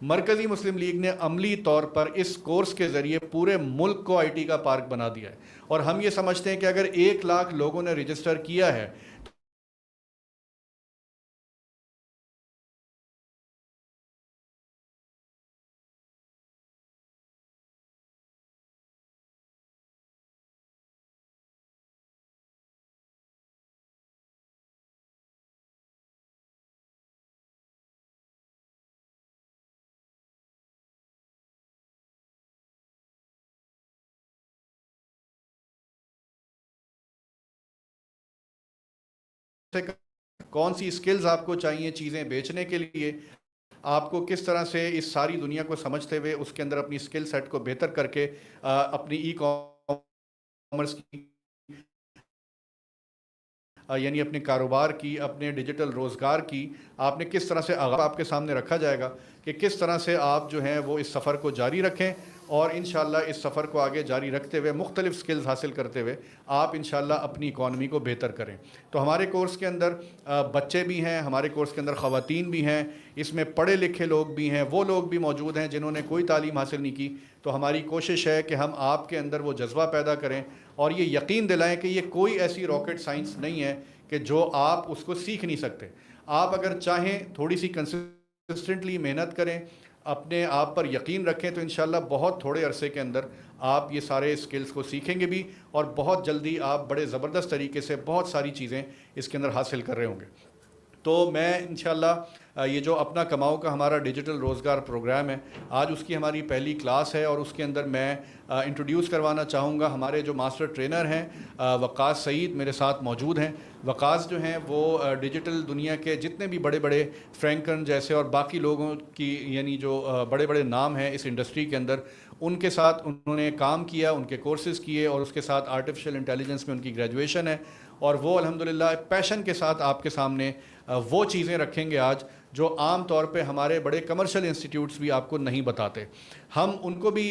مرکزی مسلم لیگ نے عملی طور پر اس کورس کے ذریعے پورے ملک کو آئی ٹی کا پارک بنا دیا ہے، اور ہم یہ سمجھتے ہیں کہ اگر 1 لاکھ لوگوں نے رجسٹر کیا ہے کون سی اسکلز آپ کو چاہیے چیزیں بیچنے کے لیے، آپ کو کس طرح سے اس ساری دنیا کو سمجھتے ہوئے اس کے اندر اپنی اسکل سیٹ کو بہتر کر کے اپنی ای کامرس کی یعنی اپنے کاروبار کی، اپنے ڈیجیٹل روزگار کی آپ نے کس طرح سے آغاز آپ کے سامنے رکھا جائے گا کہ کس طرح سے آپ جو ہیں وہ اس سفر کو جاری رکھیں، اور انشاءاللہ اس سفر کو آگے جاری رکھتے ہوئے مختلف سکلز حاصل کرتے ہوئے آپ انشاءاللہ اپنی اکانومی کو بہتر کریں۔ تو ہمارے کورس کے اندر بچے بھی ہیں، ہمارے کورس کے اندر خواتین بھی ہیں، اس میں پڑھے لکھے لوگ بھی ہیں، وہ لوگ بھی موجود ہیں جنہوں نے کوئی تعلیم حاصل نہیں کی۔ تو ہماری کوشش ہے کہ ہم آپ کے اندر وہ جذبہ پیدا کریں اور یہ یقین دلائیں کہ یہ کوئی ایسی راکٹ سائنس نہیں ہے کہ جو آپ اس کو سیکھ نہیں سکتے۔ آپ اگر چاہیں تھوڑی سی کنسسٹنٹلی محنت کریں، اپنے آپ پر یقین رکھیں، تو انشاءاللہ بہت تھوڑے عرصے کے اندر آپ یہ سارے اسکلز کو سیکھیں گے بھی، اور بہت جلدی آپ بڑے زبردست طریقے سے بہت ساری چیزیں اس کے اندر حاصل کر رہے ہوں گے۔ تو میں انشاءاللہ یہ جو اپنا کماؤ کا ہمارا ڈیجیٹل روزگار پروگرام ہے، آج اس کی ہماری پہلی کلاس ہے، اور اس کے اندر میں انٹروڈیوس کروانا چاہوں گا ہمارے جو ماسٹر ٹرینر ہیں وقاص سعید میرے ساتھ موجود ہیں۔ وقاص جو ہیں وہ ڈیجیٹل دنیا کے جتنے بھی بڑے بڑے فرینکن جیسے اور باقی لوگوں کی یعنی جو بڑے بڑے نام ہیں اس انڈسٹری کے اندر، ان کے ساتھ انہوں نے کام کیا، ان کے کورسز کیے، اور اس کے ساتھ آرٹیفیشل انٹیلیجنس میں ان کی گریجویشن ہے، اور وہ الحمدللہ پیشن کے ساتھ آپ کے سامنے وہ چیزیں رکھیں گے آج جو عام طور پہ ہمارے بڑے کمرشل انسٹیٹیوٹس بھی آپ کو نہیں بتاتے۔ ہم ان کو بھی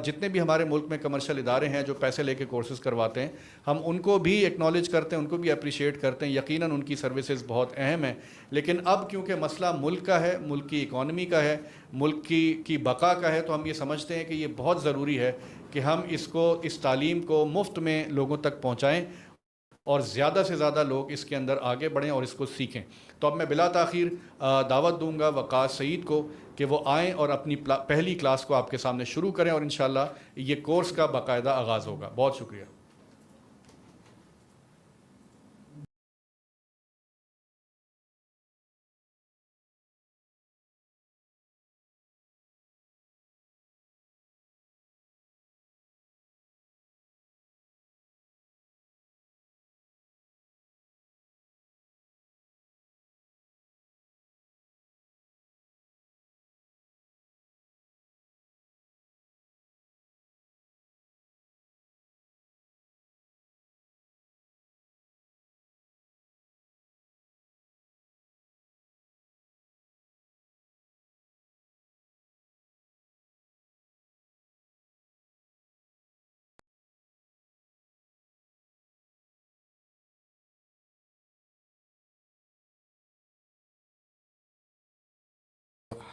جتنے بھی ہمارے ملک میں کمرشل ادارے ہیں جو پیسے لے کے کورسز کرواتے ہیں، ہم ان کو بھی ایکنالج کرتے ہیں، ان کو بھی اپریشیٹ کرتے ہیں، یقیناً ان کی سروسز بہت اہم ہیں، لیکن اب کیونکہ مسئلہ ملک کا ہے، ملک کی اکانومی کا ہے، ملک کی بقا کا ہے، تو ہم یہ سمجھتے ہیں کہ یہ بہت ضروری ہے کہ ہم اس تعلیم کو مفت میں لوگوں تک پہنچائیں اور زیادہ سے زیادہ لوگ اس کے اندر آگے بڑھیں اور اس کو سیکھیں۔ تو اب میں بلا تاخیر دعوت دوں گا وقاص سعید کو کہ وہ آئیں اور اپنی پہلی کلاس کو آپ کے سامنے شروع کریں، اور انشاءاللہ یہ کورس کا باقاعدہ آغاز ہوگا۔ بہت شکریہ۔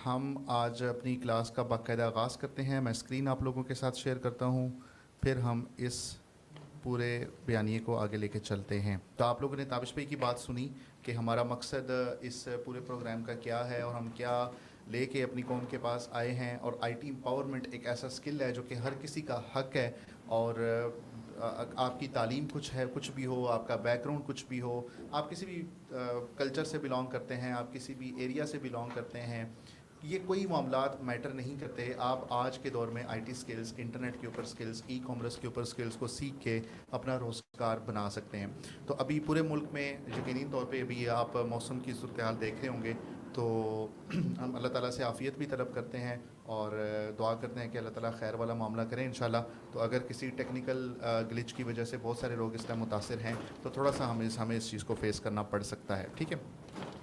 ہم آج اپنی کلاس کا باقاعدہ آغاز کرتے ہیں۔ میں اسکرین آپ لوگوں کے ساتھ شیئر کرتا ہوں، پھر ہم اس پورے بیانیے کو آگے لے کے چلتے ہیں۔ تو آپ لوگوں نے تابش بھائی کی بات سنی کہ ہمارا مقصد اس پورے پروگرام کا کیا ہے اور ہم کیا لے کے اپنی قوم کے پاس آئے ہیں، اور آئی ٹی امپاورمنٹ ایک ایسا اسکل ہے جو کہ ہر کسی کا حق ہے، اور آپ کی تعلیم کچھ ہے، کچھ بھی ہو، آپ کا بیک گراؤنڈ کچھ بھی ہو، آپ کسی بھی کلچر سے بلانگ کرتے ہیں، آپ کسی بھی ایریا سے بلانگ کرتے ہیں، یہ کوئی معاملات میٹر نہیں کرتے۔ آپ آج کے دور میں آئی ٹی سکلز، انٹرنیٹ کے اوپر سکلز، ای کامرس کے اوپر سکلز کو سیکھ کے اپنا روزگار بنا سکتے ہیں۔ تو ابھی پورے ملک میں یقینی طور پہ ابھی آپ موسم کی صورتحال دیکھ رہے ہوں گے، تو ہم اللہ تعالیٰ سے عافیت بھی طلب کرتے ہیں اور دعا کرتے ہیں کہ اللہ تعالیٰ خیر والا معاملہ کریں انشاءاللہ۔ تو اگر کسی ٹیکنیکل گلچ کی وجہ سے بہت سارے لوگ اس طرح متاثر ہیں تو تھوڑا سا ہمیں اس چیز کو فیس کرنا پڑ سکتا ہے، ٹھیک ہے۔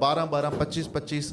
12-12, 25-25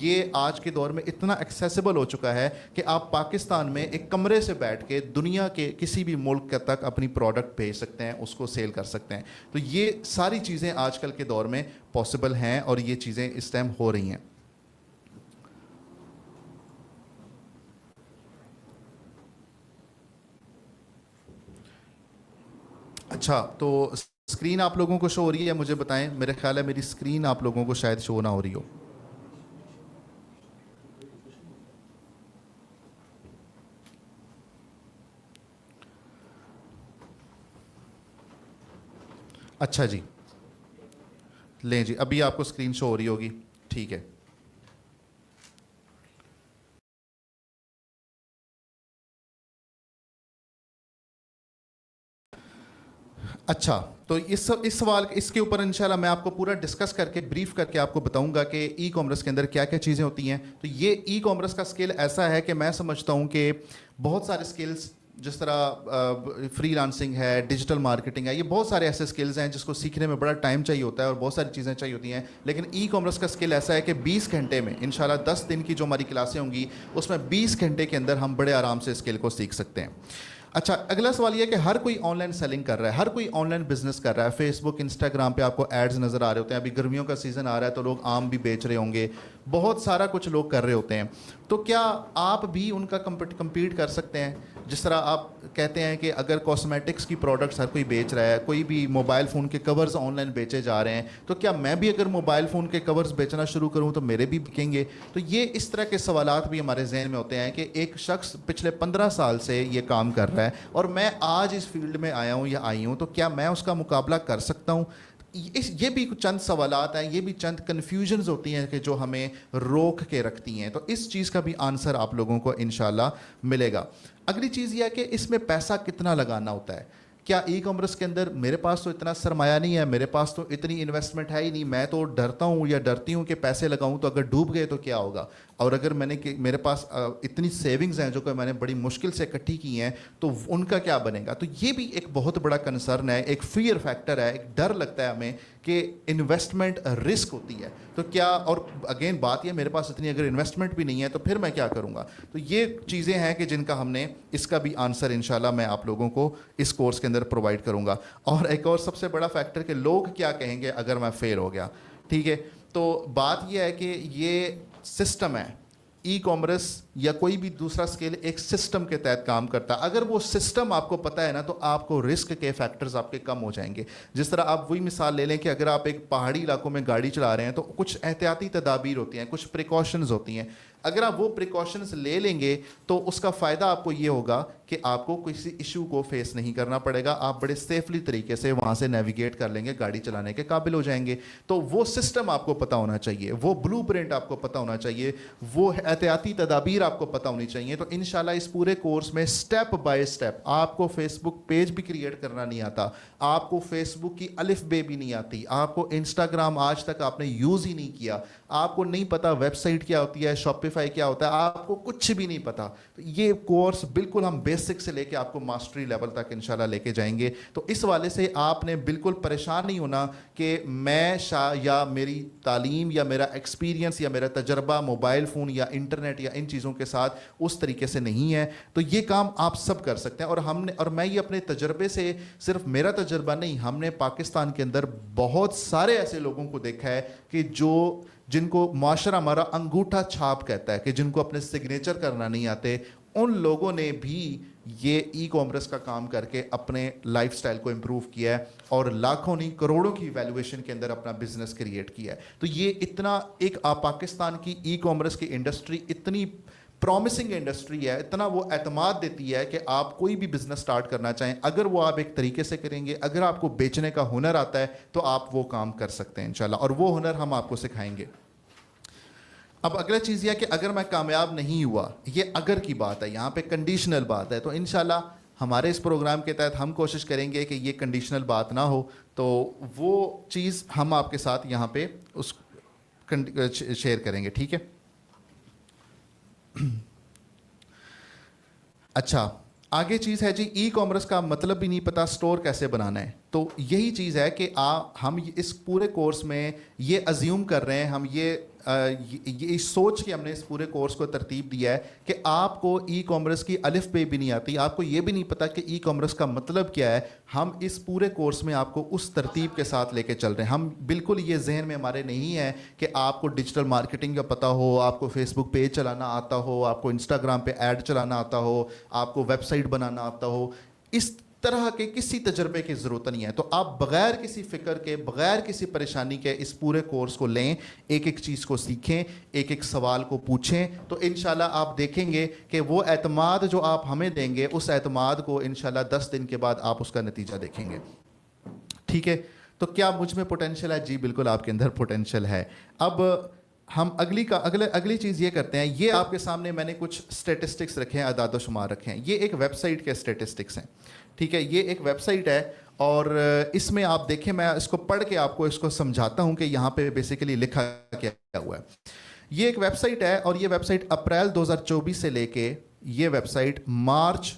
یہ آج کے دور میں اتنا ایکسیسیبل ہو چکا ہے کہ آپ پاکستان میں ایک کمرے سے بیٹھ کے دنیا کے کسی بھی ملک تک اپنی پروڈکٹ بھیج سکتے ہیں, اس کو سیل کر سکتے ہیں. تو یہ ساری چیزیں آج کل کے دور میں پاسبل ہیں اور یہ چیزیں اس ٹائم ہو رہی ہیں. اچھا, تو اسکرین آپ لوگوں کو شو ہو رہی ہے, مجھے بتائیں. میرے خیال ہے میری اسکرین آپ لوگوں کو شاید شو نہ ہو رہی ہو. اچھا جی, لیں جی, ابھی آپ کو اسکرین شو ہو رہی ہوگی. ٹھیک ہے. اچھا, تو اس سوال اس کے اوپر انشاءاللہ میں آپ کو پورا ڈسکس کر کے بریف کر کے آپ کو بتاؤں گا کہ ای کامرس کے اندر کیا کیا چیزیں ہوتی ہیں. تو یہ ای کامرس کا اسکل ایسا ہے کہ میں سمجھتا ہوں کہ بہت سارے اسکلز جس طرح فری لانسنگ ہے, ڈیجیٹل مارکیٹنگ ہے, یہ بہت سارے ایسے اسکلز ہیں جس کو سیکھنے میں بڑا ٹائم چاہیے ہوتا ہے اور بہت ساری چیزیں چاہیے ہوتی ہیں. لیکن ای کامرس کا اسکل ایسا ہے کہ 20 گھنٹے میں انشاءاللہ 10 دن کی جو ہماری کلاسیں ہوں گی اس میں 20 گھنٹے کے اندر ہم بڑے آرام سے اسکل کو سیکھ سکتے ہیں. اچھا, اگلا سوال یہ کہ ہر کوئی آن لائن سیلنگ کر رہا ہے, ہر کوئی آن لائن بزنس کر رہا ہے. فیس بک, انسٹاگرام پہ آپ کو ایڈز نظر آ رہے ہوتے ہیں. ابھی گرمیوں کا سیزن آ رہا ہے تو لوگ آم بھی بیچ رہے ہوں گے, بہت سارا کچھ لوگ کر رہے ہوتے ہیں. تو کیا آپ بھی ان کا کمپیٹ کر سکتے ہیں؟ جس طرح آپ کہتے ہیں کہ اگر کاسمیٹکس کی پروڈکٹس ہر کوئی بیچ رہا ہے, کوئی بھی موبائل فون کے کورز آن لائن بیچے جا رہے ہیں, تو کیا میں بھی اگر موبائل فون کے کورز بیچنا شروع کروں تو میرے بھی بکیں گے؟ تو یہ اس طرح کے سوالات بھی ہمارے ذہن میں ہوتے ہیں کہ ایک شخص پچھلے 15 سال سے یہ کام کر رہا ہے اور میں آج اس فیلڈ میں آیا ہوں یا آئی ہوں, تو کیا میں اس کا مقابلہ کر سکتا ہوں؟ یہ بھی چند سوالات ہیں, یہ بھی چند کنفیوژنز ہوتی ہیں کہ جو ہمیں روک کے رکھتی ہیں. تو اس چیز کا بھی آنسر آپ لوگوں کو انشاءاللہ ملے گا. اگلی چیز یہ ہے کہ اس میں پیسہ کتنا لگانا ہوتا ہے. کیا ای کامرس کے اندر میرے پاس تو اتنا سرمایہ نہیں ہے, میرے پاس تو اتنی انویسٹمنٹ ہے ہی نہیں, میں تو ڈرتا ہوں یا ڈرتی ہوں کہ پیسے لگاؤں تو اگر ڈوب گئے تو کیا ہوگا, اور اگر میرے پاس اتنی سیونگز ہیں جو کہ میں نے بڑی مشکل سے اکٹھی کی ہیں تو ان کا کیا بنے گا. تو یہ بھی ایک بہت بڑا کنسرن ہے, ایک فیئر فیکٹر ہے, ایک ڈر لگتا ہے ہمیں کہ انویسٹمنٹ رسک ہوتی ہے. تو کیا, اور اگین بات یہ میرے پاس اتنی اگر انویسٹمنٹ بھی نہیں ہے تو پھر میں کیا کروں گا. تو یہ چیزیں ہیں کہ جن کا ہم نے اس کا بھی آنسر انشاءاللہ میں آپ لوگوں کو اس کورس کے اندر پرووائڈ کروں گا. اور ایک اور سب سے بڑا فیکٹر کہ لوگ کیا کہیں گے اگر میں فیل ہو گیا. ٹھیک ہے, تو بات یہ ہے کہ یہ سسٹم ہے, ای کامرس یا کوئی بھی دوسرا اسکل ایک سسٹم کے تحت کام کرتا ہے. اگر وہ سسٹم آپ کو پتہ ہے نا تو آپ کو رسک کے فیکٹرز آپ کے کم ہو جائیں گے. جس طرح آپ وہی مثال لے لیں کہ اگر آپ ایک پہاڑی علاقوں میں گاڑی چلا رہے ہیں تو کچھ احتیاطی تدابیر ہوتی ہیں, کچھ پریکاشنز ہوتی ہیں. اگر آپ وہ پریکاشنز لے لیں گے تو اس کا فائدہ آپ کو یہ ہوگا کہ آپ کو کسی ایشو کو فیس نہیں کرنا پڑے گا, آپ بڑے سیفلی طریقے سے وہاں سے نیویگیٹ کر لیں گے, گاڑی چلانے کے قابل ہو جائیں گے. تو وہ سسٹم آپ کو پتہ ہونا چاہیے, وہ بلو پرنٹ آپ کو پتہ ہونا چاہیے, وہ احتیاطی تدابیر آپ کو پتہ ہونی چاہیے. تو انشاءاللہ اس پورے کورس میں سٹیپ بائی سٹیپ, آپ کو فیس بک پیج بھی کریٹ کرنا نہیں آتا, آپ کو فیس بک کی الف بے بھی نہیں آتی, آپ کو انسٹاگرام آج تک آپ نے یوز ہی نہیں کیا, آپ کو نہیں پتا ویب سائٹ کیا ہوتی ہے, شاپیفائی کیا ہوتا ہے, آپ کو کچھ بھی نہیں پتا. تو یہ کورس بالکل ہم بیسک سے لے کے آپ کو ماسٹری لیول تک انشاءاللہ لے کے جائیں گے. تو اس والے سے آپ نے بالکل پریشان نہیں ہونا کہ میں یا میری تعلیم یا میرا ایکسپیرینس یا میرا تجربہ موبائل فون یا انٹرنیٹ یا ان چیزوں کے ساتھ اس طریقے سے نہیں ہے. تو یہ کام آپ سب کر سکتے ہیں. اور میں یہ اپنے تجربے سے, صرف میرا تجربہ نہیں, ہم نے پاکستان کے اندر بہت سارے ایسے لوگوں کو دیکھا ہے کہ جن کو معاشرہ ہمارا انگوٹھا چھاپ کہتا ہے, کہ جن کو اپنے سگنیچر کرنا نہیں آتے, ان لوگوں نے بھی یہ ای کامرس کا کام کر کے اپنے لائف سٹائل کو امپروو کیا ہے اور لاکھوں نہیں کروڑوں کی ویلیویشن کے اندر اپنا بزنس کریٹ کیا ہے. تو یہ اتنا ایک پاکستان کی ای کامرس کی انڈسٹری اتنی پرومسنگ انڈسٹری ہے, اتنا وہ اعتماد دیتی ہے کہ آپ کوئی بھی بزنس سٹارٹ کرنا چاہیں, اگر وہ آپ ایک طریقے سے کریں گے, اگر آپ کو بیچنے کا ہنر آتا ہے تو آپ وہ کام کر سکتے ہیں انشاءاللہ, اور وہ ہنر ہم آپ کو سکھائیں گے. اب اگلا چیز یہ ہے کہ اگر میں کامیاب نہیں ہوا, یہ اگر کی بات ہے, یہاں پہ کنڈیشنل بات ہے. تو انشاءاللہ ہمارے اس پروگرام کے تحت ہم کوشش کریں گے کہ یہ کنڈیشنل بات نہ ہو, تو وہ چیز ہم آپ کے ساتھ یہاں پہ اس شیئر کریں گے. ٹھیک ہے, اچھا آگے چیز ہے جی, ای کامرس کا مطلب بھی نہیں پتا اسٹور کیسے بنانا ہے. تو یہی چیز ہے کہ ہم اس پورے کورس میں یہ ازیوم کر رہے ہیں, ہم یہ سوچ کے ہم نے اس پورے کورس کو ترتیب دیا ہے کہ آپ کو ای کامرس کی الف بے بھی نہیں آتی, آپ کو یہ بھی نہیں پتا کہ ای کامرس کا مطلب کیا ہے. ہم اس پورے کورس میں آپ کو اس ترتیب کے ساتھ لے کے چل رہے ہیں. ہم بالکل یہ ذہن میں ہمارے نہیں ہے کہ آپ کو ڈیجیٹل مارکیٹنگ کا پتہ ہو, آپ کو فیس بک پیج چلانا آتا ہو, آپ کو انسٹاگرام پہ ایڈ چلانا آتا ہو, آپ کو ویب سائٹ بنانا آتا ہو. اس طرح کے کسی تجربے کی ضرورت نہیں ہے. تو آپ بغیر کسی فکر کے, بغیر کسی پریشانی کے اس پورے کورس کو لیں, ایک ایک چیز کو سیکھیں, ایک ایک سوال کو پوچھیں, تو انشاءاللہ آپ دیکھیں گے کہ وہ اعتماد جو آپ ہمیں دیں گے, اس اعتماد کو انشاءاللہ 10 دن کے بعد آپ اس کا نتیجہ دیکھیں گے. ٹھیک ہے, تو کیا مجھ میں پوٹینشیل ہے؟ جی بالکل آپ کے اندر پوٹینشیل ہے. اب ہم اگلی چیز یہ کرتے ہیں, یہ آپ کے سامنے میں نے کچھ اسٹیٹسٹکس رکھے ہیں, اعداد و شمار رکھے ہیں. یہ ایک ویب سائٹ کے اسٹیٹسٹکس ہیں. ٹھیک ہے, یہ ایک ویب سائٹ ہے اور اس میں آپ دیکھیں, میں اس کو پڑھ کے آپ کو اس کو سمجھاتا ہوں کہ یہاں پہ بیسیکلی لکھا کیا ہوا ہے. یہ ایک ویب سائٹ ہے اور یہ ویب سائٹ اپریل 2024 سے لے کے یہ ویب سائٹ مارچ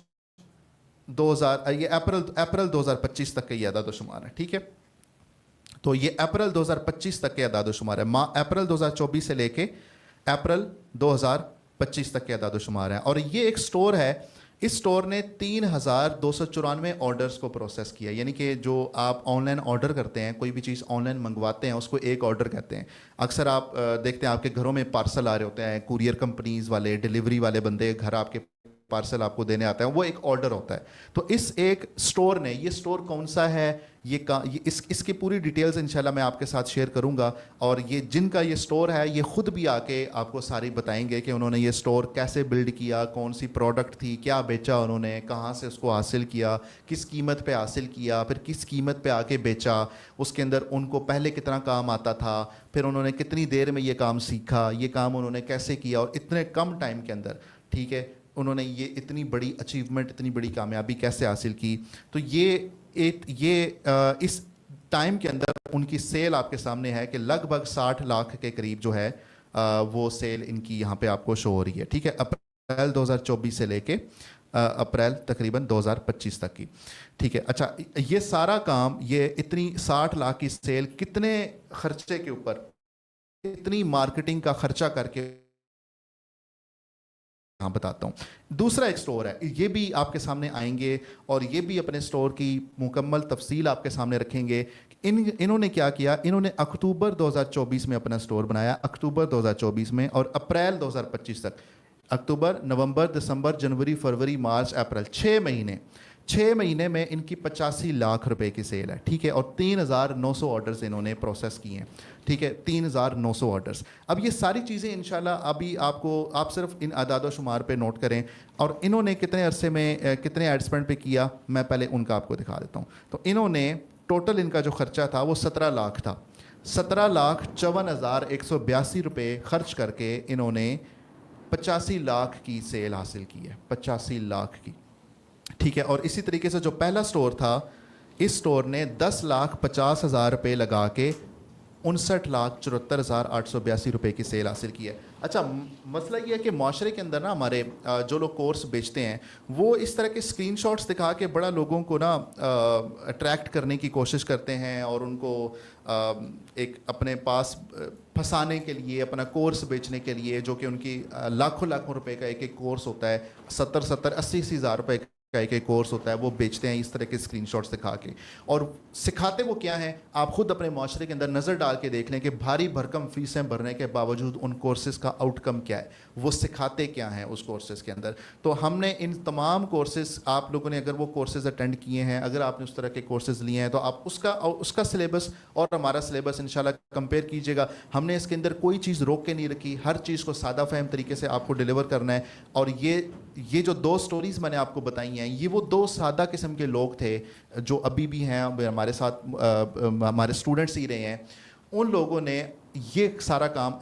2000 اپریل 2025 تک کا یہ اعداد و شمار ہے. ٹھیک ہے, تو یہ اپریل 2025 تک کے اعداد و شمار ہے. اپریل 2024 سے لے کے اپریل 2025 تک کے اعداد و شمار ہیں. اور یہ ایک سٹور ہے, اس سٹور نے 3294 آرڈرز کو پروسیس کیا. یعنی کہ جو آپ آن لائن آرڈر کرتے ہیں, کوئی بھی چیز آن لائن منگواتے ہیں, اس کو ایک آرڈر کہتے ہیں. اکثر آپ دیکھتے ہیں آپ کے گھروں میں پارسل آ رہے ہوتے ہیں, کوریئر کمپنیز والے, ڈیلیوری والے بندے گھر آپ کے پارسل آپ کو دینے آتا ہے, وہ ایک آرڈر ہوتا ہے. تو اس ایک سٹور نے, یہ سٹور کون سا ہے, اس کی پوری ڈیٹیلز انشاءاللہ میں آپ کے ساتھ شیئر کروں گا. اور یہ جن کا یہ سٹور ہے, یہ خود بھی آ کے آپ کو ساری بتائیں گے کہ انہوں نے یہ سٹور کیسے بلڈ کیا, کون سی پروڈکٹ تھی, کیا بیچا انہوں نے, کہاں سے اس کو حاصل کیا, کس قیمت پہ حاصل کیا, پھر کس قیمت پہ آ کے بیچا, اس کے اندر ان کو پہلے کتنا کام آتا تھا, پھر انہوں نے کتنی دیر میں یہ کام سیکھا, یہ کام انہوں نے کیسے کیا, اور اتنے کم ٹائم کے اندر, ٹھیک ہے, انہوں نے یہ اتنی بڑی اچیومنٹ, اتنی بڑی کامیابی کیسے حاصل کی. تو یہ اس ٹائم کے اندر ان کی سیل آپ کے سامنے ہے کہ لگ بھگ 60 لاکھ کے قریب جو ہے وہ سیل ان کی یہاں پہ آپ کو شو ہو رہی ہے. ٹھیک ہے, اپریل 2024 سے لے کے اپریل تقریباً 2025 تک کی. ٹھیک ہے, اچھا, یہ سارا کام, یہ اتنی 60 لاکھ کی سیل کتنے خرچے کے اوپر, اتنی مارکیٹنگ کا خرچہ کر کے ہاں بتاتا ہوں. دوسرا ایک سٹور ہے, یہ بھی آپ کے سامنے آئیں گے اور یہ بھی اپنے سٹور کی مکمل تفصیل آپ کے سامنے رکھیں گے. انہوں نے کیا کیا, انہوں نے اکتوبر 2024 میں اپنا سٹور بنایا, اکتوبر 2024 میں, اور اپریل 2025 تک, اکتوبر, نومبر, دسمبر, جنوری, فروری, مارچ, اپریل, 6 مہینے میں ان کی 85 لاکھ روپے کی سیل ہے. ٹھیک ہے, اور 3900 آرڈرز انہوں نے پروسیس کیے ہیں. ٹھیک ہے, 3900 آرڈرز. اب یہ ساری چیزیں انشاءاللہ ابھی آپ صرف ان اعداد و شمار پہ نوٹ کریں, اور انہوں نے کتنے عرصے میں کتنے ایڈ اسپینڈ پہ کیا, میں پہلے ان کا آپ کو دکھا دیتا ہوں. تو انہوں نے ٹوٹل ان کا جو خرچہ تھا وہ 17 لاکھ تھا. 17,54,182 روپے خرچ کر کے انہوں نے 85 لاکھ کی سیل حاصل کی ہے, 85 لاکھ کی. ٹھیک ہے, اور اسی طریقے سے جو پہلا سٹور تھا, اس سٹور نے 10,50,000 روپے لگا کے 59,74,882 روپے کی سیل حاصل کی ہے. اچھا, مسئلہ یہ ہے کہ معاشرے کے اندر نا ہمارے جو لوگ کورس بیچتے ہیں, وہ اس طرح کے اسکرین شاٹس دکھا کے بڑا لوگوں کو نا اٹریکٹ کرنے کی کوشش کرتے ہیں, اور ان کو ایک اپنے پاس پھنسانے کے لیے, اپنا کورس بیچنے کے لیے, جو کہ ان کی لاکھوں روپے کا ایک کورس ہوتا ہے, 70,80,80 ہزار روپے کا ایک کورس ہوتا ہے, وہ بیچتے ہیں اس طرح کے اسکرین شاٹس دکھا کے. اور سکھاتے وہ کیا ہیں, آپ خود اپنے معاشرے کے اندر نظر ڈال کے دیکھ لیں کہ بھاری بھرکم فیسیں بھرنے کے باوجود ان کورسز کا آؤٹ کم کیا ہے, وہ سکھاتے کیا ہیں اس کورسز کے اندر. تو ہم نے ان تمام کورسز, آپ لوگوں نے اگر وہ کورسز اٹینڈ کیے ہیں, اگر آپ نے اس طرح کے کورسز لیے ہیں, تو آپ اس کا سلیبس اور ہمارا سلیبس انشاءاللہ کمپیئر کیجیے گا. ہم نے اس کے اندر کوئی چیز روک کے نہیں رکھی, ہر چیز کو سادہ فہم طریقے سے آپ کو ڈیلیور کرنا ہے. اور یہ جو 2 سٹوریز میں نے آپ کو بتائی ہیں, یہ وہ 2 سادہ قسم کے لوگ تھے جو ابھی بھی ہیں ہمارے ساتھ, ہمارے اسٹوڈنٹس ہی رہے ہیں. ان لوگوں نے یہ سارا کام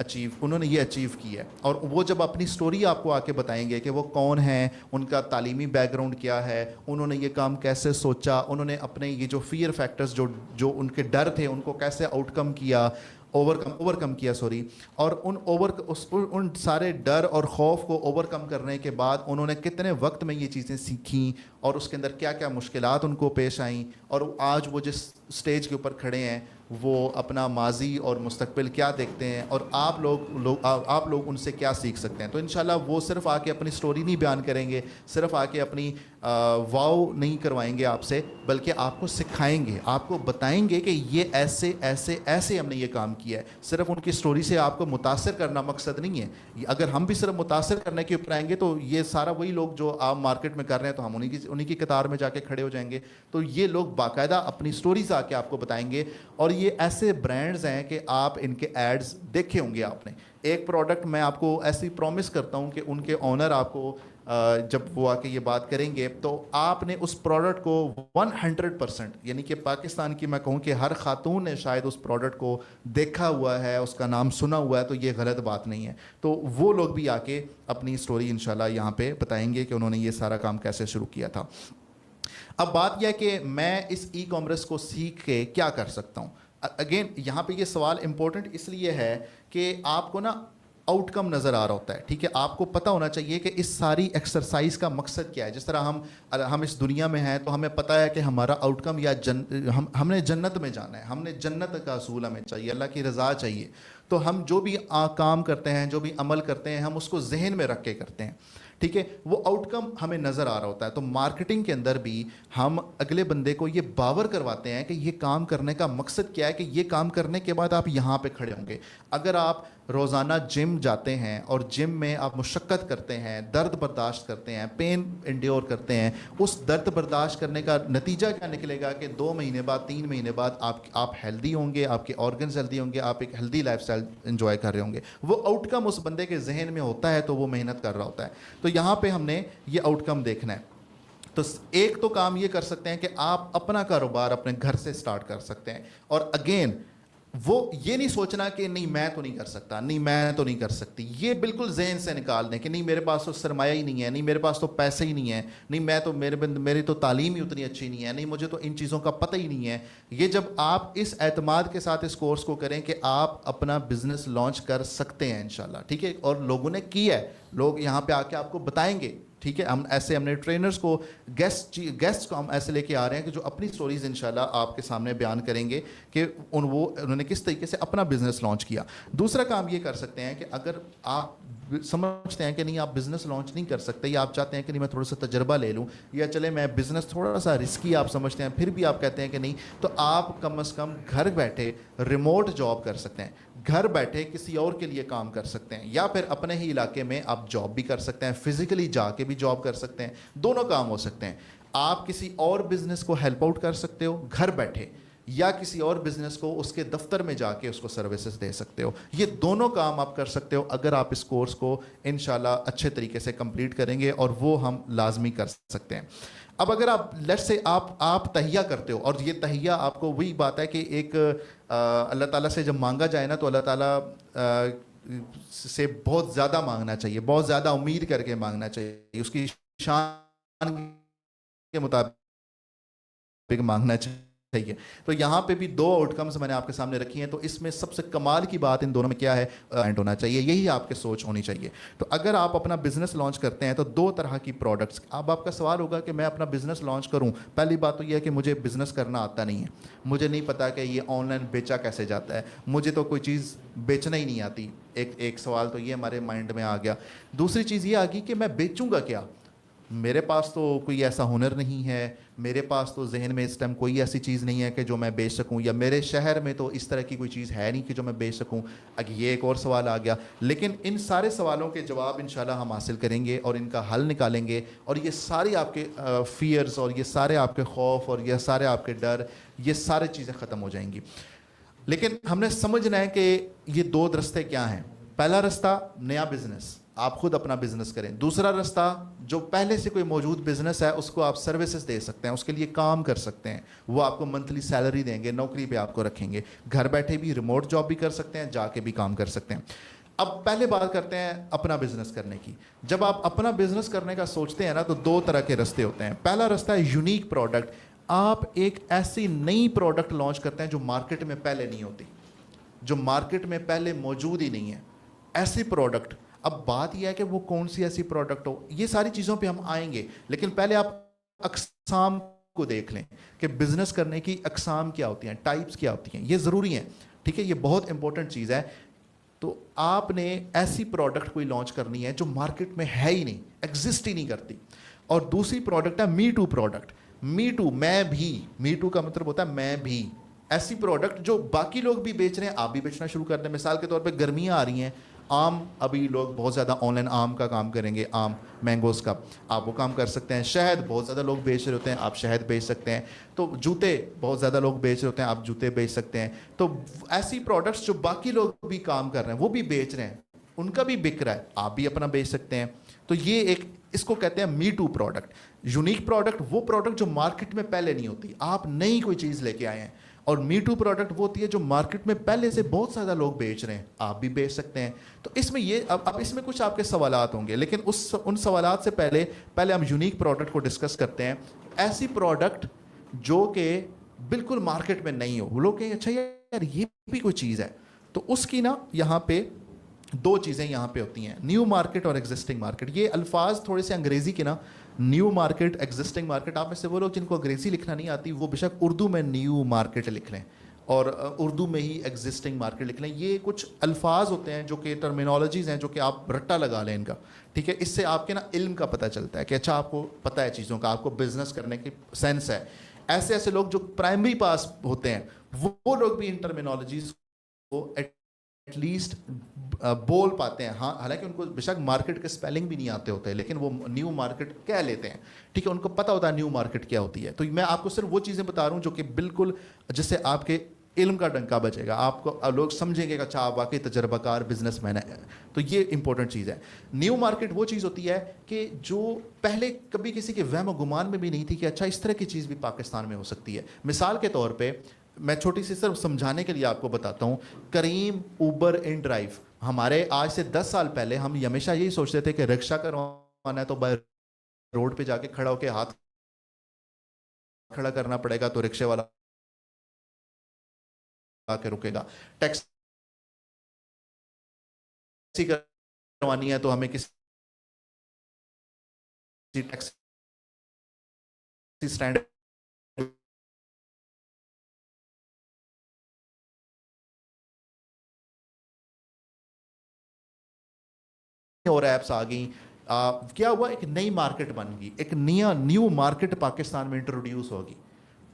انہوں نے یہ اچیو کیا ہے. اور وہ جب اپنی سٹوری آپ کو آ کے بتائیں گے کہ وہ کون ہیں, ان کا تعلیمی بیک گراؤنڈ کیا ہے, انہوں نے یہ کام کیسے سوچا, انہوں نے اپنے یہ جو فیئر فیکٹرز جو ان کے ڈر تھے ان کو کیسے آؤٹ کم کیا, اوور کم کیا اور ان سارے ڈر اور خوف کو اوور کم کرنے کے بعد انہوں نے کتنے وقت میں یہ چیزیں سیکھیں اور اس کے اندر کیا کیا مشکلات ان کو پیش آئیں، اور آج وہ جس سٹیج کے اوپر کھڑے ہیں وہ اپنا ماضی اور مستقبل کیا دیکھتے ہیں، اور آپ لوگ ان سے کیا سیکھ سکتے ہیں۔ تو انشاءاللہ وہ صرف آ کے اپنی سٹوری نہیں بیان کریں گے، صرف آ کے اپنی واو نہیں کروائیں گے آپ سے، بلکہ آپ کو سکھائیں گے، آپ کو بتائیں گے کہ یہ ایسے ایسے ایسے ہم نے یہ کام کیا ہے۔ صرف ان کی سٹوری سے آپ کو متاثر کرنا مقصد نہیں ہے۔ اگر ہم بھی صرف متاثر کرنے کے اوپر آئیں گے تو یہ سارا وہی لوگ جو آپ مارکیٹ میں کر رہے ہیں تو ہم انہی کی قطار میں جا کے کھڑے ہو جائیں گے۔ تو یہ لوگ باقاعدہ اپنی سٹوریز آ کے آپ کو بتائیں گے، اور یہ ایسے برانڈز ہیں کہ آپ ان کے ایڈز دیکھے ہوں گے آپ نے۔ ایک پروڈکٹ میں آپ کو ایسی پرومس کرتا ہوں کہ ان کے اونر آپ کو جب وہ آ کے یہ بات کریں گے تو آپ نے اس پروڈکٹ کو 100%، یعنی کہ پاکستان کی میں کہوں کہ ہر خاتون نے شاید اس پروڈکٹ کو دیکھا ہوا ہے، اس کا نام سنا ہوا ہے، تو یہ غلط بات نہیں ہے۔ تو وہ لوگ بھی آ کے اپنی سٹوری انشاءاللہ یہاں پہ بتائیں گے کہ انہوں نے یہ سارا کام کیسے شروع کیا تھا۔ اب بات یہ ہے کہ میں اس ای کامرس کو سیکھ کے کیا کر سکتا ہوں۔ اگین یہاں پہ یہ سوال امپورٹنٹ اس لیے ہے کہ آپ کو نا آؤٹ کم نظر آ رہا ہوتا ہے، ٹھیک ہے، آپ کو پتہ ہونا چاہیے کہ اس ساری ایکسرسائز کا مقصد کیا ہے۔ جس طرح ہم اس دنیا میں ہیں تو ہمیں پتہ ہے کہ ہمارا آؤٹ کم یا ہم نے جنت میں جانا ہے، ہم نے جنت کا اصول ہمیں چاہیے، اللہ کی رضا چاہیے۔ تو ہم جو بھی کام کرتے ہیں، جو بھی عمل کرتے ہیں، ہم اس کو ذہن میں رکھ کے کرتے ہیں، ٹھیک ہے، وہ آؤٹ کم ہمیں نظر آ رہا ہوتا ہے۔ تو مارکیٹنگ کے اندر بھی ہم اگلے بندے کو یہ باور کرواتے ہیں کہ یہ کام کرنے کا مقصد کیا ہے، کہ یہ کام کرنے کے بعد آپ یہاں پہ کھڑے ہوں گے۔ اگر آپ روزانہ جم جاتے ہیں اور جم میں آپ مشقت کرتے ہیں، درد برداشت کرتے ہیں، پین انڈیور کرتے ہیں، اس درد برداشت کرنے کا نتیجہ کیا نکلے گا کہ 2 مہینے بعد 3 مہینے بعد آپ ہیلدی ہوں گے، آپ کے آرگنز ہیلدی ہوں گے، آپ ایک ہیلدی لائف سٹائل انجوائے کر رہے ہوں گے۔ وہ آؤٹ کم اس بندے کے ذہن میں ہوتا ہے تو وہ محنت کر رہا ہوتا ہے۔ تو یہاں پہ ہم نے یہ آؤٹ کم دیکھنا ہے۔ تو ایک تو کام یہ کر سکتے ہیں کہ آپ اپنا کاروبار اپنے گھر سے سٹارٹ کر سکتے ہیں، اور اگین وہ یہ نہیں سوچنا کہ نہیں میں تو نہیں کر سکتا، نہیں میں تو نہیں کر سکتی، یہ بالکل ذہن سے نکال دیں کہ نہیں میرے پاس تو سرمایہ ہی نہیں ہے، نہیں میرے پاس تو پیسے ہی نہیں ہے، نہیں میں تو میری تو تعلیم ہی اتنی اچھی نہیں ہے، نہیں مجھے تو ان چیزوں کا پتہ ہی نہیں ہے۔ یہ جب آپ اس اعتماد کے ساتھ اس کورس کو کریں کہ آپ اپنا بزنس لانچ کر سکتے ہیں انشاءاللہ، ٹھیک ہے، اور لوگوں نے کیا ہے، لوگ یہاں پہ آ کے آپ کو بتائیں گے، ٹھیک ہے، ہم نے ٹرینرز کو گیسٹ کو ہم ایسے لے کے آ رہے ہیں کہ جو اپنی سٹوریز انشاءاللہ آپ کے سامنے بیان کریں گے کہ انہوں نے کس طریقے سے اپنا بزنس لانچ کیا۔ دوسرا کام یہ کر سکتے ہیں کہ اگر آپ سمجھتے ہیں کہ نہیں آپ بزنس لانچ نہیں کر سکتے، یا آپ چاہتے ہیں کہ نہیں میں تھوڑا سا تجربہ لے لوں، یا چلے میں بزنس تھوڑا سا رسکی آپ سمجھتے ہیں پھر بھی آپ کہتے ہیں کہ نہیں، تو آپ کم از کم گھر بیٹھے ریموٹ جاب کر سکتے ہیں، گھر بیٹھے کسی اور کے لیے کام کر سکتے ہیں، یا پھر اپنے ہی علاقے میں آپ جاب بھی کر سکتے ہیں، فزیکلی جا کے بھی جاب کر سکتے ہیں، دونوں کام ہو سکتے ہیں۔ آپ کسی اور بزنس کو ہیلپ آؤٹ کر سکتے ہو گھر بیٹھے، یا کسی اور بزنس کو اس کے دفتر میں جا کے اس کو سروسز دے سکتے ہو۔ یہ دونوں کام آپ کر سکتے ہو اگر آپ اس کورس کو انشاءاللہ اچھے طریقے سے کمپلیٹ کریں گے، اور وہ ہم لازمی کر سکتے ہیں۔ اب اگر آپ لیٹ سے آپ تہیہ کرتے ہو، اور یہ تہیہ آپ کو وہی بات ہے کہ ایک اللہ تعالیٰ سے جب مانگا جائے نا تو اللہ تعالیٰ سے بہت زیادہ مانگنا چاہیے، بہت زیادہ امید کر کے مانگنا چاہیے، اس کی شان کے مطابق مانگنا چاہیے۔ تو یہاں پہ بھی 2 آؤٹ کمز میں نے آپ کے سامنے رکھی ہیں، تو اس میں سب سے کمال کی بات ان دونوں میں کیا ہے، اینڈ ہونا چاہیے، یہی آپ کے سوچ ہونی چاہیے۔ تو اگر آپ اپنا بزنس لانچ کرتے ہیں تو 2 طرح کی پروڈکٹس، اب آپ کا سوال ہوگا کہ میں اپنا بزنس لانچ کروں، پہلی بات تو یہ ہے کہ مجھے بزنس کرنا آتا نہیں ہے، مجھے نہیں پتا کہ یہ آن لائن بیچا کیسے جاتا ہے، مجھے تو کوئی چیز بیچنا ہی نہیں آتی۔ ایک سوال تو یہ ہمارے مائنڈ میں آ گیا۔ دوسری چیز یہ آ گئی کہ میں بیچوں گا کیا، میرے پاس تو کوئی ایسا ہنر نہیں ہے، میرے پاس تو ذہن میں اس ٹائم کوئی ایسی چیز نہیں ہے کہ جو میں بیچ سکوں، یا میرے شہر میں تو اس طرح کی کوئی چیز ہے نہیں کہ جو میں بیچ سکوں۔ یہ ایک اور سوال آ گیا، لیکن ان سارے سوالوں کے جواب انشاءاللہ ہم حاصل کریں گے اور ان کا حل نکالیں گے، اور یہ ساری آپ کے فیئرز اور یہ سارے آپ کے خوف اور یہ سارے آپ کے ڈر، یہ سارے چیزیں ختم ہو جائیں گی۔ لیکن ہم نے سمجھنا ہے کہ یہ 2 راستے کیا ہیں۔ پہلا راستہ نیا بزنس، آپ خود اپنا بزنس کریں۔ دوسرا راستہ جو پہلے سے کوئی موجود بزنس ہے اس کو آپ سروسز دے سکتے ہیں، اس کے لیے کام کر سکتے ہیں، وہ آپ کو منتھلی سیلری دیں گے، نوکری پہ آپ کو رکھیں گے، گھر بیٹھے بھی ریموٹ جاب بھی کر سکتے ہیں، جا کے بھی کام کر سکتے ہیں۔ اب پہلے بات کرتے ہیں اپنا بزنس کرنے کی۔ جب آپ اپنا بزنس کرنے کا سوچتے ہیں نا تو 2 طرح کے راستے ہوتے ہیں۔ پہلا راستہ ہے یونیک پروڈکٹ، آپ ایک ایسی نئی پروڈکٹ لانچ کرتے ہیں جو مارکیٹ میں پہلے نہیں ہوتی۔ جو مارکیٹ میں پہلے موجود ہی نہیں ہے، ایسی پروڈکٹ. اب بات یہ ہے کہ وہ کون سی ایسی پروڈکٹ ہو، یہ ساری چیزوں پہ ہم آئیں گے، لیکن پہلے آپ اقسام کو دیکھ لیں کہ بزنس کرنے کی اقسام کیا ہوتی ہیں، ٹائپس کیا ہوتی ہیں، یہ ضروری ہیں. ٹھیک ہے، یہ بہت امپورٹنٹ چیز ہے. تو آپ نے ایسی پروڈکٹ کوئی لانچ کرنی ہے جو مارکیٹ میں ہے ہی نہیں، ایگزسٹ ہی نہیں کرتی. اور دوسری پروڈکٹ ہے me too product. Me too, میں بھی، می ٹو کا مطلب ہوتا ہے میں بھی. ایسی پروڈکٹ جو باقی لوگ بھی بیچ رہے ہیں آپ بھی بیچنا شروع کر دیں. مثال کے طور پہ گرمیاں آ رہی ہیں، آم، ابھی لوگ بہت زیادہ آن لائن آم کا کام کریں گے، آم مینگوز کا، آپ وہ کام کر سکتے ہیں. شہد بہت زیادہ لوگ بیچ رہے ہوتے ہیں، آپ شہد بیچ سکتے ہیں. تو جوتے بہت زیادہ لوگ بیچ رہے ہوتے ہیں، آپ جوتے بیچ سکتے ہیں. تو ایسی پروڈکٹس جو باقی لوگ بھی کام کر رہے ہیں وہ بھی بیچ رہے ہیں، ان کا بھی بک رہا ہے، آپ بھی اپنا بیچ سکتے ہیں. تو یہ ایک، اس کو کہتے ہیں me too product. Unique product وہ پروڈکٹ جو مارکیٹ میں پہلے نہیں ہوتی، آپ نئی کوئی چیز لے کے آئے ہیں. اور می ٹو پروڈکٹ وہ ہوتی ہے جو مارکیٹ میں پہلے سے بہت زیادہ لوگ بیچ رہے ہیں، آپ بھی بیچ سکتے ہیں. تو اس میں یہ اب اس میں کچھ آپ کے سوالات ہوں گے، لیکن ان سوالات سے پہلے ہم یونیک پروڈکٹ کو ڈسکس کرتے ہیں. ایسی پروڈکٹ جو کہ بالکل مارکیٹ میں نہیں ہو، وہ لوگ کہیں اچھا یار یہ بھی کوئی چیز ہے. تو اس کی نا یہاں پہ دو چیزیں یہاں پہ ہوتی ہیں، نیو مارکیٹ اور ایگزسٹنگ مارکیٹ. یہ الفاظ تھوڑے سے انگریزی کے نا، نیو مارکیٹ، ایگزسٹنگ مارکیٹ. آپ میں سے وہ لوگ جن کو انگریزی لکھنا نہیں آتی وہ بے شک اردو میں نیو مارکیٹ لکھ لیں اور اردو میں ہی ایگزسٹنگ مارکیٹ لکھ لیں. یہ کچھ الفاظ ہوتے ہیں جو کہ ٹرمینالوجیز ہیں جو کہ آپ رٹا لگا لیں ان کا. ٹھیک ہے، اس سے آپ کے نا علم کا پتہ چلتا ہے کہ اچھا آپ کو پتہ ہے چیزوں کا، آپ کو بزنس کرنے کی سینس ہے. ایسے لوگ جو پرائمری پاس ہوتے ہیں وہ لوگ بھی ان ٹرمینالوجیز کو ایٹ لیسٹ بول پاتے ہیں. ہاں، حالانکہ ان کو بے شک مارکیٹ کے اسپیلنگ بھی نہیں آتے ہوتے، لیکن وہ نیو مارکیٹ کہہ لیتے ہیں. ٹھیک ہے، ان کو پتہ ہوتا ہے نیو مارکیٹ کیا ہوتی ہے. تو میں آپ کو صرف وہ چیزیں بتا رہا ہوں جو کہ بالکل جس سے آپ کے علم کا ڈنکا بچے گا، آپ کو لوگ سمجھیں گے کہ اچھا آپ واقعی تجربہ کار بزنس مین ہے. تو یہ امپورٹنٹ چیز ہے. نیو مارکیٹ وہ چیز ہوتی ہے کہ جو پہلے کبھی کسی کے وہم و گمان میں بھی نہیں تھی کہ اچھا اس طرح کی چیز بھی پاکستان میں ہو سکتی ہے. مثال کے طور پہ میں چھوٹی سی صرف سمجھانے کے لیے آپ کو بتاتا ہوں، کریم، اوبر، ان ڈرائیو. ہمارے آج سے 10 سال پہلے ہم ہمیشہ یہی سوچتے تھے کہ رکشہ کروانا ہے تو بائی روڈ پہ جا کے کھڑا ہو کے ہاتھ کھڑا کرنا پڑے گا تو رکشے والا آ کے رکے گا. ٹیکسی کروانی ہے تو ہمیں کسی ٹیکسی اسٹینڈ اور ایپس آ گئیں. کیا ہوا، ایک نئی مارکیٹ بن گئی، ایک نیو مارکیٹ پاکستان میں انٹروڈیوس ہوگی،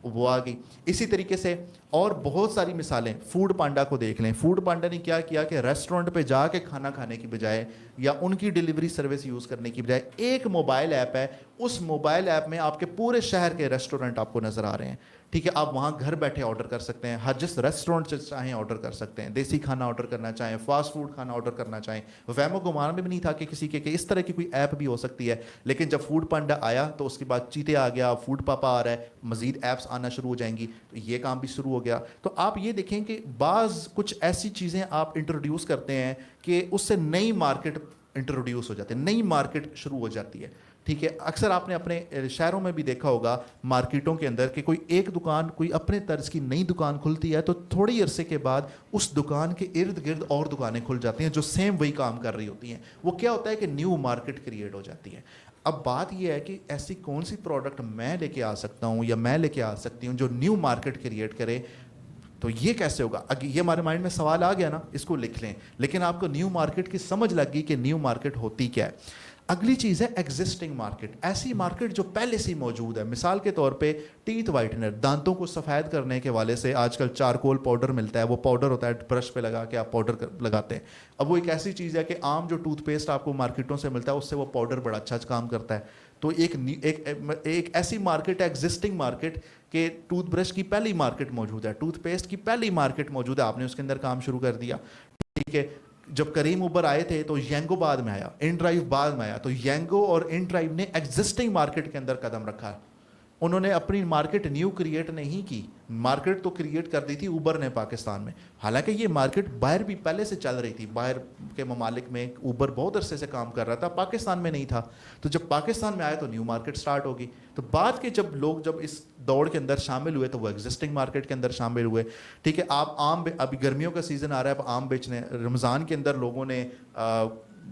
وہ آ گئی. اسی طریقے سے اور بہت ساری مثالیں. فوڈ پانڈا کو دیکھ لیں. فوڈ پانڈا نے کیا کیا کہ ریسٹورنٹ پہ جا کے کھانا کھانے کی بجائے یا ان کی ڈیلیوری سروس یوز کرنے کی بجائے ایک موبائل ایپ ہے، اس موبائل ایپ میں آپ کے پورے شہر کے ریسٹورنٹ آپ کو نظر آ رہے ہیں. ٹھیک ہے، آپ وہاں گھر بیٹھے آرڈر کر سکتے ہیں، ہر جس ریسٹورنٹ سے چاہیں آرڈر کر سکتے ہیں. دیسی کھانا آرڈر کرنا چاہیں، فاسٹ فوڈ کھانا آرڈر کرنا چاہیں. وہم و گمان میں بھی نہیں تھا کہ کسی کے کہ اس طرح کی کوئی ایپ بھی ہو سکتی ہے. لیکن جب فوڈ پانڈا آیا تو اس کے بعد چیتے آ گیا، فوڈ پاپا آ رہا ہے، مزید ایپس آنا شروع ہو جائیں گی. تو یہ کام بھی شروع ہو گیا. تو آپ یہ دیکھیں کہ بعض کچھ ایسی چیزیں آپ انٹروڈیوس کرتے ہیں کہ اس سے نئی مارکیٹ انٹروڈیوس ہو جاتی ہے، نئی مارکیٹ شروع ہو جاتی ہے. ٹھیک ہے، اکثر آپ نے اپنے شہروں میں بھی دیکھا ہوگا مارکیٹوں کے اندر کہ کوئی ایک دکان، کوئی اپنے طرز کی نئی دکان کھلتی ہے تو تھوڑی عرصے کے بعد اس دکان کے ارد گرد اور دکانیں کھل جاتی ہیں جو سیم وہی کام کر رہی ہوتی ہیں. وہ کیا ہوتا ہے کہ نیو مارکیٹ کریٹ ہو جاتی ہے. اب بات یہ ہے کہ ایسی کون سی پروڈکٹ میں لے کے آ سکتا ہوں یا میں لے کے آ سکتی ہوں جو نیو مارکیٹ کریٹ کرے. تو یہ کیسے ہوگا؟ یہ ہمارے مائنڈ میں سوال آ گیا نا، اس کو لکھ لیں. لیکن آپ کو نیو مارکیٹ کی سمجھ لگ گئی کہ نیو مارکیٹ ہوتی کیا ہے. اگلی چیز ہے ایگزسٹنگ مارکیٹ. ایسی مارکیٹ جو پہلے سے موجود ہے. مثال کے طور پہ ٹیتھ وائٹنر، دانتوں کو سفید کرنے کے والے سے آج کل چارکول پاؤڈر ملتا ہے. وہ پاؤڈر ہوتا ہے برش پہ لگا کے آپ پاؤڈر لگاتے ہیں. اب وہ ایک ایسی چیز ہے کہ عام جو ٹوتھ پیسٹ آپ کو مارکیٹوں سے ملتا ہے اس سے وہ پاؤڈر بڑا اچھا کام کرتا ہے. تو ایک ایسی مارکیٹ ہے ایگزسٹنگ مارکیٹ کہ ٹوتھ برش کی پہلی مارکیٹ موجود ہے، ٹوتھ پیسٹ کی پہلی مارکیٹ موجود ہے، آپ نے اس کے اندر کام شروع کر دیا. ٹھیک ہے، جب کریم اوبر آئے تھے تو ینگو بعد میں آیا، ان ڈرائیو بعد میں آیا. تو ینگو اور ان ڈرائیو نے ایگزسٹنگ مارکیٹ کے اندر قدم رکھا. انہوں نے اپنی مارکیٹ نیو کریٹ نہیں کی, مارکیٹ تو کریٹ کر دی تھی اوبر نے پاکستان میں, حالانکہ یہ مارکیٹ باہر بھی پہلے سے چل رہی تھی, باہر کے ممالک میں اوبر بہت عرصے سے کام کر رہا تھا, پاکستان میں نہیں تھا. تو جب پاکستان میں آیا تو نیو مارکیٹ سٹارٹ ہوگی. تو بعد کے جب لوگ جب اس دوڑ کے اندر شامل ہوئے تو وہ ایگزسٹنگ مارکیٹ کے اندر شامل ہوئے. ٹھیک ہے, آپ آم, ابھی گرمیوں کا سیزن آ رہا ہے, اب آم بیچنے, رمضان کے اندر لوگوں نے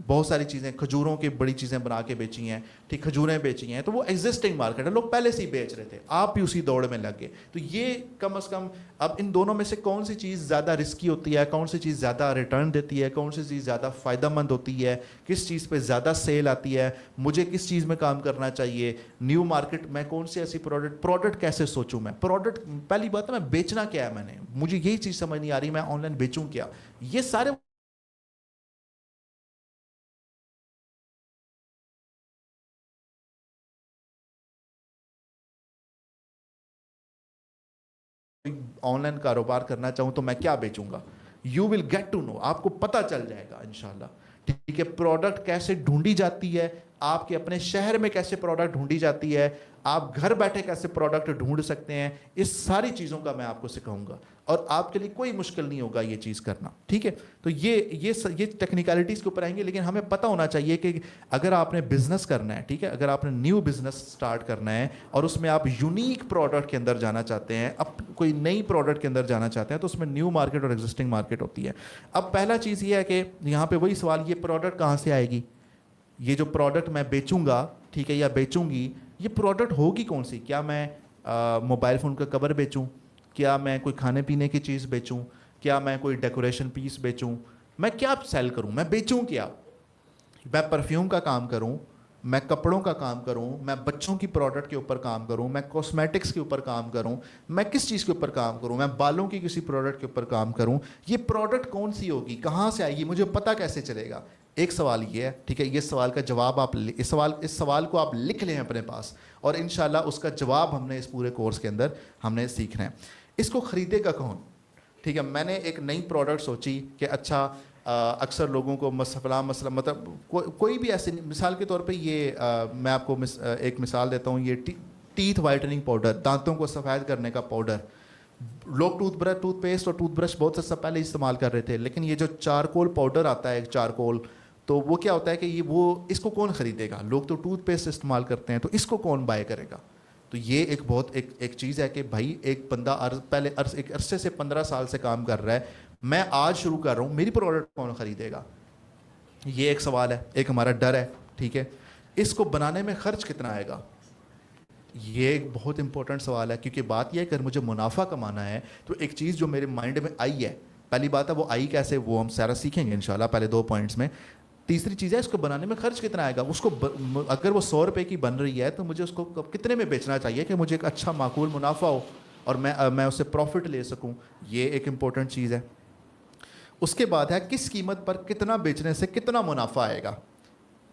بہت ساری چیزیں, کھجوروں کی بڑی چیزیں بنا کے بیچی ہیں, ٹھیک, کھجوریں بیچی ہیں, تو وہ ایگزسٹنگ مارکیٹ ہے, لوگ پہلے سے ہی بیچ رہے تھے, آپ بھی اسی دوڑ میں لگ گئے. تو یہ کم از کم اب ان دونوں میں سے کون سی چیز زیادہ رسکی ہوتی ہے, کون سی چیز زیادہ ریٹرن دیتی ہے, کون سی چیز زیادہ فائدہ مند ہوتی ہے, کس چیز پہ زیادہ سیل آتی ہے, مجھے کس چیز میں کام کرنا چاہیے, نیو مارکیٹ میں کون سی ایسی پروڈکٹ کیسے سوچوں میں, پروڈکٹ پہلی بات ہے میں بیچنا کیا ہے, میں نے, مجھے یہی چیز سمجھ نہیں آ رہی, میں آن لائن بیچوں کیا, یہ سارے آن لائن کاروبار کرنا چاہوں تو میں کیا بیچوں گا, you will get to know, آپ کو پتہ چل جائے گا انشاءاللہ. ٹھیک ہے, پروڈکٹ کیسے ڈھونڈی جاتی ہے, آپ کے اپنے شہر میں کیسے پروڈکٹ ڈھونڈی جاتی ہے, آپ گھر بیٹھے کیسے پروڈکٹ ڈھونڈ سکتے ہیں, اس ساری چیزوں کا میں آپ کو سکھاؤں گا, اور آپ کے لیے کوئی مشکل نہیں ہوگا یہ چیز کرنا. ٹھیک ہے, تو یہ ٹیکنیکلٹیز کے اوپر آئیں گے, لیکن ہمیں پتہ ہونا چاہیے کہ اگر آپ نے بزنس کرنا ہے, ٹھیک ہے, اگر آپ نے نیو بزنس سٹارٹ کرنا ہے اور اس میں آپ یونیک پروڈکٹ کے اندر جانا چاہتے ہیں, اب کوئی نئی پروڈکٹ کے اندر جانا چاہتے ہیں, تو اس میں نیو مارکیٹ اور ایگزسٹنگ مارکیٹ ہوتی ہے. اب پہلا چیز یہ ہے کہ یہاں پہ وہی سوال, یہ پروڈکٹ کہاں سے آئے گی, یہ جو پروڈکٹ میں بیچوں گا, ٹھیک ہے, یا بیچوں گی, یہ پروڈکٹ ہوگی کون سی, کیا میں موبائل فون کا کور بیچوں, کیا میں کوئی کھانے پینے کی چیز بیچوں, کیا میں کوئی ڈیکوریشن پیس بیچوں, میں کیا سیل کروں, میں بیچوں کیا, میں پرفیوم کا کام کروں, میں کپڑوں کا کام کروں, میں بچوں کی پروڈکٹ کے اوپر کام کروں, میں کاسمیٹکس کے اوپر کام کروں, میں کس چیز کے اوپر کام کروں, میں بالوں کی کسی پروڈکٹ کے اوپر کام کروں, یہ پروڈکٹ کون سی ہوگی, کہاں سے آئے گی, مجھے پتہ کیسے چلے گا. ایک سوال یہ ہے, ٹھیک ہے, یہ سوال کا جواب آپ اس سوال کو آپ لکھ لیں اپنے پاس, اور انشاءاللہ اس کا جواب ہم نے اس پورے کورس کے اندر ہم نے سیکھنا ہے. اس کو خریدے گا کون, ٹھیک ہے, میں نے ایک نئی پروڈکٹ سوچی کہ اچھا اکثر لوگوں کو مسئلہ مطلب کوئی بھی ایسی, مثال کے طور پہ یہ میں آپ کو ایک مثال دیتا ہوں, یہ ٹیتھ وائٹننگ پاؤڈر, دانتوں کو سفید کرنے کا پاؤڈر, لوگ ٹوتھ پیسٹ اور ٹوتھ برش بہت سے پہلے استعمال کر رہے تھے, لیکن یہ جو چارکول پاؤڈر آتا ہے, چارکول, تو وہ کیا ہوتا ہے کہ اس کو کون خریدے گا, لوگ تو ٹوتھ پیسٹ استعمال کرتے ہیں, تو اس کو کون بائی کرے گا. تو یہ ایک بہت ایک چیز ہے کہ بھائی ایک بندہ پہلے ایک عرصے سے 15 سال سے کام کر رہا ہے, میں آج شروع کر رہا ہوں, میری پروڈکٹ کون خریدے گا, یہ ایک سوال ہے, ایک ہمارا ڈر ہے. ٹھیک ہے, اس کو بنانے میں خرچ کتنا آئے گا, یہ ایک بہت امپورٹنٹ سوال ہے, کیونکہ بات یہ ہے کہ اگر مجھے منافع کمانا ہے تو ایک چیز جو میرے مائنڈ میں آئی ہے, پہلی بات ہے وہ آئی کیسے, وہ ہم سارا سیکھیں گے انشاءاللہ پہلے 2 پوائنٹس میں. تیسری چیز ہے اس کو بنانے میں خرچ کتنا آئے گا, اس کو اگر وہ 100 روپے کی بن رہی ہے تو مجھے اس کو کتنے میں بیچنا چاہیے کہ مجھے ایک اچھا معقول منافع ہو اور میں اس سے پروفٹ لے سکوں, یہ ایک امپورٹنٹ چیز ہے. اس کے بعد ہے کس قیمت پر کتنا بیچنے سے کتنا منافع آئے گا,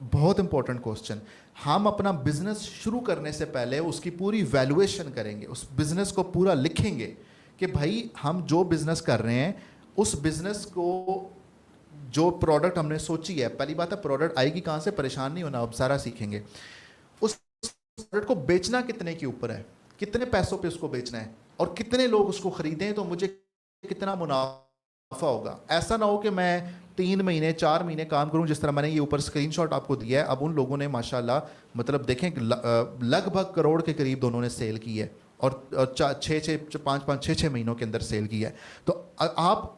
بہت امپورٹنٹ کوسچن. ہم اپنا بزنس شروع کرنے سے پہلے اس کی پوری ویلویشن کریں گے, اس بزنس کو پورا لکھیں گے کہ بھائی ہم جو بزنس کر رہے ہیں اس بزنس کو, جو پروڈکٹ ہم نے سوچی ہے, پہلی بات ہے پروڈکٹ آئے گی کہاں سے, پریشان نہیں ہونا, اب سارا سیکھیں گے. اس پروڈکٹ کو بیچنا کتنے کے اوپر ہے, کتنے پیسوں پہ اس کو بیچنا ہے, اور کتنے لوگ اس کو خریدیں تو مجھے کتنا منافع ہوگا. ایسا نہ ہو کہ میں 3 مہینے 4 مہینے کام کروں, جس طرح میں نے یہ اوپر اسکرین شاٹ آپ کو دیا ہے. اب ان لوگوں نے ماشاءاللہ مطلب دیکھیں لگ بھگ کروڑ کے قریب دونوں نے سیل کی ہے, اور 5-6 مہینوں کے اندر سیل کی ہے. تو آپ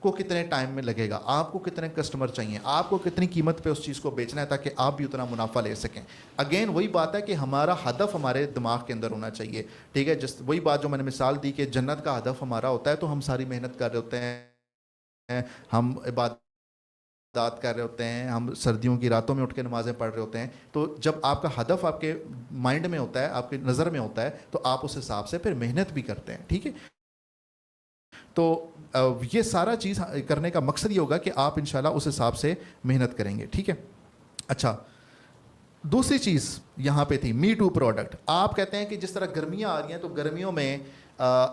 کو کتنے ٹائم میں لگے گا, آپ کو کتنے کسٹمر چاہیے, آپ کو کتنی قیمت پہ اس چیز کو بیچنا ہے تاکہ آپ بھی اتنا منافع لے سکیں. اگین وہی بات ہے کہ ہمارا ہدف ہمارے دماغ کے اندر ہونا چاہیے. ٹھیک ہے, وہی بات جو میں نے مثال دی کہ جنت کا ہدف ہمارا ہوتا ہے, تو ہم ساری محنت کر رہے ہوتے ہیں, ہم عبادات کر رہے ہوتے ہیں, ہم سردیوں کی راتوں میں اٹھ کے نمازیں پڑھ رہے ہوتے ہیں. تو جب آپ کا ہدف آپ کے مائنڈ میں ہوتا ہے, آپ کی نظر میں ہوتا ہے, تو آپ اس حساب سے پھر محنت بھی کرتے ہیں. ٹھیک ہے, تو یہ سارا چیز کرنے کا مقصد یہ ہوگا کہ آپ انشاءاللہ اس حساب سے محنت کریں گے. ٹھیک ہے, اچھا دوسری چیز یہاں پہ تھی می ٹو پروڈکٹ. آپ کہتے ہیں کہ جس طرح گرمیاں آ رہی ہیں تو گرمیوں میں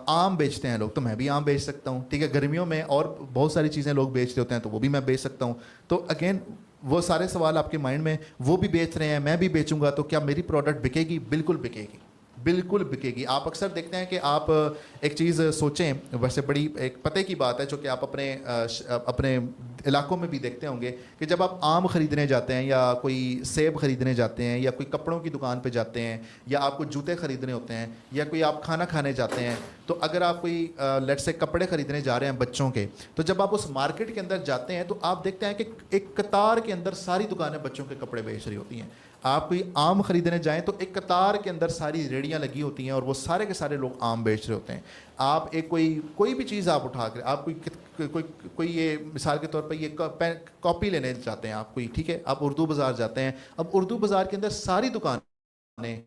آم بیچتے ہیں لوگ, تو میں بھی آم بیچ سکتا ہوں. ٹھیک ہے, گرمیوں میں اور بہت ساری چیزیں لوگ بیچتے ہوتے ہیں تو وہ بھی میں بیچ سکتا ہوں. تو اگین وہ سارے سوال آپ کے مائنڈ میں, وہ بھی بیچ رہے ہیں میں بھی بیچوں گا, تو کیا میری پروڈکٹ بکے گی؟ بالکل بکے گی, بالکل بکے گی. آپ اکثر دیکھتے ہیں کہ آپ ایک چیز سوچیں, ویسے بڑی ایک پتہ کی بات ہے جو کہ آپ اپنے علاقوں میں بھی دیکھتے ہوں گے کہ جب آپ آم خریدنے جاتے ہیں یا کوئی سیب خریدنے جاتے ہیں یا کوئی کپڑوں کی دکان پہ جاتے ہیں یا آپ کو جوتے خریدنے ہوتے ہیں یا کوئی آپ کھانا کھانے جاتے ہیں, تو اگر آپ کوئی لیٹ سے کپڑے خریدنے جا رہے ہیں بچوں کے, تو جب آپ اس مارکیٹ کے اندر جاتے ہیں تو آپ دیکھتے ہیں کہ ایک قطار کے اندر ساری دکانیں بچوں کے کپڑے بیچ رہی ہوتی ہیں. آپ کوئی آم خریدنے جائیں تو ایک قطار کے اندر ساری ریڑیاں لگی ہوتی ہیں اور وہ سارے کے سارے لوگ آم بیچ رہے ہوتے ہیں. آپ ایک کوئی بھی چیز آپ اٹھا کر, آپ کوئی یہ مثال کے طور پر یہ کاپی لینے جاتے ہیں آپ کوئی, ٹھیک ہے, آپ اردو بازار جاتے ہیں, اب اردو بازار کے اندر ساری دکانیں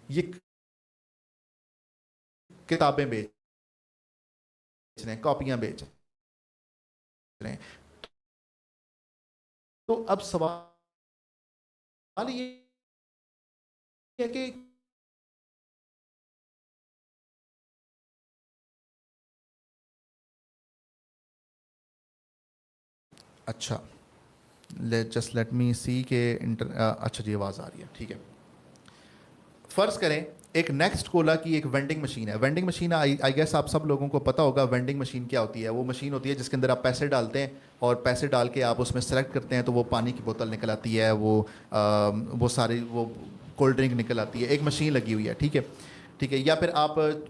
یہ کتابیں بیچ رہے ہیں, کاپیاں بیچ رہے ہیں. تو اب سوال یہ ہے کہ اچھا جسٹ لیٹ می سی کہ اچھا جی آواز آ رہی ہے, ٹھیک ہے. فرض کریں ایک نیکسٹ کولا کی ایک وینڈنگ مشین ہے. وینڈنگ مشین آئی گیس آپ سب لوگوں کو پتہ ہوگا وینڈنگ مشین کیا ہوتی ہے. وہ مشین ہوتی ہے جس کے اندر آپ پیسے ڈالتے ہیں اور پیسے ڈال کے آپ اس میں سلیکٹ کرتے ہیں تو وہ پانی کی بوتل نکل آتی ہے, وہ ساری وہ کولڈ ڈرنک نکل آتی ہے. ایک مشین لگی ہوئی ہے, ٹھیک ہے, ٹھیک ہے. یا پھر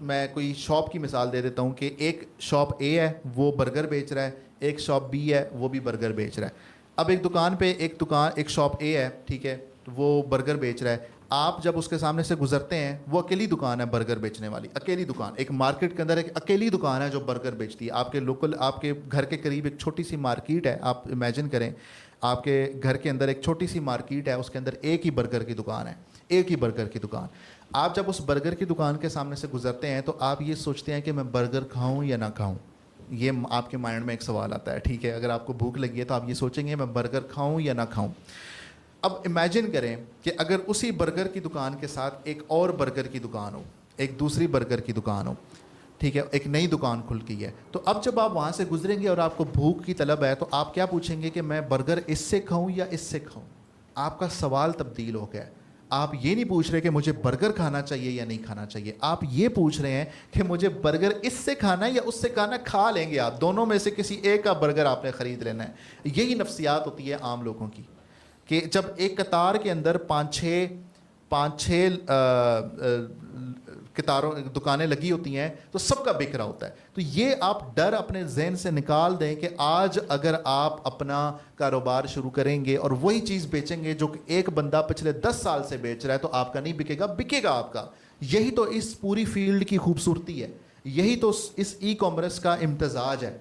میں کوئی شاپ کی مثال دے دیتا ہوں کہ ایک شاپ اے ہے وہ برگر بیچ رہا ہے, ایک شاپ بی ہے وہ بھی برگر بیچ رہا ہے. اب ایک دکان پہ ایک شاپ اے ہے, ٹھیک ہے, وہ برگر بیچ رہا ہے. آپ جب اس کے سامنے سے گزرتے ہیں, وہ اکیلی دکان ہے برگر بیچنے والی, اکیلی دکان, ایک مارکیٹ کے اندر ایک اکیلی دکان ہے جو برگر بیچتی ہے. آپ کے لوکل, آپ کے گھر کے قریب ایک چھوٹی سی مارکیٹ ہے, آپ امیجن کریں آپ کے گھر کے اندر ایک چھوٹی سی مارکیٹ ہے, اس کے اندر ایک ہی برگر کی دکان ہے, ایک ہی برگر کی دکان. آپ جب اس برگر کی دکان کے سامنے سے گزرتے ہیں تو آپ یہ سوچتے ہیں کہ میں برگر کھاؤں یا نہ کھاؤں. یہ آپ کے مائنڈ میں ایک سوال آتا ہے, ٹھیک ہے. اگر آپ کو بھوک لگی ہے تو آپ یہ سوچیں گے میں برگر کھاؤں یا نہ کھاؤں. اب امیجن کریں کہ اگر اسی برگر کی دکان کے ساتھ ایک اور برگر کی دکان ہو, ایک دوسری برگر کی دکان ہو, ٹھیک ہے, ایک نئی دکان کھل گئی ہے. تو اب جب آپ وہاں سے گزریں گے اور آپ کو بھوک کی طلب ہے تو آپ کیا پوچھیں گے کہ میں برگر اس سے کھاؤں یا اس سے کھاؤں. آپ کا سوال تبدیل ہو گیا ہے. آپ یہ نہیں پوچھ رہے کہ مجھے برگر کھانا چاہیے یا نہیں کھانا چاہیے, آپ یہ پوچھ رہے ہیں کہ مجھے برگر اس سے کھانا ہے یا اس سے کھانا. کھا لیں گے آپ, دونوں میں سے کسی ایک کا برگر آپ نے خرید لینا ہے. یہی نفسیات ہوتی ہے عام لوگوں کی کہ جب ایک قطار کے اندر پانچ چھ قطاروں دکانیں لگی ہوتی ہیں تو سب کا بک رہا ہوتا ہے. تو یہ آپ ڈر اپنے ذہن سے نکال دیں کہ آج اگر آپ اپنا کاروبار شروع کریں گے اور وہی چیز بیچیں گے جو کہ ایک بندہ پچھلے 10 سال سے بیچ رہا ہے تو آپ کا نہیں بکے گا, بکے گا آپ کا. یہی تو اس پوری فیلڈ کی خوبصورتی ہے, یہی تو اس ای کامرس کا امتزاج ہے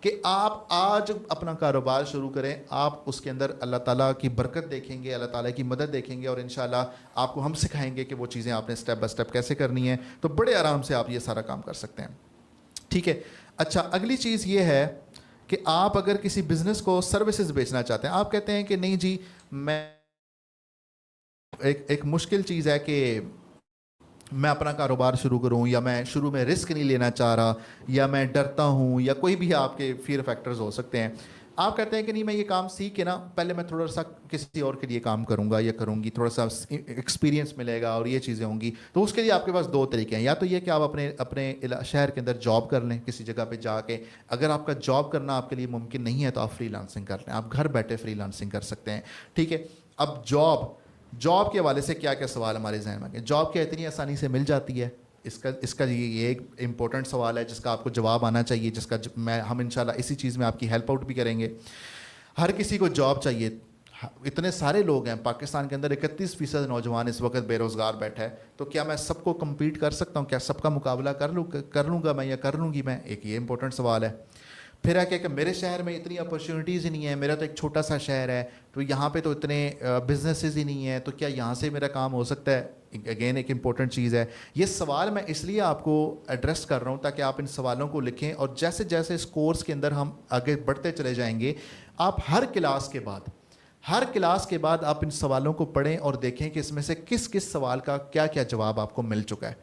کہ آپ آج اپنا کاروبار شروع کریں, آپ اس کے اندر اللہ تعالیٰ کی برکت دیکھیں گے, اللہ تعالیٰ کی مدد دیکھیں گے, اور انشاءاللہ آپ کو ہم سکھائیں گے کہ وہ چیزیں آپ نے سٹیپ بائی سٹیپ کیسے کرنی ہیں. تو بڑے آرام سے آپ یہ سارا کام کر سکتے ہیں, ٹھیک ہے. اچھا, اگلی چیز یہ ہے کہ آپ اگر کسی بزنس کو سروسز بیچنا چاہتے ہیں, آپ کہتے ہیں کہ نہیں جی میں ایک مشکل چیز ہے کہ میں اپنا کاروبار شروع کروں, یا میں شروع میں رسک نہیں لینا چاہ رہا, یا میں ڈرتا ہوں, یا کوئی بھی آپ کے فیئر فیکٹرز ہو سکتے ہیں. آپ کہتے ہیں کہ نہیں میں یہ کام سیکھ کے نا پہلے میں تھوڑا سا کسی اور کے لیے کام کروں گا یا کروں گی, تھوڑا سا ایکسپیرینس ملے گا اور یہ چیزیں ہوں گی. تو اس کے لیے آپ کے پاس 2 طریقے ہیں. یا تو یہ کہ آپ اپنے شہر کے اندر جاب کر لیں کسی جگہ پہ جا کے. اگر آپ کا جاب کرنا آپ کے لیے ممکن نہیں ہے تو آپ فری لانسنگ کر لیں, آپ گھر بیٹھے فری لانسنگ کر سکتے ہیں, ٹھیک ہے. اب جاب کے حوالے سے کیا کیا سوال ہمارے ذہن میں, کہ جاب کیا اتنی آسانی سے مل جاتی ہے؟ اس کا یہ ایک امپورٹنٹ سوال ہے جس کا آپ کو جواب آنا چاہیے, جس کا ہم انشاءاللہ اسی چیز میں آپ کی ہیلپ آؤٹ بھی کریں گے. ہر کسی کو جاب چاہیے, اتنے سارے لوگ ہیں پاکستان کے اندر, 31% نوجوان اس وقت بے روزگار بیٹھا ہے. تو کیا میں سب کو کمپیٹ کر سکتا ہوں؟ کیا سب کا مقابلہ کر لوں گا میں یا کر لوں گی میں؟ ایک یہ امپورٹنٹ سوال ہے. پھر ہے کہ میرے شہر میں اتنی اپرچونیٹیز ہی نہیں ہیں, میرا تو ایک چھوٹا سا شہر ہے, تو یہاں پہ تو اتنے بزنسز ہی نہیں ہیں, تو کیا یہاں سے میرا کام ہو سکتا ہے؟ اگین ایک امپورٹنٹ چیز ہے. یہ سوال میں اس لیے آپ کو ایڈریس کر رہا ہوں تاکہ آپ ان سوالوں کو لکھیں, اور جیسے جیسے اس کورس کے اندر ہم آگے بڑھتے چلے جائیں گے, آپ ہر کلاس کے بعد آپ ان سوالوں کو پڑھیں اور دیکھیں کہ اس میں سے کس سوال کا کیا کیا جواب آپ کو مل چکا ہے.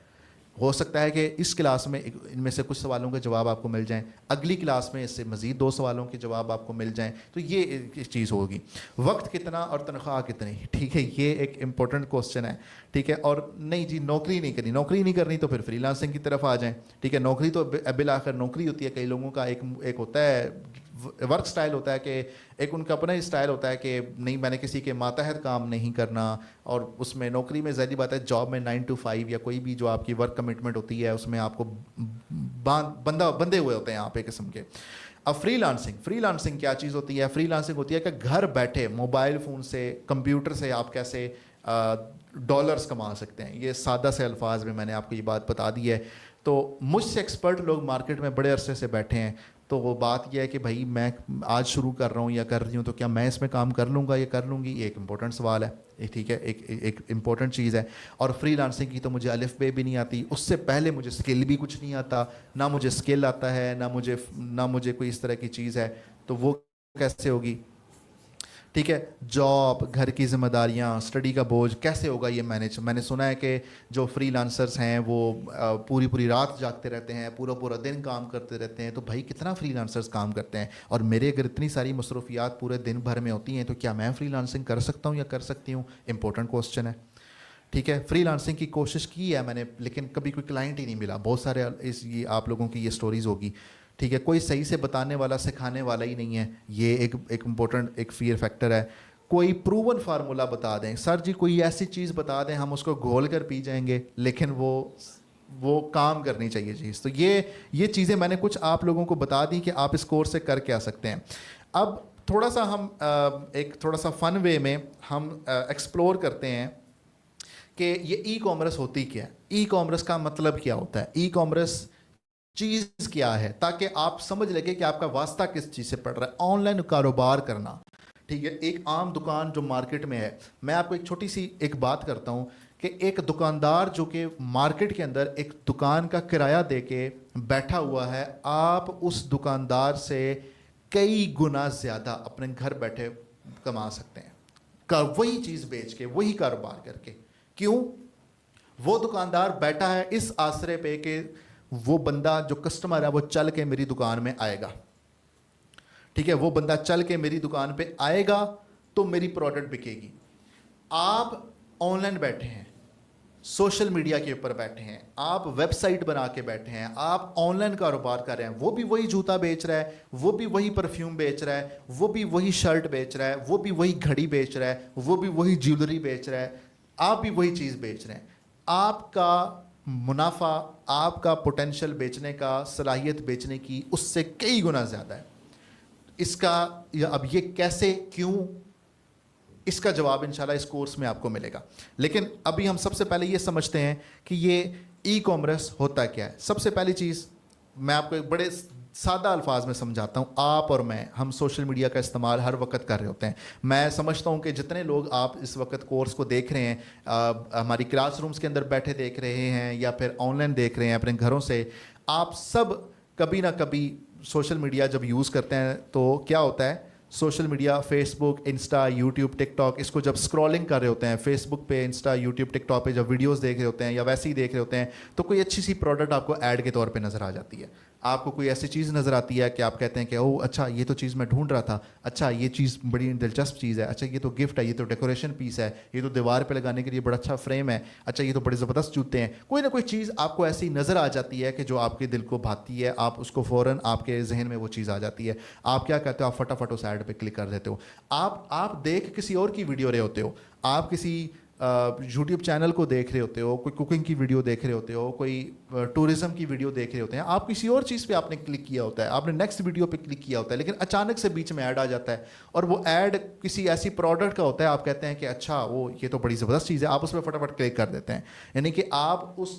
ہو سکتا ہے کہ اس کلاس میں ان میں سے کچھ سوالوں کے جواب آپ کو مل جائیں, اگلی کلاس میں اس سے مزید 2 سوالوں کے جواب آپ کو مل جائیں, تو یہ ایک چیز ہوگی. وقت کتنا اور تنخواہ کتنی, ٹھیک ہے, یہ ایک امپورٹنٹ کوسچن ہے, ٹھیک ہے. اور نہیں جی نوکری نہیں کرنی تو پھر فری لانسنگ کی طرف آ جائیں, ٹھیک ہے. نوکری تو بالآخر نوکری ہوتی ہے, کئی لوگوں کا ایک ہوتا ہے ورک سٹائل ہوتا ہے کہ ایک ان کا اپنا اسٹائل ہوتا ہے کہ نہیں میں نے کسی کے ماتحت کام نہیں کرنا, اور اس میں نوکری میں ظاہری بات ہے جاب میں 9 to 5 یا کوئی بھی جو آپ کی ورک کمٹمنٹ ہوتی ہے اس میں آپ کو بندے ہوئے ہوتے ہیں آپ ایک قسم کے. اب فری لانسنگ کیا چیز ہوتی ہے؟ فری لانسنگ ہوتی ہے کہ گھر بیٹھے موبائل فون سے کمپیوٹر سے آپ کیسے ڈالرز کما سکتے ہیں. یہ سادہ سے الفاظ میں نے آپ کو یہ بات بتا دی ہے. تو مجھ سے ایکسپرٹ لوگ مارکیٹ میں بڑے عرصے سے بیٹھے ہیں, تو وہ بات یہ ہے کہ بھائی میں آج شروع کر رہا ہوں یا کر رہی ہوں تو کیا میں اس میں کام کر لوں گا یا کر لوں گی, یہ ایک امپورٹنٹ سوال ہے, ٹھیک ہے, ایک امپورٹنٹ چیز ہے. اور فری لانسنگ کی تو مجھے الف بے بھی نہیں آتی, اس سے پہلے مجھے اسکل بھی کچھ نہیں آتا, نہ مجھے اسکل آتا ہے نہ مجھے کوئی اس طرح کی چیز ہے, تو وہ کیسے ہوگی, ٹھیک ہے. جاب, گھر کی ذمہ داریاں, اسٹڈی کا بوجھ کیسے ہوگا یہ مینیج. میں نے سنا ہے کہ جو فری لانسرز ہیں وہ پوری رات جاگتے رہتے ہیں, پورا دن کام کرتے رہتے ہیں. تو بھائی کتنا فری لانسرز کام کرتے ہیں, اور میرے اگر اتنی ساری مصروفیات پورے دن بھر میں ہوتی ہیں تو کیا میں فری لانسنگ کر سکتا ہوں یا کر سکتی ہوں؟ امپورٹنٹ کوسچن ہے, ٹھیک ہے. فری لانسنگ کی کوشش کی ہے میں نے, لیکن کبھی کوئی کلائنٹ ہی نہیں ملا. بہت سارے یہ آپ لوگوں کی یہ سٹوریز ہوگی, ٹھیک ہے. کوئی صحیح سے بتانے والا سکھانے والا ہی نہیں ہے, یہ ایک امپورٹنٹ ایک فیئر فیکٹر ہے. کوئی پروون فارمولا بتا دیں, سر جی کوئی ایسی چیز بتا دیں ہم اس کو گھول کر پی جائیں گے, لیکن وہ کام کرنی چاہیے چیز. تو یہ چیزیں میں نے کچھ آپ لوگوں کو بتا دی کہ آپ اس کورس سے کر کے آ سکتے ہیں. اب تھوڑا سا ہم ایک تھوڑا سا فن وے میں ہم ایکسپلور کرتے ہیں کہ یہ ای کامرس ہوتی کیا ہے, ای کامرس کا مطلب کیا ہوتا ہے, ای کامرس چیز کیا ہے, تاکہ آپ سمجھ لگے کہ آپ کا واسطہ کس چیز سے پڑ رہا ہے. آن لائن کاروبار کرنا, ٹھیک ہے. ایک عام دکان جو مارکیٹ میں ہے, میں آپ کو ایک چھوٹی سی ایک بات کرتا ہوں کہ ایک دکاندار جو کہ مارکیٹ کے اندر ایک دکان کا کرایہ دے کے بیٹھا ہوا ہے, آپ اس دکاندار سے کئی گنا زیادہ اپنے گھر بیٹھے کما سکتے ہیں, وہی چیز بیچ کے, وہی کاروبار کر کے. کیوں؟ وہ دکاندار بیٹھا ہے اس آسرے پہ کہ وہ بندہ جو کسٹمر ہے وہ چل کے میری دکان میں آئے گا, ٹھیک ہے. وہ بندہ چل کے میری دکان پہ آئے گا تو میری پروڈکٹ بکے گی. آپ آن لائن بیٹھے ہیں, سوشل میڈیا کے اوپر بیٹھے ہیں, آپ ویب سائٹ بنا کے بیٹھے ہیں, آپ آن لائن کاروبار کر رہے ہیں. وہ بھی وہی جوتا بیچ رہا ہے, وہ بھی وہی پرفیوم بیچ رہا ہے, وہ بھی وہی شرٹ بیچ رہا ہے, وہ بھی وہی گھڑی بیچ رہا ہے, وہ بھی وہی جیولری بیچ رہا ہے, آپ بھی وہی چیز بیچ رہے ہیں. آپ کا منافع, آپ کا پوٹینشیل بیچنے کا, صلاحیت بیچنے کی اس سے کئی گنا زیادہ ہے. اس کا اب یہ کیسے, کیوں, اس کا جواب انشاءاللہ اس کورس میں آپ کو ملے گا. لیکن ابھی ہم سب سے پہلے یہ سمجھتے ہیں کہ یہ ای کامرس ہوتا کیا ہے. سب سے پہلی چیز میں آپ کو ایک بڑے سادہ الفاظ میں سمجھاتا ہوں. آپ اور میں, ہم سوشل میڈیا کا استعمال ہر وقت کر رہے ہوتے ہیں. میں سمجھتا ہوں کہ جتنے لوگ آپ اس وقت کورس کو دیکھ رہے ہیں, ہماری کلاس رومز کے اندر بیٹھے دیکھ رہے ہیں یا پھر آن لائن دیکھ رہے ہیں اپنے گھروں سے, آپ سب کبھی نہ کبھی سوشل میڈیا جب یوز کرتے ہیں تو کیا ہوتا ہے, سوشل میڈیا, فیس بک, انسٹا, یوٹیوب, ٹک ٹاک, اس کو جب اسکرولنگ کر رہے ہوتے ہیں فیس بک پہ, انسٹا, یوٹیوب, ٹک ٹاک پہ جب ویڈیوز دیکھ رہے ہوتے ہیں یا ویسے ہی دیکھ رہے ہوتے ہیں, تو کوئی اچھی سی پروڈکٹ آپ کو ایڈ کے طور پہ نظر آ جاتی ہے. آپ کو کوئی ایسی چیز نظر آتی ہے کہ آپ کہتے ہیں کہ او اچھا یہ تو چیز میں ڈھونڈ رہا تھا, اچھا یہ چیز بڑی دلچسپ چیز ہے, اچھا یہ تو گفٹ ہے, یہ تو ڈیکوریشن پیس ہے, یہ تو دیوار پہ لگانے کے لیے بڑا اچھا فریم ہے, اچھا یہ تو بڑے زبردست جوتے ہیں. کوئی نہ کوئی چیز آپ کو ایسی نظر آ جاتی ہے کہ جو آپ کے دل کو بھاتی ہے, آپ اس کو فوراً آپ کے ذہن میں وہ چیز آ جاتی ہے. آپ کیا کہتے ہو, آپ فٹافٹ اس ایڈ پہ کلک کر دیتے ہو. آپ دیکھ کسی اور کی ویڈیو رہے ہوتے ہو, آپ کسی یوٹیوب چینل کو دیکھ رہے ہوتے ہو, کوئی کوکنگ کی ویڈیو دیکھ رہے ہوتے ہو, کوئی ٹورزم کی ویڈیو دیکھ رہے ہوتے ہیں, آپ کسی اور چیز پہ آپ نے کلک کیا ہوتا ہے, آپ نے نیکسٹ ویڈیو پہ کلک کیا ہوتا ہے, لیکن اچانک سے بیچ میں ایڈ آ جاتا ہے اور وہ ایڈ کسی ایسی پروڈکٹ کا ہوتا ہے. آپ کہتے ہیں کہ اچھا وہ یہ تو بڑی زبردست چیز ہے, آپ اس پہ فٹافٹ کلک کر دیتے ہیں. یعنی کہ آپ اس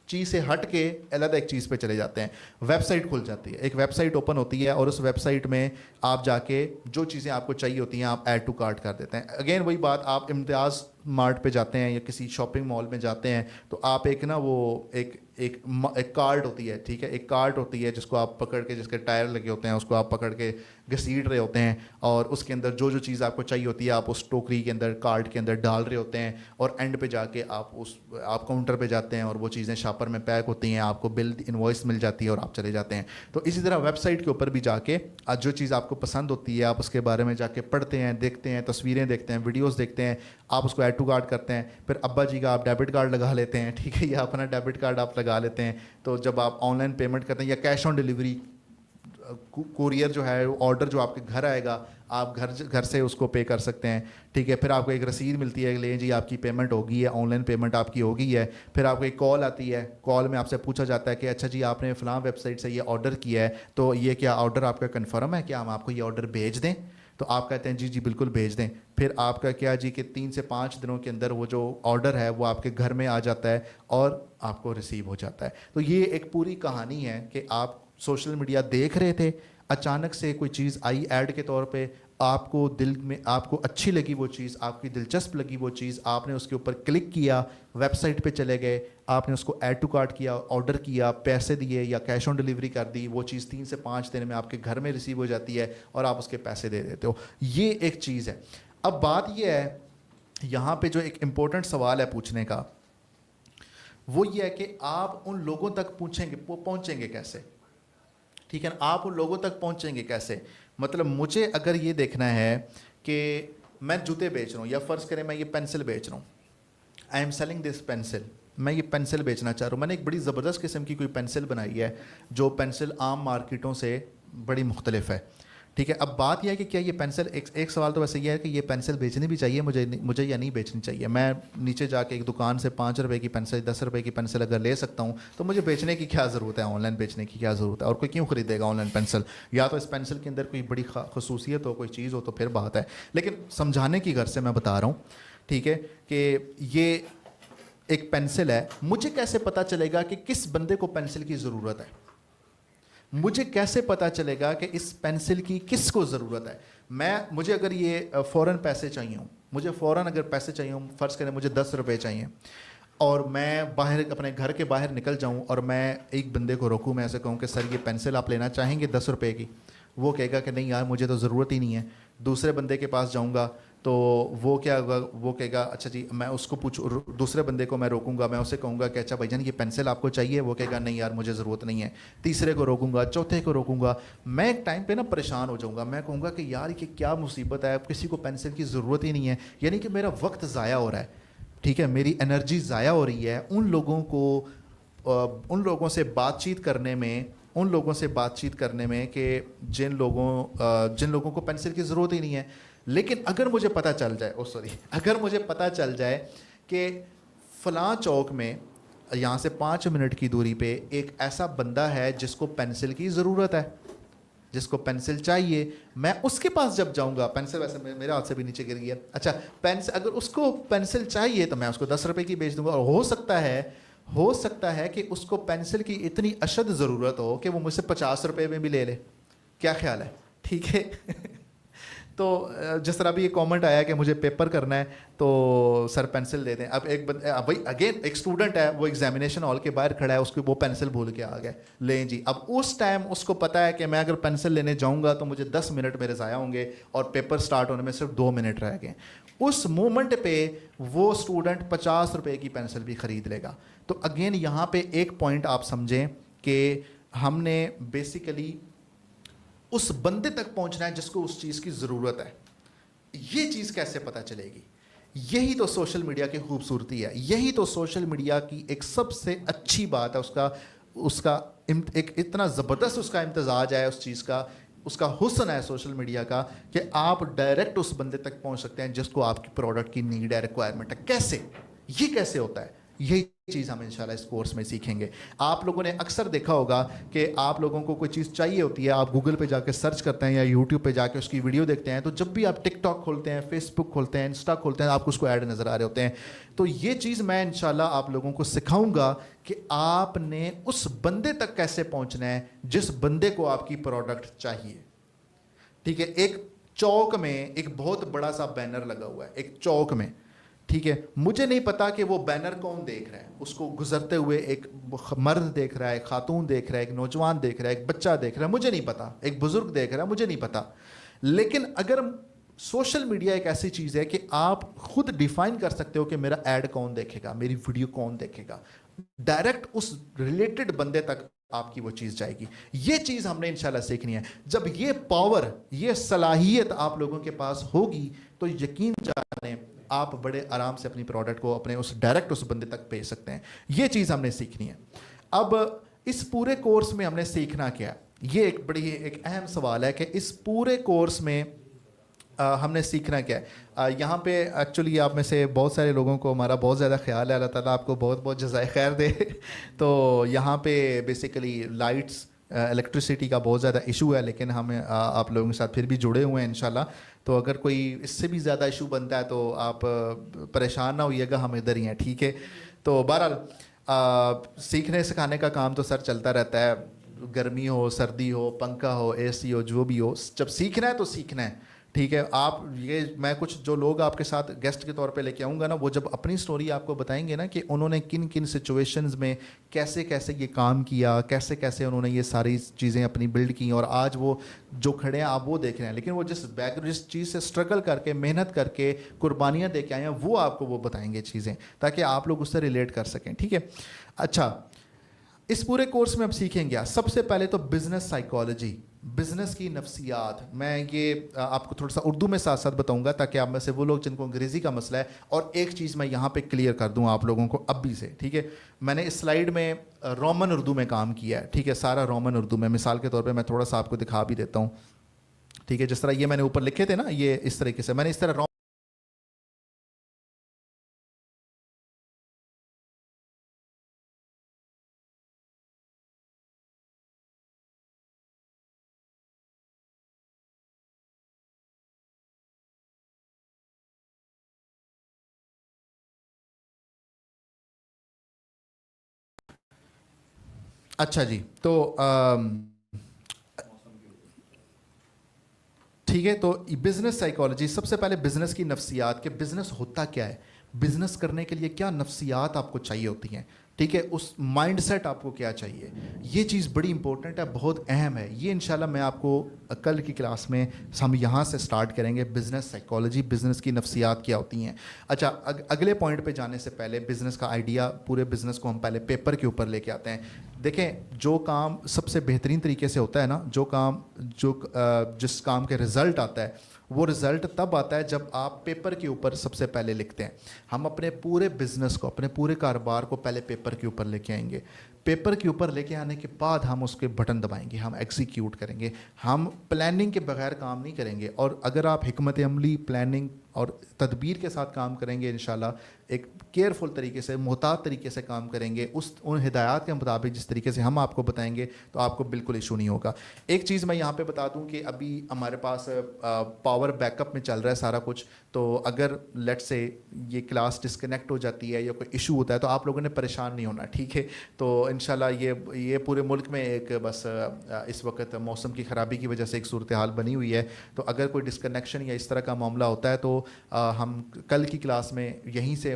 چیز سے ہٹ کے علیحدہ ایک چیز پہ چلے جاتے ہیں. ویب سائٹ کھل جاتی ہے, ایک ویب سائٹ اوپن ہوتی ہے اور اس ویب سائٹ میں آپ جا کے جو چیزیں آپ کو چاہیے ہوتی ہیں آپ ایڈ ٹو کارٹ کر دیتے ہیں. اگین وہی بات, آپ امتیاز مارٹ پہ جاتے ہیں یا کسی شاپنگ مال میں جاتے ہیں تو آپ ایک نا وہ ایک کارٹ ہوتی ہے, ٹھیک ہے, ایک کارٹ ہوتی ہے جس کو آپ پکڑ کے, جس کے ٹائر لگے ہوتے ہیں اس کو آپ پکڑ کے گھسیٹ رہے ہوتے ہیں اور اس کے اندر جو چیز آپ کو چاہیے ہوتی ہے آپ اس ٹوکری کے اندر کارٹ کے اندر ڈال رہے ہوتے ہیں اور اینڈ پہ جا کے آپ کاؤنٹر پہ جاتے ہیں اور وہ چیزیں شاپر میں پیک ہوتی ہیں, آپ کو بل انوائس مل جاتی ہے اور آپ چلے جاتے ہیں. تو اسی طرح ویب سائٹ کے اوپر بھی جا کے جو چیز آپ کو پسند ہوتی ہے آپ اس کے بارے میں جا کے پڑھتے ہیں, دیکھتے ہیں, تصویریں دیکھتے ہیں, ویڈیوز دیکھتے ہیں, آپ اس کو ایڈ ٹو کارٹ کرتے ہیں, پھر ابا جی کا آپ ڈیبٹ کارڈ لگا لیتے ہیں, ٹھیک ہے, یا اپنا ڈیبٹ کارڈ آپ لگا لیتے ہیں. تو جب آپ آن لائن پیمنٹ کرتے ہیں یا کیش آن ڈیلیوری کوریئر جو ہے آرڈر جو آپ کے گھر آئے گا آپ گھر سے اس کو پے کر سکتے ہیں, ٹھیک ہے. پھر آپ کو ایک رسید ملتی ہے کہ لیں جی آپ کی پیمنٹ ہو گئی ہے, آن لائن پیمنٹ آپ کی ہو گئی ہے. پھر آپ کو ایک کال آتی ہے, کال میں آپ سے پوچھا جاتا ہے کہ اچھا جی آپ نے فلاں ویب سائٹ سے یہ آرڈر کیا ہے تو یہ کیا آرڈر آپ کا کنفرم ہے, کیا ہم آپ کو یہ آرڈر بھیج دیں؟ تو آپ کہتے ہیں جی جی بالکل بھیج دیں. پھر آپ کا کیا جی کہ 3 سے 5 دنوں کے اندر وہ جو آرڈر ہے وہ آپ کے گھر میں آ جاتا ہے اور آپ کو ریسیو ہو جاتا ہے. تو یہ ایک پوری کہانی ہے کہ آپ سوشل میڈیا دیکھ رہے تھے, اچانک سے کوئی چیز آئی ایڈ کے طور پہ, آپ کو دل میں آپ کو اچھی لگی وہ چیز, آپ کی دلچسپ لگی وہ چیز, آپ نے اس کے اوپر کلک کیا, ویب سائٹ پہ چلے گئے, آپ نے اس کو ایڈ ٹو کارٹ کیا, آرڈر کیا, پیسے دیے یا کیش آن ڈیلیوری کر دی, وہ چیز 3 سے 5 دن میں آپ کے گھر میں ریسیو ہو جاتی ہے اور آپ اس کے پیسے دے دیتے ہو. یہ ایک چیز ہے. اب بات یہ ہے یہاں پہ جو ایک امپورٹنٹ سوال ہے پوچھنے کا وہ یہ ہے کہ آپ ان لوگوں تک پہنچیں گے کیسے, ٹھیک ہے نا, آپ ان لوگوں تک پہنچیں گے کیسے. مطلب مجھے اگر یہ دیکھنا ہے کہ میں جوتے بیچ رہا ہوں یا فرض کریں میں یہ پینسل بیچ رہا ہوں, I am selling this pencil, میں یہ پینسل بیچنا چاہ رہا ہوں. میں نے ایک بڑی زبردست قسم کی کوئی پینسل بنائی ہے جو پینسل عام مارکیٹوں سے بڑی مختلف ہے, ٹھیک ہے. اب بات یہ ہے کہ کیا یہ پینسل ایک سوال تو ویسے یہ ہے کہ یہ پینسل بیچنی بھی چاہیے مجھے یا نہیں بیچنی چاہیے. میں نیچے جا کے ایک دکان سے 5 روپے کی پینسل 10 روپے کی پینسل اگر لے سکتا ہوں تو مجھے بیچنے کی کیا ضرورت ہے, آن لائن بیچنے کی کیا ضرورت ہے, اور کوئی کیوں خریدے گا آن لائن پینسل. یا تو اس پینسل کے اندر کوئی بڑی خصوصیت ہو, کوئی چیز ہو تو پھر بات ہے. لیکن سمجھانے کی غرض سے میں بتا رہا ہوں, ٹھیک ہے, کہ یہ ایک پینسل ہے. مجھے کیسے پتہ چلے گا کہ کس بندے کو پینسل کی ضرورت ہے, مجھے کیسے پتہ چلے گا کہ اس پینسل کی کس کو ضرورت ہے. مجھے اگر یہ فوراً پیسے چاہیے ہوں, مجھے فوراً اگر پیسے چاہیے ہوں, فرض کریں مجھے 10 روپے چاہیے اور میں باہر اپنے گھر کے باہر نکل جاؤں اور میں ایک بندے کو روکوں, میں ایسے کہوں کہ سر یہ پینسل آپ لینا چاہیں گے 10 روپے کی, وہ کہے گا کہ نہیں یار مجھے تو ضرورت ہی نہیں ہے. دوسرے بندے کے پاس جاؤں گا تو وہ کیا ہوگا, وہ کہے گا اچھا جی, میں اس کو دوسرے بندے کو میں روکوں گا, میں اسے کہوں گا کہ اچھا بھائی جان یہ پینسل آپ کو چاہیے, وہ کہے گا نہیں یار مجھے ضرورت نہیں ہے. تیسرے کو روکوں گا, چوتھے کو روکوں گا. میں ایک ٹائم پہ نا پریشان ہو جاؤں گا, میں کہوں گا کہ یار یہ کیا مصیبت ہے, کسی کو پینسل کی ضرورت ہی نہیں ہے, یعنی کہ میرا وقت ضائع ہو رہا ہے, ٹھیک ہے, میری انرجی ضائع ہو رہی ہے ان لوگوں سے بات چیت کرنے میں کہ جن لوگوں کو پینسل کی ضرورت ہی نہیں ہے. لیکن اگر مجھے پتہ چل جائے کہ فلاں چوک میں یہاں سے 5 منٹ کی دوری پہ ایک ایسا بندہ ہے جس کو پینسل کی ضرورت ہے, جس کو پینسل چاہیے, میں اس کے پاس جب جاؤں گا, پینسل ویسے میرے ہاتھ سے بھی نیچے گر گیا, اچھا پینسل اگر اس کو پینسل چاہیے تو میں اس کو 10 روپے کی بیچ دوں گا. اور ہو سکتا ہے کہ اس کو پینسل کی اتنی اشد ضرورت ہو کہ وہ مجھ سے 50 روپے میں بھی لے لے. کیا خیال ہے, ٹھیک ہے. تو جس طرح بھی یہ کامنٹ آیا کہ مجھے پیپر کرنا ہے تو سر پینسل دے دیں. اب وہی اگین ایک اسٹوڈنٹ ہے, وہ ایگزامینیشن ہال کے باہر کھڑا ہے, اس کو وہ پینسل بھول کے آ گئے, لیں جی. اب اس ٹائم اس کو پتہ ہے کہ میں اگر پینسل لینے جاؤں گا تو مجھے 10 منٹ میرے ضائع ہوں گے اور پیپر سٹارٹ ہونے میں صرف 2 منٹ رہ گئے. اس مومنٹ پہ وہ اسٹوڈنٹ 50 روپے کی پینسل بھی خرید لے گا. تو اگین یہاں پہ ایک پوائنٹ آپ سمجھیں کہ ہم نے بیسیکلی اس بندے تک پہنچنا ہے جس کو اس چیز کی ضرورت ہے. یہ چیز کیسے پتہ چلے گی؟ یہی تو سوشل میڈیا کی خوبصورتی ہے, یہی تو سوشل میڈیا کی ایک سب سے اچھی بات ہے. اس کا ایک اتنا زبردست اس کا امتزاج ہے, اس چیز کا, اس کا حسن ہے سوشل میڈیا کا کہ آپ ڈائریکٹ اس بندے تک پہنچ سکتے ہیں جس کو آپ کی پروڈکٹ کی نیڈ ہے, ریکوائرمنٹ ہے. کیسے, یہ کیسے ہوتا ہے, یہی چیز ہم انشاءاللہ اس کورس میں سیکھیں گے. آپ لوگوں نے اکثر دیکھا ہوگا کہ آپ لوگوں کو کوئی چیز چاہیے ہوتی ہے, آپ گوگل پہ جا کے سرچ کرتے ہیں یا یوٹیوب پہ جا کے اس کی ویڈیو دیکھتے ہیں, تو جب بھی آپ ٹک ٹاک کھولتے ہیں, فیس بک کھولتے ہیں, انسٹا کھولتے ہیں, آپ کو اس کو ایڈ نظر آ رہے ہوتے ہیں. تو یہ چیز میں انشاءاللہ آپ لوگوں کو سکھاؤں گا کہ آپ نے اس بندے تک کیسے پہنچنا ہے جس بندے کو آپ کی پروڈکٹ چاہیے. ٹھیک ہے, ایک چوک میں ایک بہت بڑا سا بینر لگا ہوا ہے, ایک چوک میں, ٹھیک ہے. مجھے نہیں پتا کہ وہ بینر کون دیکھ رہا ہے, اس کو گزرتے ہوئے ایک مرد دیکھ رہا ہے, ایک خاتون دیکھ رہا ہے, ایک نوجوان دیکھ رہا ہے, ایک بچہ دیکھ رہا ہے, مجھے نہیں پتا, ایک بزرگ دیکھ رہا ہے, مجھے نہیں پتا. لیکن اگر سوشل میڈیا ایک ایسی چیز ہے کہ آپ خود ڈیفائن کر سکتے ہو کہ میرا ایڈ کون دیکھے گا, میری ویڈیو کون دیکھے گا, ڈائریکٹ اس ریلیٹڈ بندے تک آپ کی وہ چیز جائے گی. یہ چیز ہم نے انشاءاللہ سیکھنی ہے. جب یہ پاور, یہ صلاحیت آپ لوگوں کے پاس ہوگی تو یقین جانیں آپ بڑے آرام سے اپنی پروڈکٹ کو اپنے اس ڈائریکٹ اس بندے تک بھیج سکتے ہیں. یہ چیز ہم نے سیکھنی ہے. اب اس پورے کورس میں ہم نے سیکھنا کیا ہے, یہ ایک بڑی ایک اہم سوال ہے کہ اس پورے کورس میں ہم نے سیکھنا کیا ہے. یہاں پہ ایکچولی آپ میں سے بہت سارے لوگوں کو ہمارا بہت زیادہ خیال ہے, اللہ تعالیٰ آپ کو بہت بہت جزائے خیر دے. تو یہاں پہ بیسیکلی لائٹس, الیکٹریسٹی کا بہت زیادہ ایشو ہے, لیکن ہم آپ لوگوں کے ساتھ پھر بھی جڑے ہوئے ہیں انشاءاللہ. تو اگر کوئی اس سے بھی زیادہ ایشو بنتا ہے تو آپ پریشان نہ ہوئیے گا, ہم ادھر ہی ہیں, ٹھیک ہے. تو بہرحال سیکھنے سکھانے کا کام تو سر چلتا رہتا ہے, گرمی ہو, سردی ہو, پنکھا ہو, اے سی ہو, جو بھی ہو, جب سیکھنا ہے تو سیکھنا ہے, ٹھیک ہے. آپ یہ میں کچھ جو لوگ آپ کے ساتھ گیسٹ کے طور پہ لے کے آؤں گا نا, وہ جب اپنی سٹوری آپ کو بتائیں گے نا کہ انہوں نے کن کن سچویشنز میں کیسے کیسے یہ کام کیا, کیسے کیسے انہوں نے یہ ساری چیزیں اپنی بلڈ کی, اور آج وہ جو کھڑے ہیں آپ وہ دیکھ رہے ہیں, لیکن وہ جس چیز سے اسٹرگل کر کے, محنت کر کے, قربانیاں دے کے آئے ہیں, وہ آپ کو وہ بتائیں گے چیزیں, تاکہ آپ لوگ اس سے ریلیٹ کر سکیں, ٹھیک ہے. اچھا, اس پورے کورس میں ہم سیکھیں گے سب سے پہلے تو بزنس سائیکالوجی, بزنس کی نفسیات. میں یہ آپ کو تھوڑا سا اردو میں ساتھ ساتھ بتاؤں گا تاکہ آپ میں سے وہ لوگ جن کو انگریزی کا مسئلہ ہے, اور ایک چیز میں یہاں پہ کلیئر کر دوں آپ لوگوں کو اب بھی سے, ٹھیک ہے. میں نے اس سلائیڈ میں رومن اردو میں کام کیا ہے, ٹھیک ہے, سارا رومن اردو میں. مثال کے طور پہ میں تھوڑا سا آپ کو دکھا بھی دیتا ہوں, ٹھیک ہے. جس طرح یہ میں نے اوپر لکھے تھے نا, یہ اس طریقے سے میں نے اس طرح اچھا جی. تو ٹھیک ہے, تو بزنس سائیکالوجی, سب سے پہلے بزنس کی نفسیات, کہ بزنس ہوتا کیا ہے, بزنس کرنے کے لیے کیا نفسیات آپ کو چاہیے ہوتی ہیں, ٹھیک ہے, اس مائنڈ سیٹ آپ کو کیا چاہیے. یہ چیز بڑی امپورٹنٹ ہے, بہت اہم ہے. یہ انشاءاللہ میں آپ کو کل کی کلاس میں ہم یہاں سے سٹارٹ کریں گے, بزنس سائیکالوجی, بزنس کی نفسیات کیا ہوتی ہیں. اچھا, اگلے پوائنٹ پہ جانے سے پہلے بزنس کا آئیڈیا, پورے بزنس کو ہم پہلے پیپر کے اوپر لے کے آتے ہیں. دیکھیں, جو کام سب سے بہترین طریقے سے ہوتا ہے نا, جس کام کے رزلٹ آتا ہے, وہ رزلٹ تب آتا ہے جب آپ پیپر کے اوپر سب سے پہلے لکھتے ہیں. ہم اپنے پورے بزنس کو, اپنے پورے کاروبار کو پہلے پیپر کے اوپر لے کے آئیں گے. پیپر کے اوپر لے کے آنے کے بعد ہم اس کے بٹن دبائیں گے, ہم ایگزیکیوٹ کریں گے. ہم پلاننگ کے بغیر کام نہیں کریں گے, اور اگر آپ حکمت عملی, پلاننگ اور تدبیر کے ساتھ کام کریں گے, انشاءاللہ ایک کیئرفل طریقے سے, محتاط طریقے سے کام کریں گے, ان ہدایات کے مطابق جس طریقے سے ہم آپ کو بتائیں گے, تو آپ کو بالکل ایشو نہیں ہوگا. ایک چیز میں یہاں پہ بتا دوں کہ ابھی ہمارے پاس پاور بیک اپ میں چل رہا ہے سارا کچھ, تو اگر لیٹ سے یہ کلاس ڈسکنیکٹ ہو جاتی ہے یا کوئی ایشو ہوتا ہے تو آپ لوگوں نے پریشان نہیں ہونا, ٹھیک ہے. تو انشاءاللہ یہ پورے ملک میں ایک بس اس وقت موسم کی خرابی کی وجہ سے ایک صورتحال بنی ہوئی ہے. تو اگر کوئی ڈسکنیکشن یا اس طرح کا معاملہ ہوتا ہے تو ہم کل کی کلاس میں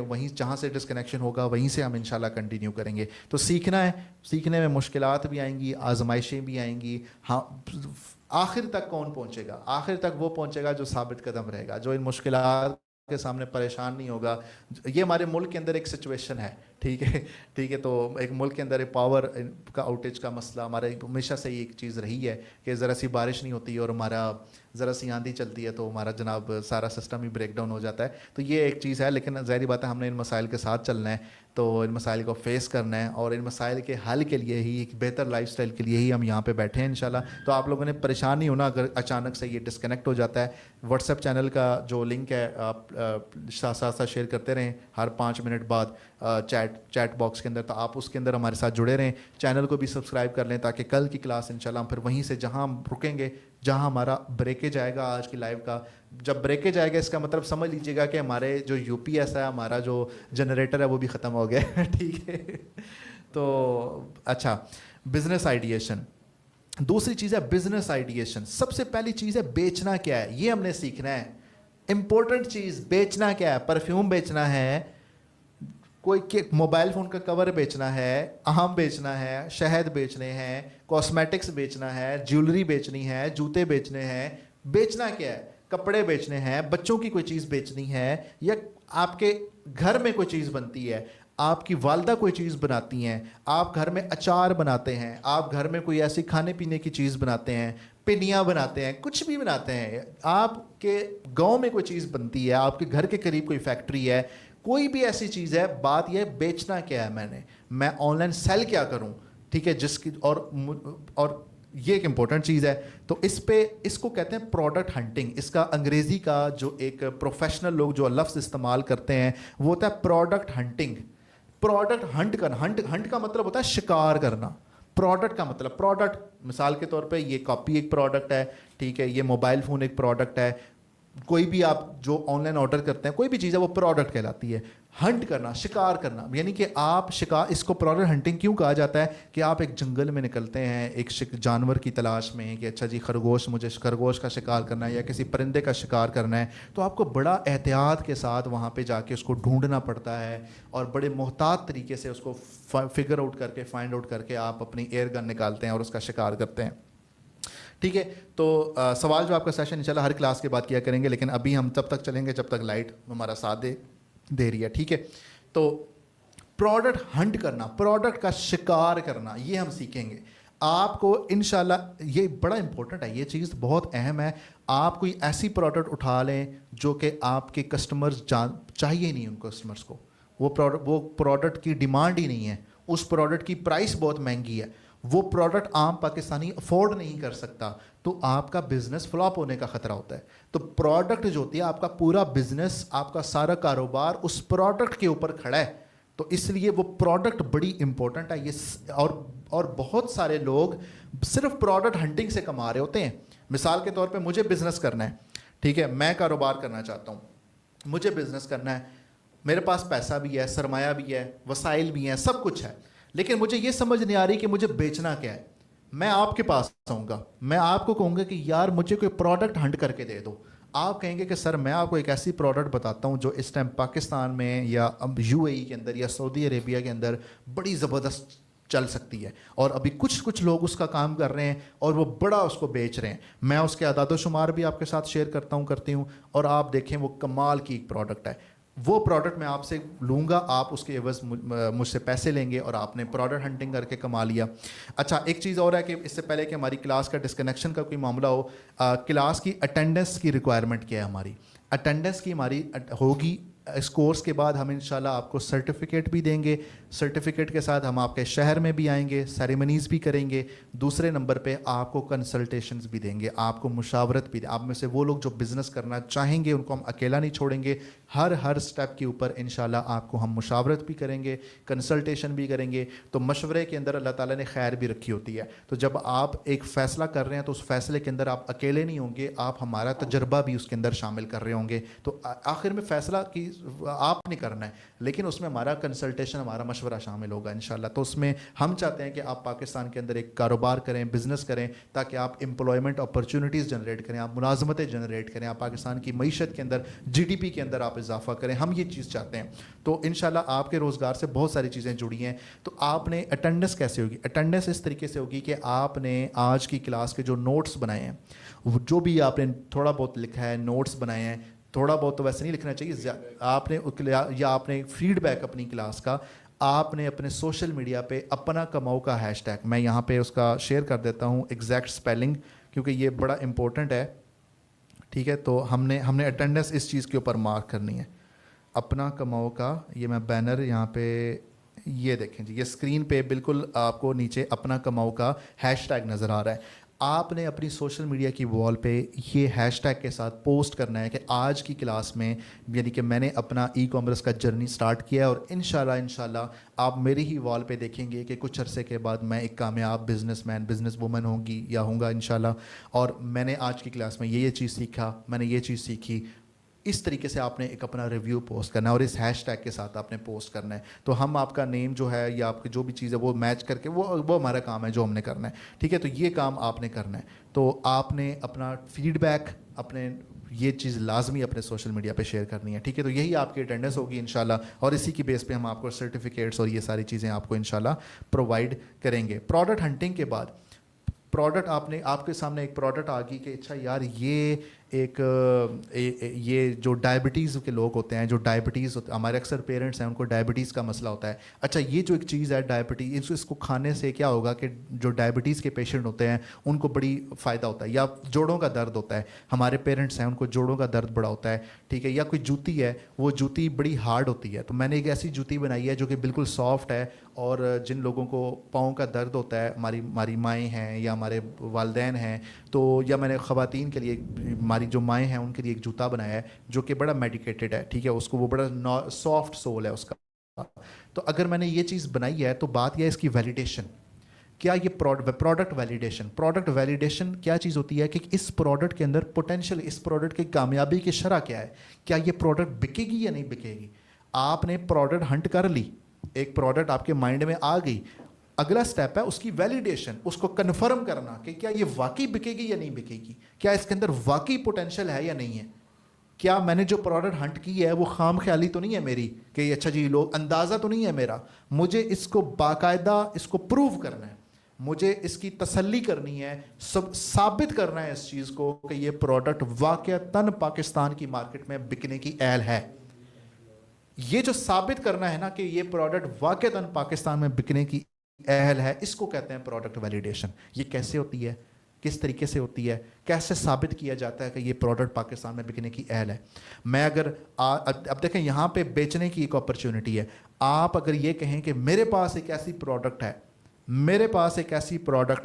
وہیں جہاں سے ڈسکنیکشن ہوگا وہیں سے ہم انشاءاللہ کنٹینیو کریں گے. تو سیکھنا ہے, سیکھنے میں مشکلات بھی آئیں گی, آزمائشیں بھی آئیں گی. ہاں, آخر تک کون پہنچے گا؟ آخر تک وہ پہنچے گا جو ثابت قدم رہے گا, جو ان مشکلات کے سامنے پریشان نہیں ہوگا. یہ ہمارے ملک کے اندر ایک سچویشن ہے, ٹھیک ہے, ٹھیک ہے. تو ایک ملک کے اندر پاور کا آؤٹیج کا مسئلہ ہمارے ہمیشہ سے ایک چیز رہی ہے کہ ذرا سی بارش نہیں ہوتی اور ہمارا ذرا سی آندھی چلتی ہے تو ہمارا جناب سارا سسٹم ہی بریک ڈاؤن ہو جاتا ہے. تو یہ ایک چیز ہے, لیکن ظاہری بات ہے ہم نے ان مسائل کے ساتھ چلنا ہے, تو ان مسائل کو فیس کرنا ہے, اور ان مسائل کے حل کے لیے ہی, ایک بہتر لائف سٹائل کے لیے ہی ہم یہاں پہ بیٹھے ہیں انشاءاللہ. تو آپ لوگوں نے پریشان نہیں ہونا اگر اچانک سے یہ ڈسکنیکٹ ہو جاتا ہے. واٹس ایپ چینل کا جو لنک ہے آپ ساتھ ساتھ شیئر کرتے رہیں ہر 5 منٹ بعد چیٹ باکس کے اندر, تو آپ اس کے اندر ہمارے ساتھ جڑے رہیں. چینل کو بھی سبسکرائب کر لیں تاکہ کل کی کلاس انشاءاللہ ہم پھر وہیں سے جہاں ہم رکیں گے, جہاں ہمارا بریکیج آئے گا آج کی لائیو کا, جب بریکیج آئے گا اس کا مطلب سمجھ لیجیے گا کہ ہمارے جو یو پی ایس ہے, ہمارا جو جنریٹر ہے وہ بھی ختم ہو گیا, ٹھیک ہے. تو اچھا, بزنس آئیڈیشن, دوسری چیز ہے بزنس آئیڈیشن. سب سے پہلی چیز ہے بیچنا کیا ہے, یہ ہم نے سیکھنا ہے. امپورٹنٹ چیز بیچنا کیا ہے؟ پرفیوم بیچنا ہے, کوئی موبائل فون کا کور بیچنا ہے, آم بیچنا ہے, شہد بیچنے ہیں, کاسمیٹکس بیچنا ہے, جیولری بیچنی ہے, جوتے بیچنے ہیں. بیچنا کیا ہے؟ کپڑے بیچنے ہیں, بچوں کی کوئی چیز بیچنی ہے, یا آپ کے گھر میں کوئی چیز بنتی ہے, آپ کی والدہ کوئی چیز بناتی ہیں, آپ گھر میں اچار بناتے ہیں, آپ گھر میں کوئی ایسی کھانے پینے کی چیز بناتے ہیں, پنیاں بناتے ہیں, کچھ بھی بناتے ہیں, آپ کے گاؤں میں کوئی چیز بنتی ہے, آپ کے گھر کے قریب کوئی فیکٹری ہے, کوئی بھی ایسی چیز ہے. بات یہ بیچنا کیا ہے, میں آن لائن سیل کیا کروں, ٹھیک ہے, جس کی اور یہ ایک امپورٹنٹ چیز ہے. تو اس کو کہتے ہیں پروڈکٹ ہنٹنگ. اس کا انگریزی کا جو ایک پروفیشنل لوگ جو لفظ استعمال کرتے ہیں وہ ہوتا ہے پروڈکٹ ہنٹنگ. پروڈکٹ ہنٹ کرنا, ہنٹ کا مطلب ہوتا ہے شکار کرنا. پروڈکٹ کا مطلب, پروڈکٹ مثال کے طور پہ یہ کاپی ایک پروڈکٹ ہے, ٹھیک ہے, یہ موبائل فون ایک پروڈکٹ ہے, کوئی بھی آپ جو آن لائن آرڈر کرتے ہیں کوئی بھی چیز ہے وہ پروڈکٹ کہلاتی ہے. ہنٹ کرنا, شکار کرنا, یعنی کہ آپ شکار, اس کو پروڈکٹ ہنٹنگ کیوں کہا جاتا ہے کہ آپ ایک جنگل میں نکلتے ہیں ایک جانور کی تلاش میں کہ اچھا جی مجھے خرگوش کا شکار کرنا ہے یا کسی پرندے کا شکار کرنا ہے, تو آپ کو بڑا احتیاط کے ساتھ وہاں پہ جا کے اس کو ڈھونڈنا پڑتا ہے اور بڑے محتاط طریقے سے اس کو فگر آؤٹ کر کے, فائنڈ آؤٹ کر کے آپ اپنی ایئر گن نکالتے ہیں اور اس کا شکار کرتے ہیں. ٹھیک ہے, تو سوال جو آپ کا سیشن انشاءاللہ ہر کلاس کے بعد کیا کریں گے, لیکن ابھی ہم تب تک چلیں گے جب تک لائٹ ہمارا ساتھ دے رہی ہے. ٹھیک ہے, تو پروڈکٹ ہنٹ کرنا, پروڈکٹ کا شکار کرنا, یہ ہم سیکھیں گے. آپ کو انشاءاللہ یہ بڑا امپورٹنٹ ہے, یہ چیز بہت اہم ہے. آپ کوئی ایسی پروڈکٹ اٹھا لیں جو کہ آپ کے کسٹمرز چاہیے نہیں, ان کسٹمرز کو وہ پروڈکٹ کی ڈیمانڈ ہی نہیں ہے, اس پروڈکٹ کی پرائس بہت مہنگی ہے, وہ پروڈکٹ عام پاکستانی افورڈ نہیں کر سکتا, تو آپ کا بزنس فلاپ ہونے کا خطرہ ہوتا ہے. تو پروڈکٹ جو ہوتی ہے, آپ کا پورا بزنس, آپ کا سارا کاروبار اس پروڈکٹ کے اوپر کھڑا ہے, تو اس لیے وہ پروڈکٹ بڑی امپورٹنٹ ہے. یہ اور بہت سارے لوگ صرف پروڈکٹ ہنٹنگ سے کما رہے ہوتے ہیں. مثال کے طور پہ مجھے بزنس کرنا ہے, ٹھیک ہے, میں کاروبار کرنا چاہتا ہوں, مجھے بزنس کرنا ہے, میرے پاس پیسہ بھی ہے, سرمایہ بھی ہے, وسائل بھی ہیں, سب کچھ ہے, لیکن مجھے یہ سمجھ نہیں آ رہی کہ مجھے بیچنا کیا ہے. میں آپ کے پاس آؤں گا, میں آپ کو کہوں گا کہ یار مجھے کوئی پروڈکٹ ہنٹ کر کے دے دو. آپ کہیں گے کہ سر میں آپ کو ایک ایسی پروڈکٹ بتاتا ہوں جو اس ٹائم پاکستان میں یا UAE کے اندر یا سعودی عربیہ کے اندر بڑی زبردست چل سکتی ہے, اور ابھی کچھ لوگ اس کا کام کر رہے ہیں اور وہ بڑا اس کو بیچ رہے ہیں. میں اس کے اعداد و شمار بھی آپ کے ساتھ شیئر کرتی ہوں, اور آپ دیکھیں وہ کمال کی ایک پروڈکٹ ہے. وہ پروڈکٹ میں آپ سے لوں گا, آپ اس کے عوض مجھ سے پیسے لیں گے, اور آپ نے پروڈکٹ ہنٹنگ کر کے کما لیا. اچھا, ایک چیز اور ہے کہ اس سے پہلے کہ ہماری کلاس کا ڈسکنیکشن کا کوئی معاملہ ہو, کلاس کی اٹینڈنس کی ریکوائرمنٹ کیا ہے. ہماری اٹینڈنس کی ہماری ہوگی. اس کورس کے بعد ہم انشاءاللہ آپ کو سرٹیفکیٹ بھی دیں گے. سرٹیفکیٹ کے ساتھ ہم آپ کے شہر میں بھی آئیں گے, سیریمنیز بھی کریں گے. دوسرے نمبر پہ آپ کو کنسلٹیشنز بھی دیں گے, آپ کو مشاورت بھی دیں. آپ میں سے وہ لوگ جو بزنس کرنا چاہیں گے ان کو ہم اکیلا نہیں چھوڑیں گے. ہر سٹیپ کے اوپر انشاءاللہ آپ کو ہم مشاورت بھی کریں گے, کنسلٹیشن بھی کریں گے. تو مشورے کے اندر اللہ تعالیٰ نے خیر بھی رکھی ہوتی ہے. تو جب آپ ایک فیصلہ کر رہے ہیں تو اس فیصلے کے اندر آپ اکیلے نہیں ہوں گے, آپ ہمارا تجربہ بھی اس کے اندر شامل کر رہے ہوں گے. تو آخر میں فیصلہ کی آپ نے کرنا ہے, لیکن اس میں ہمارا کنسلٹیشن, ہمارا مشورہ شامل ہوگا انشاءاللہ. تو اس میں ہم چاہتے ہیں کہ آپ پاکستان کے اندر ایک کاروبار کریں, بزنس کریں, تاکہ آپ امپلائمنٹ اپرچونیٹیز جنریٹ کریں, آپ ملازمتیں جنریٹ کریں, آپ پاکستان کی معیشت کے اندر, GDP کے اندر آپ اضافہ کریں. ہم یہ چیز چاہتے ہیں. تو انشاءاللہ آپ کے روزگار سے بہت ساری چیزیں جڑی ہیں. تو آپ نے اٹینڈنس کیسے ہوگی؟ اٹینڈنس اس طریقے سے ہوگی کہ آپ نے آج کی کلاس کے جو نوٹس بنائے ہیں, جو بھی آپ نے تھوڑا بہت لکھا ہے, نوٹس بنائے ہیں, تھوڑا بہت تو ویسے نہیں لکھنا چاہیے, آپ نے یا آپ نے فیڈ بیک اپنی کلاس کا آپ نے اپنے سوشل میڈیا پہ اپنا کماؤ کا ہیش ٹیگ, میں یہاں پہ اس کا شیئر کر دیتا ہوں ایگزیکٹ سپیلنگ, کیونکہ یہ بڑا امپورٹنٹ ہے. ٹھیک ہے, تو ہم نے اٹینڈنس اس چیز کے اوپر مارک کرنی ہے, اپنا کماؤ کا. یہ میں بینر یہاں پہ, یہ دیکھیں جی, یہ اسکرین پہ بالکل آپ کو نیچے اپنا کماؤ کا ہیش ٹیگ نظر آ رہا ہے. آپ نے اپنی سوشل میڈیا کی وال پہ یہ ہیش ٹیگ کے ساتھ پوسٹ کرنا ہے کہ آج کی کلاس میں, یعنی کہ میں نے اپنا ای کامرس کا جرنی سٹارٹ کیا ہے, اور انشاءاللہ آپ میری ہی وال پہ دیکھیں گے کہ کچھ عرصے کے بعد میں ایک کامیاب بزنس مین, بزنس وومن ہوگی یا ہوں گا انشاءاللہ, اور میں نے آج کی کلاس میں یہ چیز سیکھا, میں نے یہ چیز سیکھی. اس طریقے سے آپ نے ایک اپنا ریویو پوسٹ کرنا ہے, اور اس ہیش ٹیگ کے ساتھ آپ نے پوسٹ کرنا ہے. تو ہم آپ کا نیم جو ہے یا آپ کی جو بھی چیز ہے وہ میچ کر کے, وہ ہمارا کام ہے جو ہم نے کرنا ہے. ٹھیک ہے, تو یہ کام آپ نے کرنا ہے. تو آپ نے اپنا فیڈ بیک, اپنے یہ چیز لازمی اپنے سوشل میڈیا پہ شیئر کرنی ہے, ٹھیک ہے. تو یہی آپ کی اٹینڈنس ہوگی انشاءاللہ, اور اسی کی بیس پہ ہم آپ کو سرٹیفکیٹس اور یہ ساری چیزیں آپ کو انشاءاللہ پرووائڈ کریں گے. پروڈکٹ ہنٹنگ کے بعد پروڈکٹ آپ کے سامنے ایک پروڈکٹ آ گئی کہ اچھا یار یہ یہ جو ڈائبٹیز کے لوگ ہوتے ہیں, جو ڈائبٹیز ہمارے اکثر پیرنٹس ہیں ان کو ڈائبٹیز کا مسئلہ ہوتا ہے. اچھا یہ جو ایک چیز ہے ڈائبٹیز, اس کو کھانے سے کیا ہوگا کہ جو ڈائبٹیز کے پیشنٹ ہوتے ہیں ان کو بڑی فائدہ ہوتا ہے, یا جوڑوں کا درد ہوتا ہے, ہمارے پیرنٹس ہیں ان کو جوڑوں کا درد بڑا ہوتا ہے, ٹھیک ہے. یا کوئی جوتی ہے, وہ جوتی بڑی ہارڈ ہوتی ہے, تو میں نے ایک ایسی جوتی بنائی ہے جو کہ بالکل سافٹ ہے, اور جن لوگوں کو پاؤں کا درد ہوتا ہے, ہماری مائیں ہیں یا ہمارے والدین ہیں, تو یا میں نے خواتین کے لیے, ہماری جو مائیں ہیں ان کے لیے ایک جوتا بنایا ہے جو کہ بڑا میڈیکیٹڈ ہے, ٹھیک ہے. اس کو وہ بڑا سافٹ سول ہے اس کا. تو اگر میں نے یہ چیز بنائی ہے تو بات یہ ہے اس کی ویلیڈیشن. کیا یہ پروڈکٹ ویلیڈیشن کیا چیز ہوتی ہے کہ اس پروڈکٹ کے اندر پوٹینشیل, اس پروڈکٹ کی کامیابی کی شرح کیا ہے, کیا یہ پروڈکٹ بکے گی یا نہیں بکے گی. آپ نے پروڈکٹ ہنٹ کر لی, ایک پروڈکٹ آپ کے مائنڈ میں آ گئی, اگلا سٹیپ ہے اس کی ویلیڈیشن, اس کو کنفرم کرنا کہ کیا یہ واقعی بکے گی یا نہیں بکے گی, کیا اس کے اندر واقعی پوٹینشیل ہے یا نہیں ہے, کیا میں نے جو پروڈکٹ ہنٹ کی ہے وہ خام خیالی تو نہیں ہے میری کہ اچھا جی لوگ اندازہ تو نہیں ہے میرا. مجھے اس کو باقاعدہ اس کو پروو کرنا ہے, مجھے اس کی تسلی کرنی ہے, ثابت کرنا ہے اس چیز کو کہ یہ پروڈکٹ واقعتاً پاکستان کی مارکیٹ میں بکنے کی اہل ہے. یہ جو ثابت کرنا ہے نا کہ یہ پروڈکٹ واقعتاً پاکستان میں بکنے کی اہل ہے, اس کو کہتے ہیں پروڈکٹ ویلیڈیشن. یہ کیسے ہوتی ہے, کس طریقے سے ہوتی ہے, کیسے ثابت کیا جاتا ہے کہ یہ پروڈکٹ پاکستان میں بکنے کی اہل ہے. میں اگر اب دیکھیں یہاں پہ بیچنے کی ایک اپرچونٹی ہے. آپ اگر یہ کہیں کہ میرے پاس ایک ایسی پروڈکٹ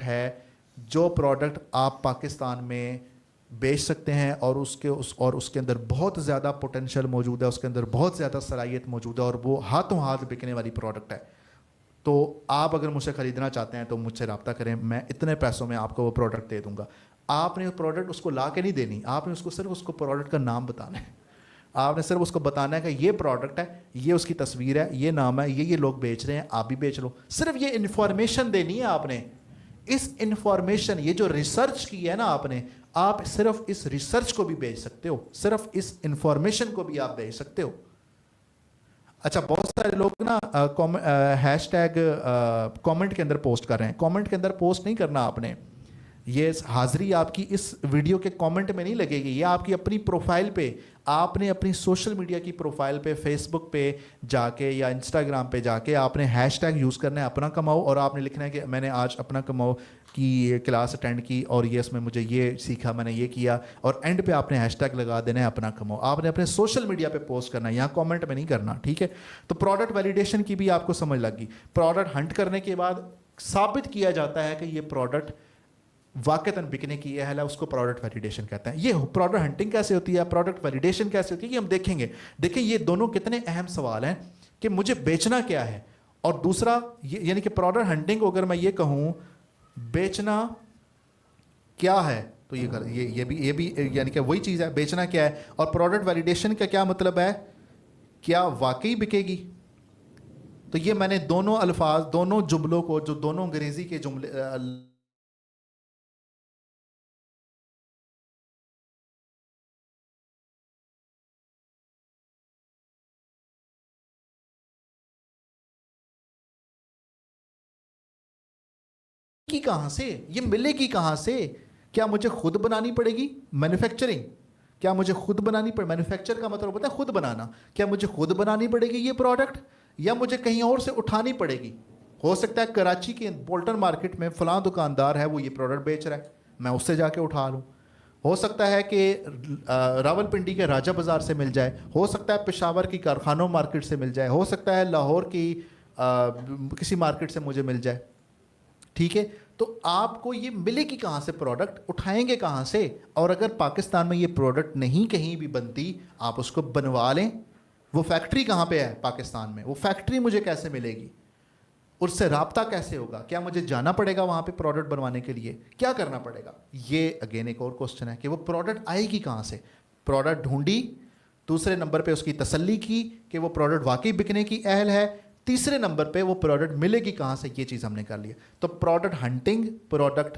ہے جو پروڈکٹ آپ پاکستان میں بیچ سکتے ہیں, اور اس کے اندر بہت زیادہ پوٹینشیل موجود ہے, اس کے اندر بہت زیادہ صلاحیت موجود ہے, اور وہ ہاتھوں ہاتھ بکنے والی پروڈکٹ ہے, تو آپ اگر مجھ سے خریدنا چاہتے ہیں تو مجھ سے رابطہ کریں, میں اتنے پیسوں میں آپ کو وہ پروڈکٹ دے دوں گا. آپ نے پروڈکٹ اس کو لا کے نہیں دینی, آپ نے اس کو صرف اس کو پروڈکٹ کا نام بتانا ہے. آپ نے صرف اس کو بتانا ہے کہ یہ پروڈکٹ ہے, یہ اس کی تصویر ہے, یہ نام ہے, یہ لوگ بیچ رہے ہیں, آپ بھی بیچ لو. صرف یہ انفارمیشن دینی ہے آپ نے. اس انفارمیشن, یہ جو ریسرچ کی ہے نا آپ نے, آپ صرف اس ریسرچ کو بھی بیچ سکتے ہو, صرف اس انفارمیشن کو بھی آپ بیچ سکتے ہو. اچھا بہت سارے لوگ نا ہیش ٹیگ کامنٹ کے اندر پوسٹ کر رہے ہیں. کامنٹ کے اندر پوسٹ نہیں کرنا آپ نے, یہ حاضری آپ کی اس ویڈیو کے کامنٹ میں نہیں لگے گی, یہ آپ کی اپنی پروفائل پہ, آپ نے اپنی سوشل میڈیا کی پروفائل پہ, فیس بک پہ جا کے یا انسٹاگرام پہ جا کے آپ نے ہیش ٹیگ یوز کرنا ہے اپنا کماؤ, اور آپ نے لکھنا ہے کہ میں نے آج اپنا کماؤ کی کلاس اٹینڈ کی اور یہ اس میں مجھے یہ سیکھا, میں نے یہ کیا, اور اینڈ پہ آپ نے ہیش ٹیگ لگا دینا ہے اپنا کماؤ. آپ نے اپنے سوشل میڈیا پہ پوسٹ کرنا ہے, یہاں کامنٹ میں نہیں کرنا, ٹھیک ہے. تو پروڈکٹ ویلیڈیشن کی بھی آپ کو سمجھ لگ گئی. پروڈکٹ ہنٹ کرنے کے بعد ثابت کیا جاتا ہے کہ یہ پروڈکٹ واقعتاً بکنے کی اہل ہے, اس کو پروڈکٹ ویلیڈیشن کہتے ہیں. یہ پروڈکٹ ہنٹنگ کیسے ہوتی ہے, پروڈکٹ ویلیڈیشن کیسے ہوتی ہے, یہ ہم دیکھیں گے. دیکھیں یہ دونوں کتنے اہم سوال ہیں کہ مجھے بیچنا کیا ہے, اور دوسرا یعنی کہ پروڈکٹ ہنٹنگ کو اگر میں یہ کہوں بیچنا کیا ہے تو یہ بھی یعنی کہ وہی چیز ہے, بیچنا کیا ہے. اور پروڈکٹ ویلیڈیشن کا کیا مطلب ہے, کیا واقعی بکے گی. تو یہ میں نے دونوں الفاظ, دونوں جملوں کو, جو دونوں انگریزی کے جملے کی کہاں سے, یہ ملے گی کہاں سے, کیا مجھے خود بنانی پڑے گی مینوفیکچرنگ, کیا مجھے خود بنانی پڑے, مینوفیکچر کا مطلب ہوتا ہے خود بنانا, کیا مجھے خود بنانی پڑے گی یہ پروڈکٹ, یا مجھے کہیں اور سے اٹھانی پڑے گی. ہو سکتا ہے کراچی کے بولٹن مارکیٹ میں فلاں دکاندار ہے وہ یہ پروڈکٹ بیچ رہا ہے, میں اس سے جا کے اٹھا لوں. ہو سکتا ہے کہ راول پنڈی کے راجہ بازار سے مل جائے, ہو سکتا ہے پشاور کی کارخانوں مارکیٹ سے مل جائے, ہو سکتا ہے لاہور کی کسی مارکیٹ سے مجھے مل جائے, ٹھیک ہے. تو آپ کو یہ ملے گی کہاں سے, پروڈکٹ اٹھائیں گے کہاں سے. اور اگر پاکستان میں یہ پروڈکٹ نہیں کہیں بھی بنتی, آپ اس کو بنوا لیں. وہ فیکٹری کہاں پہ ہے پاکستان میں, وہ فیکٹری مجھے کیسے ملے گی, اس سے رابطہ کیسے ہوگا, کیا مجھے جانا پڑے گا وہاں پہ پروڈکٹ بنوانے کے لیے, کیا کرنا پڑے گا. یہ اگین ایک اور کوسچن ہے کہ وہ پروڈکٹ آئے گی کہاں سے. پروڈکٹ ڈھونڈی, دوسرے نمبر پہ اس کی تسلی کی کہ وہ پروڈکٹ واقعی بکنے کی اہل ہے, تیسرے نمبر پہ وہ پروڈکٹ ملے گی کہاں سے, یہ چیز ہم نے کر لی. تو پروڈکٹ ہنٹنگ, پروڈکٹ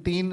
3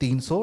300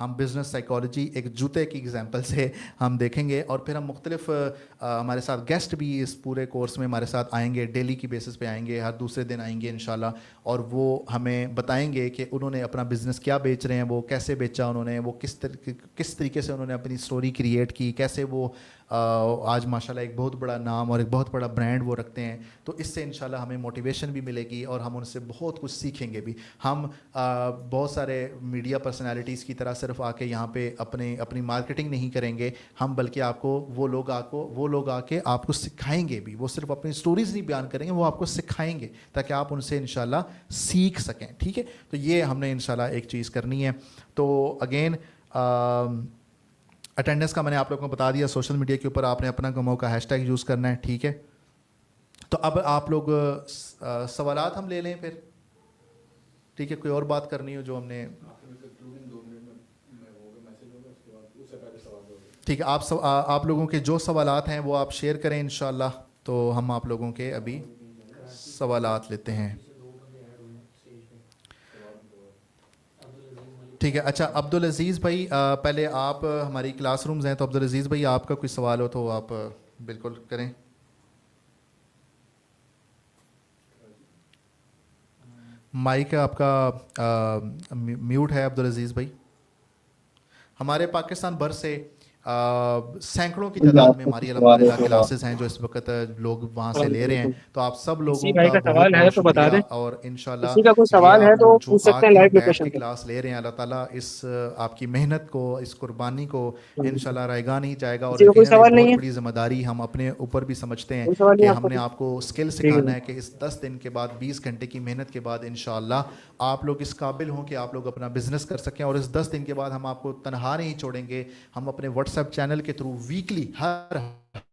ہم بزنس سائیکالوجی ایک جوتے کی ایگزامپل سے ہم دیکھیں گے, اور پھر ہم مختلف ہمارے ساتھ گیسٹ بھی اس پورے کورس میں ہمارے ساتھ آئیں گے, ڈیلی کی بیسس پہ آئیں گے, ہر دوسرے دن آئیں گے انشاءاللہ, اور وہ ہمیں بتائیں گے کہ انہوں نے اپنا بزنس کیا بیچ رہے ہیں, وہ کیسے بیچا انہوں نے, وہ کس طریقے سے انہوں نے اپنی سٹوری کریٹ کی, کیسے وہ آج ماشاءاللہ ایک بہت بڑا نام اور ایک بہت بڑا برانڈ وہ رکھتے ہیں. تو اس سے انشاءاللہ ہمیں موٹیویشن بھی ملے گی اور ہم ان سے بہت کچھ سیکھیں گے بھی. ہم بہت سارے میڈیا پرسنالٹیز کی طرح صرف آ کے یہاں پہ اپنی مارکیٹنگ نہیں کریں گے ہم, بلکہ آپ کو وہ لوگ آ کے آپ کو سکھائیں گے بھی. وہ صرف اپنی سٹوریز نہیں بیان کریں گے, وہ آپ کو سکھائیں گے تاکہ آپ ان سے انشاءاللہ سیکھ سکیں. ٹھیک ہے, تو یہ ہم نے انشاءاللہ ایک چیز کرنی ہے. تو اگین اٹینڈنس کا میں نے آپ لوگوں کو بتا دیا. سوشل میڈیا کے اوپر آپ نے اپنا گمو کا ہیش ٹیگ یوز کرنا ہے. ٹھیک ہے, تو اب آپ لوگ سوالات ہم لے لیں پھر. ٹھیک ہے, کوئی اور بات کرنی ہو جو ہم نے. ٹھیک ہے, آپ لوگوں کے جو سوالات ہیں وہ آپ شیئر کریں انشاءاللہ. تو ہم آپ لوگوں کے ابھی سوالات لیتے ہیں. ٹھیک ہے, اچھا عبدالعزیز بھائی, پہلے آپ ہماری کلاس رومز ہیں, تو عبدالعزیز بھائی آپ کا کوئی سوال ہو تو آپ بالکل کریں. مائک آپ کا میوٹ ہے عبدالعزیز بھائی. ہمارے پاکستان بھر سے سینکڑوں کی تعداد میں ہماری الحمدللہ کلاسز ہیں جو اس وقت لوگ وہاں سے لے رہے ہیں. تو آپ سب لوگوں کا بہت بہت شکریہ, اور انشاءاللہ یہ آپ لوگ جو آ کے بیٹھ کے کلاس لے رہے ہیں, اللہ تعالیٰ اس آپ کی محنت کو, اس قربانی کو انشاءاللہ رائگاں نہیں جائے گا. اور یقیناً ایک بہت بڑی ذمہ داری ہم اپنے اوپر بھی سمجھتے ہیں کہ ہم نے آپ کو اسکل سکھانا ہے کہ اس 10 دن کے بعد, 20 گھنٹے کی محنت کے بعد انشاءاللہ آپ لوگ اس قابل ہوں کہ آپ لوگ اپنا بزنس کر سکیں. اور اس 10 دن کے بعد ہم آپ کو تنہا نہیں چھوڑیں گے. ہم اپنے واٹس ایپ چینل کے تھرو ویکلی ہر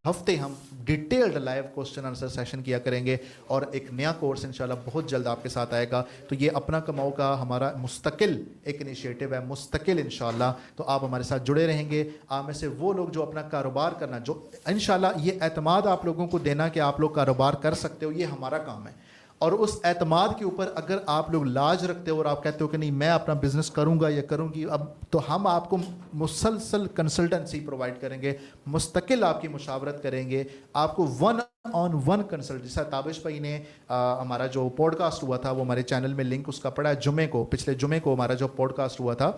ہفتے ہم detailed live question answer session کیا کریں گے, اور ایک نیا کورس انشاءاللہ بہت جلد آپ کے ساتھ آئے گا. تو یہ اپنا کماؤ کا ہمارا مستقل ایک انیشیٹو ہے, مستقل انشاءاللہ. تو آپ ہمارے ساتھ جڑے رہیں گے. آپ میں سے وہ لوگ جو اپنا کاروبار کرنا, جو انشاءاللہ یہ اعتماد آپ لوگوں کو دینا کہ آپ لوگ کاروبار کر سکتے ہو, یہ ہمارا کام ہے. اور اس اعتماد کے اوپر اگر آپ لوگ لاج رکھتے ہو اور آپ کہتے ہو کہ نہیں میں اپنا بزنس کروں گا یا کروں گی, اب تو ہم آپ کو مسلسل کنسلٹنسی پرووائڈ کریں گے, مستقل آپ کی مشاورت کریں گے, آپ کو 1-on-1 کنسلٹ. جیسا تابش بھائی نے ہمارا جو پوڈ کاسٹ ہوا تھا وہ ہمارے چینل میں لنک اس کا پڑا ہے, جمعے کو, پچھلے جمعے کو ہمارا جو پوڈ کاسٹ ہوا تھا,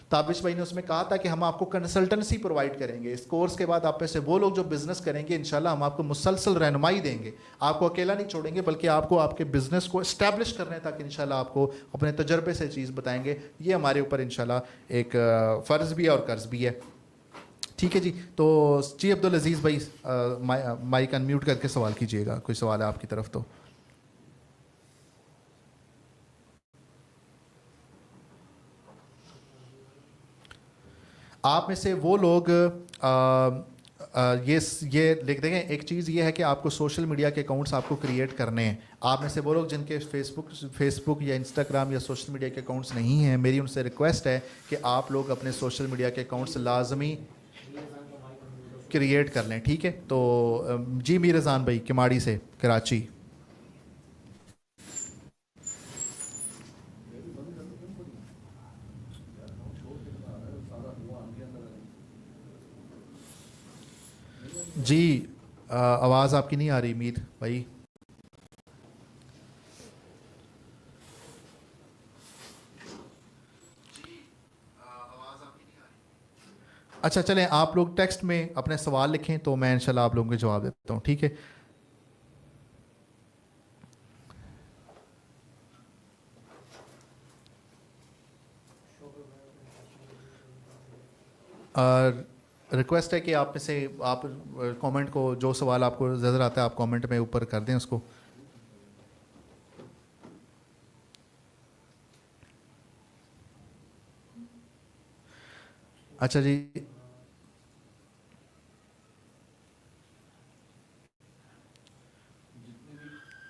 تابش بھائی نے اس میں کہا تھا کہ ہم آپ کو کنسلٹنسی پرووائڈ کریں گے. اس کورس کے بعد آپ میں سے وہ لوگ جو بزنس کریں گے انشاءاللہ ہم آپ کو مسلسل رہنمائی دیں گے. آپ کو اکیلا نہیں چھوڑیں گے, بلکہ آپ کو آپ کے بزنس کو اسٹیبلش کرنے تک انشاءاللہ آپ کو اپنے تجربے سے چیز بتائیں گے. یہ ہمارے اوپر انشاءاللہ ایک فرض بھی ہے اور قرض بھی ہے. ٹھیک ہے جی, تو جی عبدالعزیز بھائی مائک انمیوٹ کر کے سوال کیجئے گا, کوئی سوال ہے آپ کی طرف تو. آپ میں سے وہ لوگ یہ لکھ دیں گے. ایک چیز یہ ہے کہ آپ کو سوشل میڈیا کے اکاؤنٹس آپ کو کریٹ کرنے ہیں. آپ میں سے وہ لوگ جن کے فیس بک یا انسٹاگرام یا سوشل میڈیا کے اکاؤنٹس نہیں ہیں, میری ان سے ریکویسٹ ہے کہ آپ لوگ اپنے سوشل میڈیا کے اکاؤنٹس لازمی کریٹ کر لیں. ٹھیک ہے, تو جی میرزان بھائی کماڑی سے, کراچی. جی آواز آپ کی نہیں آ رہی مید بھائی. اچھا چلیں, آپ لوگ ٹیکسٹ میں اپنے سوال لکھیں تو میں انشاءاللہ آپ لوگوں کے جواب دیتا ہوں. ٹھیک ہے, ریکویسٹ ہے کہ آپ میں سے آپ کامنٹ کو, جو سوال آپ کو نظر آتا ہے آپ کامنٹ میں اوپر کر دیں اس کو. اچھا جی,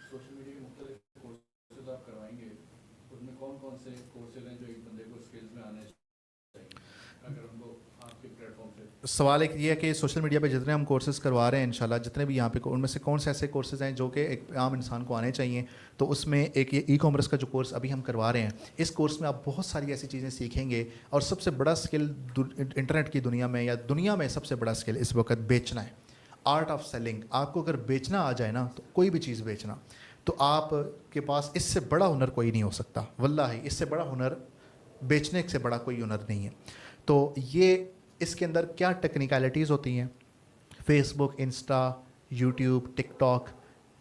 سوشل میڈیا کے مختلف کورسز آپ کروائیں گے, اس میں کون کون سے کورسز ہیں جو ایک بندے کو اسکلز میں آنے چاہیے اگر ان کو آپ کے پلیٹ فارم سے. سوال ایک یہ ہے کہ سوشل میڈیا پہ جتنے ہم کورسز کروا رہے ہیں انشاءاللہ جتنے بھی یہاں پہ ان میں سے کون سے ایسے کورسز ہیں جو کہ ایک عام انسان کو آنے چاہیے. تو اس میں ایک یہ ای کامرس کا جو کورس ابھی ہم کروا رہے ہیں, اس کورس میں آپ بہت ساری ایسی چیزیں سیکھیں گے. اور سب سے بڑا اسکل انٹرنیٹ کی دنیا میں یا دنیا میں سب سے بڑا اسکل اس وقت بیچنا ہے. Art of selling. آپ کو اگر بیچنا آ جائے نا, تو کوئی بھی چیز بیچنا, تو آپ کے پاس اس سے بڑا ہنر کوئی نہیں ہو سکتا. واللہ اس سے بڑا ہنر, بیچنے سے بڑا کوئی ہنر نہیں ہے. تو یہ اس کے اندر کیا ٹیکنیکلٹیز ہوتی ہیں, فیس بک, انسٹا, یوٹیوب, ٹک ٹاک,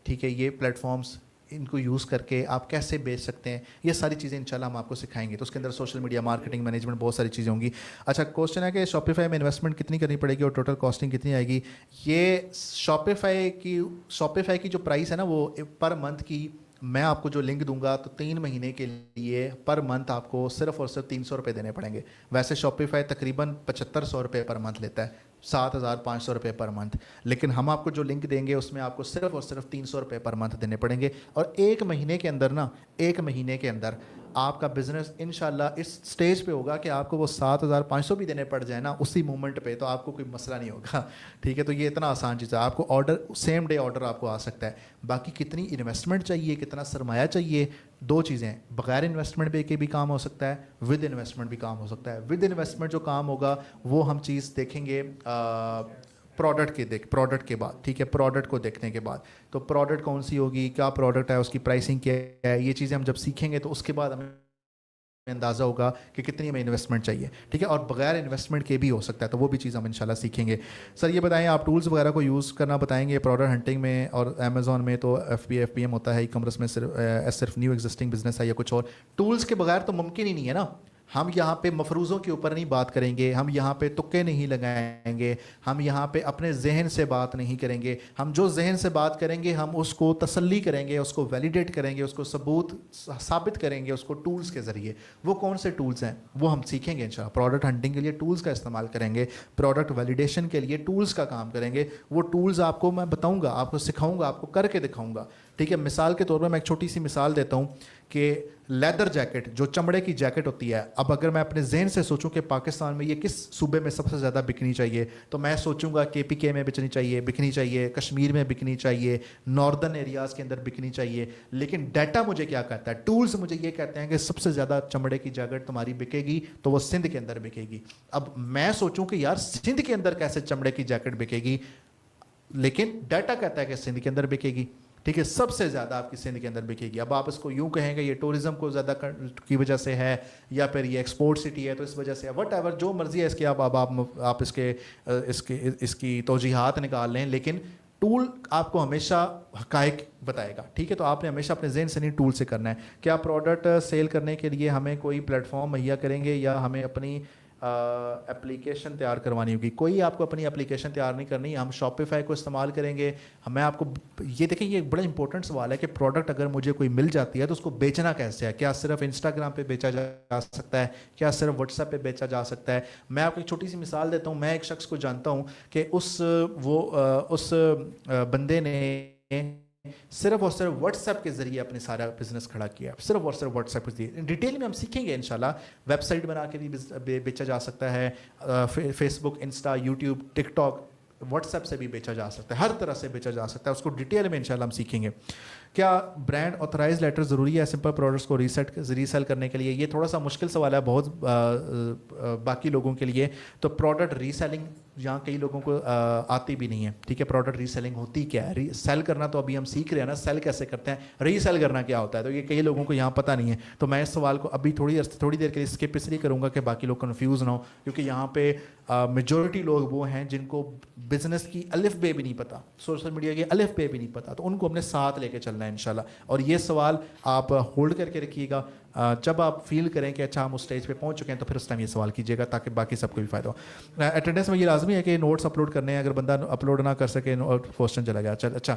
ٹھیک ہے, یہ پلیٹ فارمز ان کو یوز کر کے آپ کیسے بیچ سکتے ہیں, یہ ساری چیزیں انشاءاللہ ہم آپ کو سکھائیں گے. تو اس کے اندر سوشل میڈیا مارکیٹنگ, مینجمنٹ, بہت ساری چیزیں ہوں گی. اچھا کوشچن ہے کہ شاپیفائی میں انویسٹمنٹ کتنی کرنی پڑے گی اور ٹوٹل کاسٹنگ کتنی آئے گی. یہ شاپیفائی کی جو پرائس ہے نا, وہ پر منتھ کی میں آپ کو جو لنک دوں گا, تو 3 مہینے کے لیے پر منتھ آپ کو صرف اور صرف 300 روپے دینے پڑیں گے. ویسے شاپیفائی تقریباً 7500 روپے پر منتھ لیتا ہے, 7500 روپے پر منتھ. لیکن ہم آپ کو جو لنک دیں گے اس میں آپ کو صرف اور صرف 300 روپے پر منتھ دینے پڑیں گے. اور 1 مہینے کے اندر نا, 1 مہینے کے اندر آپ کا بزنس انشاءاللہ اس سٹیج پہ ہوگا کہ آپ کو وہ 7500 بھی دینے پڑ جائے نا اسی مومنٹ پہ, تو آپ کو کوئی مسئلہ نہیں ہوگا. ٹھیک ہے, تو یہ اتنا آسان چیز ہے. آپ کو آرڈر سیم ڈے آرڈر آپ کو آ سکتا ہے. باقی کتنی انویسٹمنٹ چاہیے, کتنا سرمایہ چاہیے, 2 چیزیں. بغیر انویسٹمنٹ پہ کے بھی کام ہو سکتا ہے, ود انویسٹمنٹ بھی کام ہو سکتا ہے. ود انویسٹمنٹ جو کام ہوگا وہ ہم چیز دیکھیں گے پروڈکٹ کے بعد. ٹھیک ہے, پروڈکٹ کو دیکھنے کے بعد, تو پروڈکٹ کون سی ہوگی, کیا پروڈکٹ ہے, اس کی پرائسنگ کیا ہے, یہ چیزیں ہم جب سیکھیں گے تو اس کے بعد ہمیں اندازہ ہوگا کہ کتنی ہمیں انویسٹمنٹ چاہیے. ٹھیک ہے, اور بغیر انویسٹمنٹ کے بھی ہو سکتا ہے, تو وہ بھی چیز ہم انشاءاللہ سیکھیں گے. سر یہ بتائیں, آپ ٹولز وغیرہ کو یوز کرنا بتائیں گے پروڈکٹ ہنٹنگ میں, اور امیزون میں تو FBA ہوتا ہے, ای کامرس میں صرف نیو ایگزسٹنگ بزنس ہے یا کچھ اور. ٹولز کے بغیر تو ممکن ہی نہیں ہے نا. ہم یہاں پہ مفروضوں کے اوپر نہیں بات کریں گے, ہم یہاں پہ تکے نہیں لگائیں گے, ہم یہاں پہ اپنے ذہن سے بات نہیں کریں گے. ہم جو ذہن سے بات کریں گے ہم اس کو تسلی کریں گے, اس کو ویلیڈیٹ کریں گے, اس کو ثابت کریں گے اس کو ٹولز کے ذریعے. وہ کون سے ٹولز ہیں وہ ہم سیکھیں گے انشاءاللہ. پروڈکٹ ہنٹنگ کے لیے ٹولز کا استعمال کریں گے, پروڈکٹ ویلیڈیشن کے لیے ٹولز کا کام کریں گے. وہ ٹولز آپ کو میں بتاؤں گا, آپ کو سکھاؤں گا, آپ کو کر کے دکھاؤں گا. ٹھیک ہے, مثال کے طور پر میں ایک چھوٹی سی مثال دیتا ہوں کہ لیدر جیکٹ, جو چمڑے کی جیکٹ ہوتی ہے, اب اگر میں اپنے ذہن سے سوچوں کہ پاکستان میں یہ کس صوبے میں سب سے زیادہ بکنی چاہیے, تو میں سوچوں گا KPK میں بکنی چاہیے, کشمیر میں بکنی چاہیے, ناردرن ایریاز کے اندر بکنی چاہیے. لیکن ڈیٹا مجھے کیا کہتا ہے, ٹولز مجھے یہ کہتے ہیں کہ سب سے زیادہ چمڑے کی جیکٹ تمہاری بکے گی تو وہ سندھ کے اندر بکے گی. اب میں سوچوں کہ یار سندھ کے اندر کیسے چمڑے کی جیکٹ بکے گی, لیکن ڈیٹا کہتا ہے کہ سندھ کے اندر بکے گی. ٹھیک ہے, سب سے زیادہ آپ کی سندھ کے اندر بکے گی. اب آپ اس کو یوں کہیں گے یہ ٹورزم کو زیادہ کی وجہ سے ہے, یا پھر یہ ایکسپورٹ سٹی ہے تو اس وجہ سے ہے, وٹ ایور جو مرضی ہے اس کے, آپ اس کی توجیحات نکال لیں, لیکن ٹول آپ کو ہمیشہ حقائق بتائے گا. ٹھیک ہے, تو آپ نے ہمیشہ اپنے ذہن سے نہیں ٹول سے کرنا ہے. کیا پروڈکٹ سیل کرنے کے لیے ہمیں کوئی پلیٹ فارم مہیا کریں گے یا ہمیں اپنی اپلیکیشن تیار کروانی ہوگی؟ کوئی آپ کو اپنی اپلیکیشن تیار نہیں کرنی, ہم شاپیفائی کو استعمال کریں گے. ہمیں آپ کو یہ دیکھیں, یہ ایک بڑا امپورٹنٹ سوال ہے کہ پروڈکٹ اگر مجھے کوئی مل جاتی ہے تو اس کو بیچنا کیسے ہے. کیا صرف انسٹاگرام پہ بیچا جا سکتا ہے, کیا صرف واٹس ایپ پہ بیچا جا سکتا ہے؟ میں آپ کو ایک چھوٹی سی مثال دیتا ہوں. میں ایک شخص کو جانتا ہوں کہ اس بندے نے صرف اور صرف واٹس ایپ کے ذریعے اپنے سارا بزنس کھڑا کیا, صرف اور صرف واٹس ایپ کے ذریعے. ڈیٹیل میں ہم سیکھیں گے انشاءاللہ. ویب سائٹ بنا کے بھی بیچا جا سکتا ہے, فیس بک, انسٹا, یوٹیوب, ٹک ٹاک, واٹس ایپ سے بھی بیچا جا سکتا ہے, ہر طرح سے بیچا جا سکتا ہے. اس کو ڈیٹیل میں انشاءاللہ ہم سیکھیں گے. کیا برانڈ آتھرائز لیٹر ضروری ہے سمپل پروڈکٹس کو ریسیل کرنے کے لیے؟ یہ تھوڑا سا مشکل سوال ہے بہت باقی لوگوں کے لیے. تو پروڈکٹ ریسیلنگ یہاں کئی لوگوں کو آتی بھی نہیں ہے. ٹھیک ہے, پروڈکٹ ریسیلنگ ہوتی کیا ہے؟ سیل کرنا تو ابھی ہم سیکھ رہے ہیں نا, سیل کیسے کرتے ہیں, ریسیل کرنا کیا ہوتا ہے, تو یہ کئی لوگوں کو یہاں پتہ نہیں ہے. تو میں اس سوال کو ابھی تھوڑی دیر کے لیے اسکپ اس لیے کروں گا کہ باقی لوگ کنفیوز نہ ہو, کیونکہ یہاں پہ میجورٹی لوگ وہ ہیں جن کو بزنس کی الف بے بھی نہیں پتہ, سوشل میڈیا کی الف بے بھی نہیں پتہ, تو ان کو اپنے ساتھ لے کے چلنا ہے انشاءاللہ. اور یہ سوال آپ ہولڈ کر کے رکھیے گا, جب آپ فیل کریں کہ اچھا ہم اس اسٹیج پہ پہنچ چکے ہیں تو پھر اس ٹائم یہ سوال کیجیے گا تاکہ باقی سب کو بھی فائدہ ہو. اٹینڈنس میں یہ لازمی ہے کہ نوٹس اپلوڈ کرنے ہیں, اگر بندہ اپلوڈ نہ کر سکے کوسچن چلا گیا. اچھا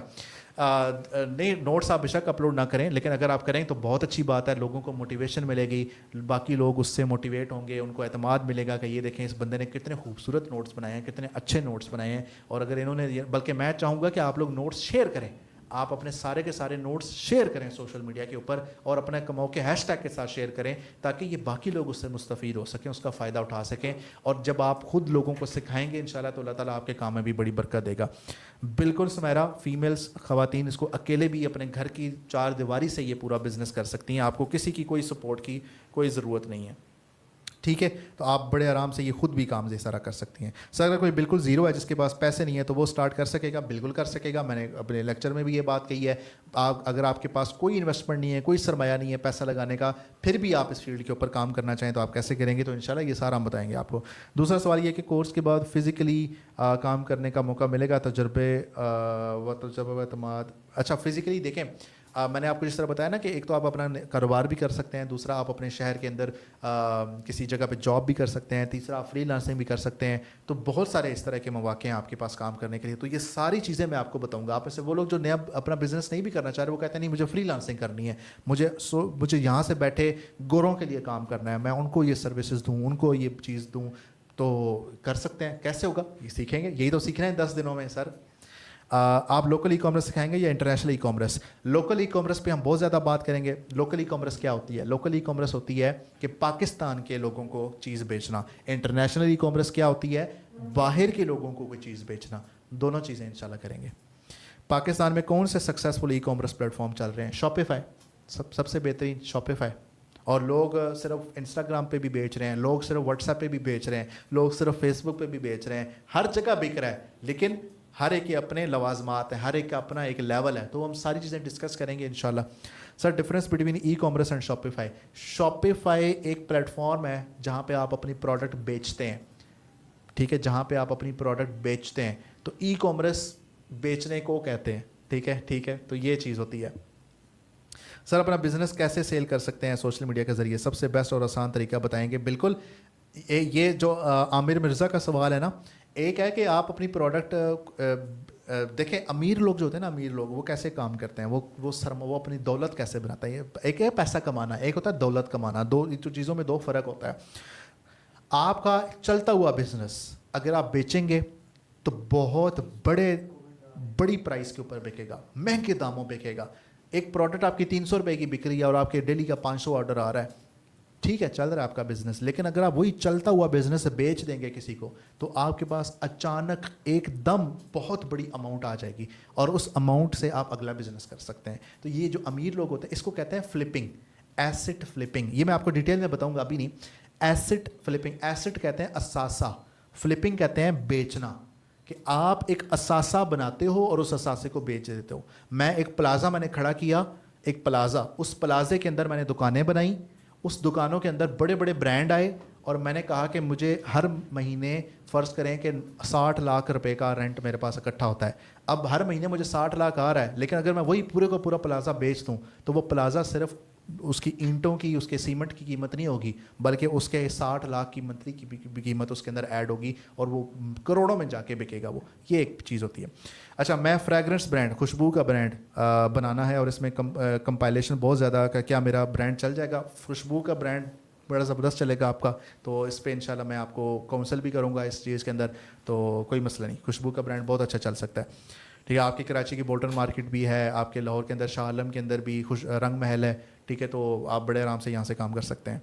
نہیں, نوٹس آپ بے شک اپلوڈ نہ کریں, لیکن اگر آپ کریں تو بہت اچھی بات ہے, لوگوں کو موٹیویشن ملے گی, باقی لوگ اس سے موٹیویٹ ہوں گے, ان کو اعتماد ملے گا کہ یہ دیکھیں اس بندے نے کتنے خوبصورت نوٹس بنائے ہیں, کتنے اچھے نوٹس بنائے ہیں. اور اگر انہوں نے, بلکہ میں چاہوں گا کہ آپ لوگ نوٹس شیئر کریں, آپ اپنے سارے کے سارے نوٹس شیئر کریں سوشل میڈیا کے اوپر اور اپنے کماؤ کے ہیش ٹیگ کے ساتھ شیئر کریں تاکہ یہ باقی لوگ اس سے مستفید ہو سکیں, اس کا فائدہ اٹھا سکیں. اور جب آپ خود لوگوں کو سکھائیں گے انشاءاللہ تو اللہ تعالیٰ آپ کے کام میں بھی بڑی برکت دے گا. بالکل سمیرا, فیمیلز خواتین اس کو اکیلے بھی اپنے گھر کی چار دیواری سے یہ پورا بزنس کر سکتی ہیں, آپ کو کسی کی کوئی سپورٹ کی کوئی ضرورت نہیں ہے. ٹھیک ہے, تو آپ بڑے آرام سے یہ خود بھی کام سارا کر سکتی ہیں. سر اگر کوئی بالکل زیرو ہے, جس کے پاس پیسے نہیں ہے, تو وہ سٹارٹ کر سکے گا, بالکل کر سکے گا. میں نے اپنے لیکچر میں بھی یہ بات کہی ہے. اگر آپ کے پاس کوئی انویسٹمنٹ نہیں ہے, کوئی سرمایہ نہیں ہے پیسہ لگانے کا, پھر بھی آپ اس فیلڈ کے اوپر کام کرنا چاہیں تو آپ کیسے کریں گے, تو انشاءاللہ یہ سارا ہم بتائیں گے آپ کو. دوسرا سوال یہ کہ کورس کے بعد فزیکلی کام کرنے کا موقع ملے گا, تجربے و اعتماد. اچھا, فزیکلی دیکھیں, میں نے آپ کو جس طرح بتایا نا کہ ایک تو آپ اپنا کاروبار بھی کر سکتے ہیں, دوسرا آپ اپنے شہر کے اندر کسی جگہ پہ جاب بھی کر سکتے ہیں, تیسرا آپ فری لانسنگ بھی کر سکتے ہیں. تو بہت سارے اس طرح کے مواقع ہیں آپ کے پاس کام کرنے کے لیے. تو یہ ساری چیزیں میں آپ کو بتاؤں گا. آپ میں سے وہ لوگ جو نیا اپنا بزنس نہیں بھی کرنا چاہ رہے, وہ کہتے ہیں نہیں مجھے فری لانسنگ کرنی ہے, مجھے یہاں سے بیٹھے گوروں کے لیے کام کرنا ہے, میں ان کو یہ سروسز دوں, ان کو یہ چیز دوں, تو کر سکتے ہیں. کیسے ہوگا یہ سیکھیں گے, یہی تو سیکھنا ہے 10 دنوں میں. سر آپ لوکل ای کامرس سکھائیں گے یا international e commerce? Local e commerce پہ ہم بہت زیادہ بات کریں گے. لوکل ای کامرس کیا ہوتی ہے؟ لوکل ای کامرس ہوتی ہے کہ پاکستان کے لوگوں کو چیز بیچنا. انٹرنیشنل ای کامرس کیا ہوتی ہے؟ باہر کے لوگوں کو کوئی چیز بیچنا. دونوں چیزیں انشاءاللہ کریں گے. پاکستان میں کون سے successful e commerce plate form چل رہے ہیں؟ شاپیفائی سب سے بہترین, شاپیفائی. اور لوگ صرف انسٹاگرام پہ بھی بیچ رہے ہیں, لوگ صرف واٹس ایپ پہ بھی بیچ رہے ہیں, لوگ صرف فیس بک پہ بھی بیچ رہے ہیں, ہر جگہ بک رہا ہے. لیکن ہر ایک کے اپنے لوازمات ہیں, ہر ایک کا اپنا ایک لیول ہے. تو ہم ساری چیزیں ڈسکس کریں گے انشاءاللہ. Sir difference between e commerce and Shopify. Shopify ایک پلیٹ فارم ہے جہاں پہ آپ اپنی پروڈکٹ بیچتے ہیں. ٹھیک ہے, جہاں پہ آپ اپنی پروڈکٹ بیچتے ہیں. تو ای کامرس بیچنے کو کہتے ہیں. ٹھیک ہے, تو یہ چیز ہوتی ہے. سر اپنا بزنس کیسے سیل کر سکتے ہیں سوشل میڈیا کے ذریعے؟ سب سے بیسٹ اور آسان طریقہ بتائیں گے. بالکل, یہ جو عامر مرزا کا سوال ہے نا, ایک ہے کہ آپ اپنی پروڈکٹ دیکھیں, امیر لوگ جو ہوتے ہیں نا, امیر لوگ وہ کیسے کام کرتے ہیں, وہ اپنی دولت کیسے بناتا ہے. ایک ہے پیسہ کمانا, ایک ہوتا ہے دولت کمانا. دو چیزوں میں 2 فرق ہوتا ہے. آپ کا چلتا ہوا بزنس اگر آپ بیچیں گے تو بہت بڑی پرائز کے اوپر بکے گا, مہنگے داموں بکے گا. ایک پروڈکٹ آپ کی 300 روپے کی بک رہی ہے اور آپ کے ڈیلی کا 500 آرڈر آ رہا ہے, ٹھیک ہے, چل رہا ہے آپ کا بزنس. لیکن اگر آپ وہی چلتا ہوا بزنس بیچ دیں گے کسی کو, تو آپ کے پاس اچانک ایک دم بہت بڑی اماؤنٹ آ جائے گی, اور اس اماؤنٹ سے آپ اگلا بزنس کر سکتے ہیں. تو یہ جو امیر لوگ ہوتے ہیں اس کو کہتے ہیں فلپنگ, ایسٹ فلپنگ. یہ میں آپ کو ڈیٹیل میں بتاؤں گا, ابھی نہیں. ایسٹ فلپنگ, ایسٹ کہتے ہیں اثاثہ, فلپنگ کہتے ہیں بیچنا, کہ آپ ایک اثاثہ بناتے ہو اور اس اثاثے کو بیچ دیتے ہو. میں ایک پلازا میں نے کھڑا کیا, ایک پلازا, اس پلازے کے اندر میں نے دکانیں بنائیں, اس دکانوں کے اندر بڑے بڑے برانڈ آئے, اور میں نے کہا کہ مجھے ہر مہینے فرض کریں کہ 60 لاکھ روپے کا رینٹ میرے پاس اکٹھا ہوتا ہے. اب ہر مہینے مجھے 60 لاکھ آ رہا ہے, لیکن اگر میں وہی پورے کو پورا پلازا بیچ دوں تو وہ پلازا صرف اس کی اینٹوں کی, اس کے سیمنٹ کی قیمت نہیں ہوگی, بلکہ اس کے 60 لاکھ کی منتھلی کی قیمت اس کے اندر ایڈ ہوگی, اور وہ کروڑوں میں جا کے بکے گا. وہ یہ ایک چیز ہوتی ہے. اچھا, میں فریگرنس برانڈ, خوشبو کا برانڈ بنانا ہے, اور اس میں کمپائلیشن بہت زیادہ, کیا میرا برانڈ چل جائے گا؟ خوشبو کا برانڈ بڑا زبردست چلے گا آپ کا, تو اس پہ انشاءاللہ میں آپ کو کاؤنسل بھی کروں گا اس چیز کے اندر, تو کوئی مسئلہ نہیں. خوشبو کا برانڈ بہت اچھا چل سکتا ہے. ٹھیک ہے, آپ کی کراچی کی بولٹن مارکیٹ بھی ہے, آپ کے لاہور کے اندر شاہ عالم کے اندر بھی رنگ محل ہے. ٹھیک ہے, تو آپ بڑے آرام سے یہاں سے کام کر سکتے ہیں.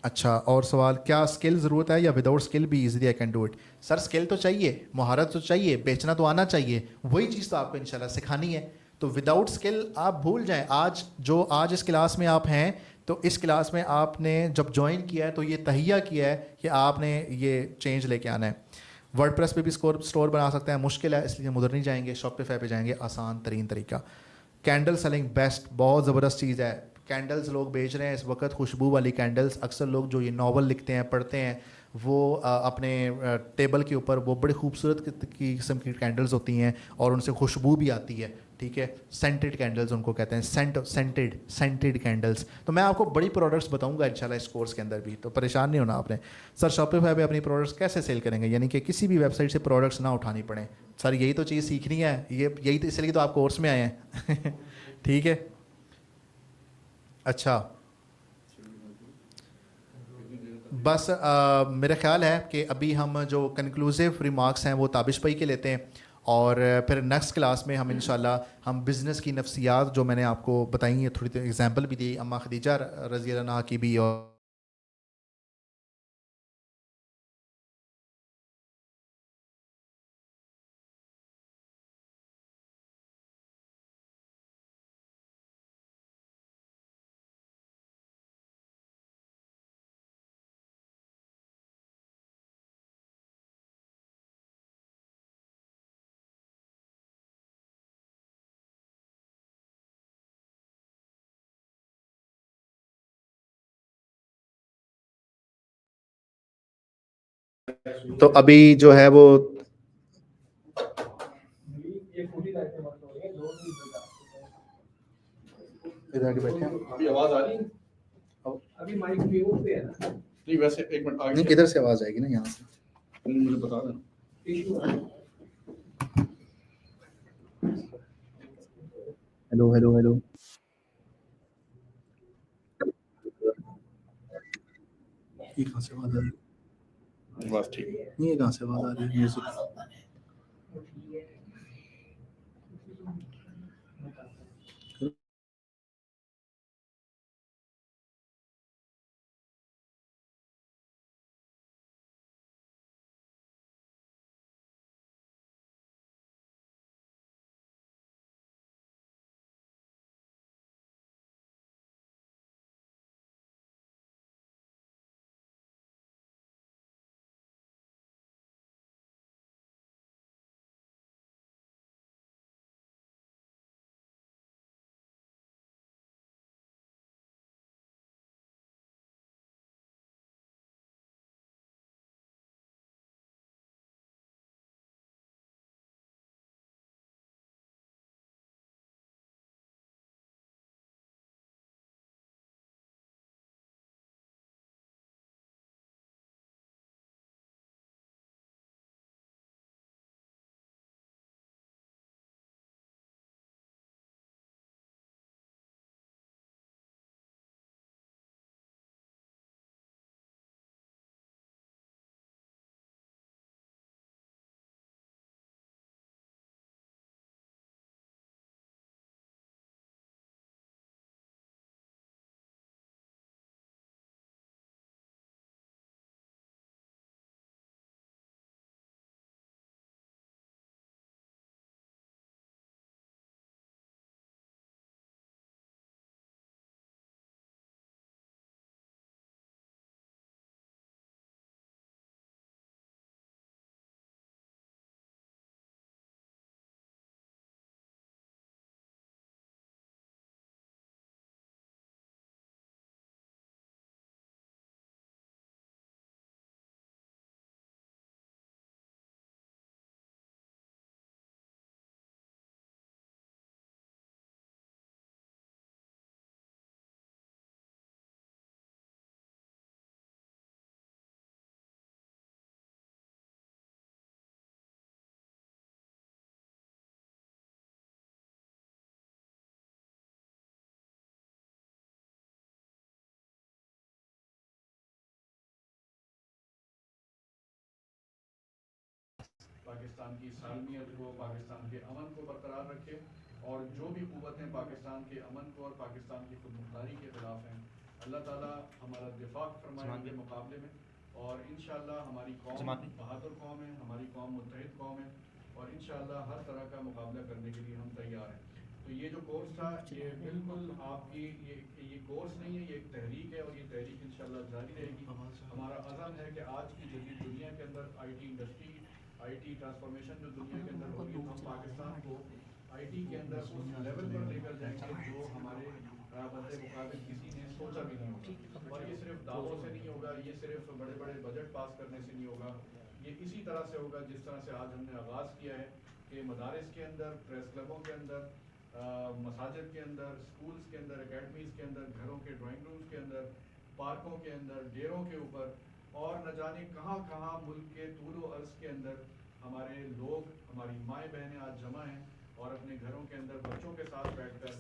اچھا, اور سوال, کیا اسکل ضرورت ہے یا وداؤٹ اسکل بھی easily I can do it? Sir skill تو چاہیے, مہارت تو چاہیے, بیچنا تو آنا چاہیے, وہی چیز تو آپ کو انشاءاللہ سکھانی ہے. تو وداؤٹ اسکل آپ بھول جائیں. آج اس کلاس میں آپ ہیں, تو اس کلاس میں آپ نے جب جوائن کیا ہے تو یہ تہیہ کیا ہے کہ آپ نے یہ چینج لے کے آنا ہے. ورڈ پریس پہ بھی اسٹور بنا سکتے ہیں, مشکل ہے اس لیے ہم ادھر نہیں جائیں گے, شاپیفائی پہ جائیں گے, آسان ترین طریقہ. کینڈل سیلنگ بیسٹ, بہت زبردست چیز ہے. کینڈلز لوگ بیچ رہے ہیں اس وقت, خوشبو والی کینڈلز. اکثر لوگ جو یہ ناول لکھتے ہیں, پڑھتے ہیں, وہ اپنے ٹیبل کے اوپر وہ بڑی خوبصورت کی قسم کی کینڈلز ہوتی ہیں, اور ان سے خوشبو بھی آتی ہے. ٹھیک ہے, سینٹڈ کینڈلز ان کو کہتے ہیں, سینٹڈ کینڈلز. تو میں آپ کو بڑی پروڈکٹس بتاؤں گا انشاءاللہ اس کورس کے اندر بھی, تو پریشان نہیں ہونا آپ نے. سر شاپیفائی پہ اپنی پروڈکٹس کیسے سیل کریں گے, یعنی کہ کسی بھی ویب سائٹ سے پروڈکٹس نہ اٹھانی پڑیں؟ سر یہی تو چیز سیکھنی ہے, یہی تو اس لیے تو آپ کورس میں آئے ہیں. ٹھیک ہے, اچھا, بس میرا خیال ہے کہ ابھی ہم جو کنکلوزیو ریمارکس ہیں وہ تابش بھائی کے لیتے ہیں, اور پھر نیکسٹ کلاس میں ہم انشاءاللہ ہم بزنس کی نفسیات جو میں نے آپ کو بتائی ہیں، تھوڑی ایگزامپل بھی دی اماں خدیجہ رضی اللہ عنہا کی بھی، اور تو ابھی جو ہے وہ ادھر آ کے بیٹھے ہیں، ابھی آواز آ رہی ہے؟ ابھی مائک میوٹ پہ ہے نا؟ نہیں ویسے ایک منٹ آگے نہیں ادھر سے آواز آئے گی نا یہاں سے. مجھے بتا دینا. ہیلو ہیلو ہیلو، یہ کہاں سے آواز آ رہی ہے؟ بس ٹھیک ہے. نہیں یہ کہاں سے آواز آ رہی ہے میوزک؟ پاکستان کی سالمیت کو، پاکستان کے امن کو برقرار رکھے، اور جو بھی قوتیں پاکستان کے امن کو اور پاکستان کی خود مختاری کے خلاف ہیں، اللہ تعالیٰ ہمارا دفاع فرمائے ان کے مقابلے میں. اور انشاءاللہ ہماری قوم بہادر قوم ہے، ہماری قوم متحد قوم ہے، اور انشاءاللہ ہر طرح کا مقابلہ کرنے کے لیے ہم تیار ہیں. تو یہ جو کورس تھا یہ بالکل آپ کی یہ کورس نہیں ہے، یہ ایک تحریک ہے، اور یہ تحریک انشاءاللہ جاری رہے گی. ہمارا عزم ہے کہ آج کی جدید دنیا کے اندر I T industry, I T transformation جو دنیا کے اندر ہوگی، تو ہم پاکستان کو آئی ٹی کے اندر اس لیول پر لے کر جائیں گے جو ہمارے بد مقابل کسی نے سوچا بھی نہیں ہوگا. اور یہ صرف دعووں سے نہیں ہوگا، یہ صرف بڑے بڑے بجٹ پاس کرنے سے نہیں ہوگا، یہ اسی طرح سے ہوگا جس طرح سے آج ہم نے آغاز کیا ہے کہ مدارس کے اندر، پریس کلبوں کے اندر، مساجد کے اندر، اسکولز کے اندر، اکیڈمیز کے اندر، گھروں کے ڈرائنگ رومز کے اندر، پارکوں کے اندر، ڈیروں کے اوپر، اور نہ جانے کہاں کہاں ملک کے طول و عرض کے اندر ہمارے لوگ، ہماری مائیں بہنیں آج جمع ہیں، اور اپنے گھروں کے اندر بچوں کے ساتھ بیٹھ کر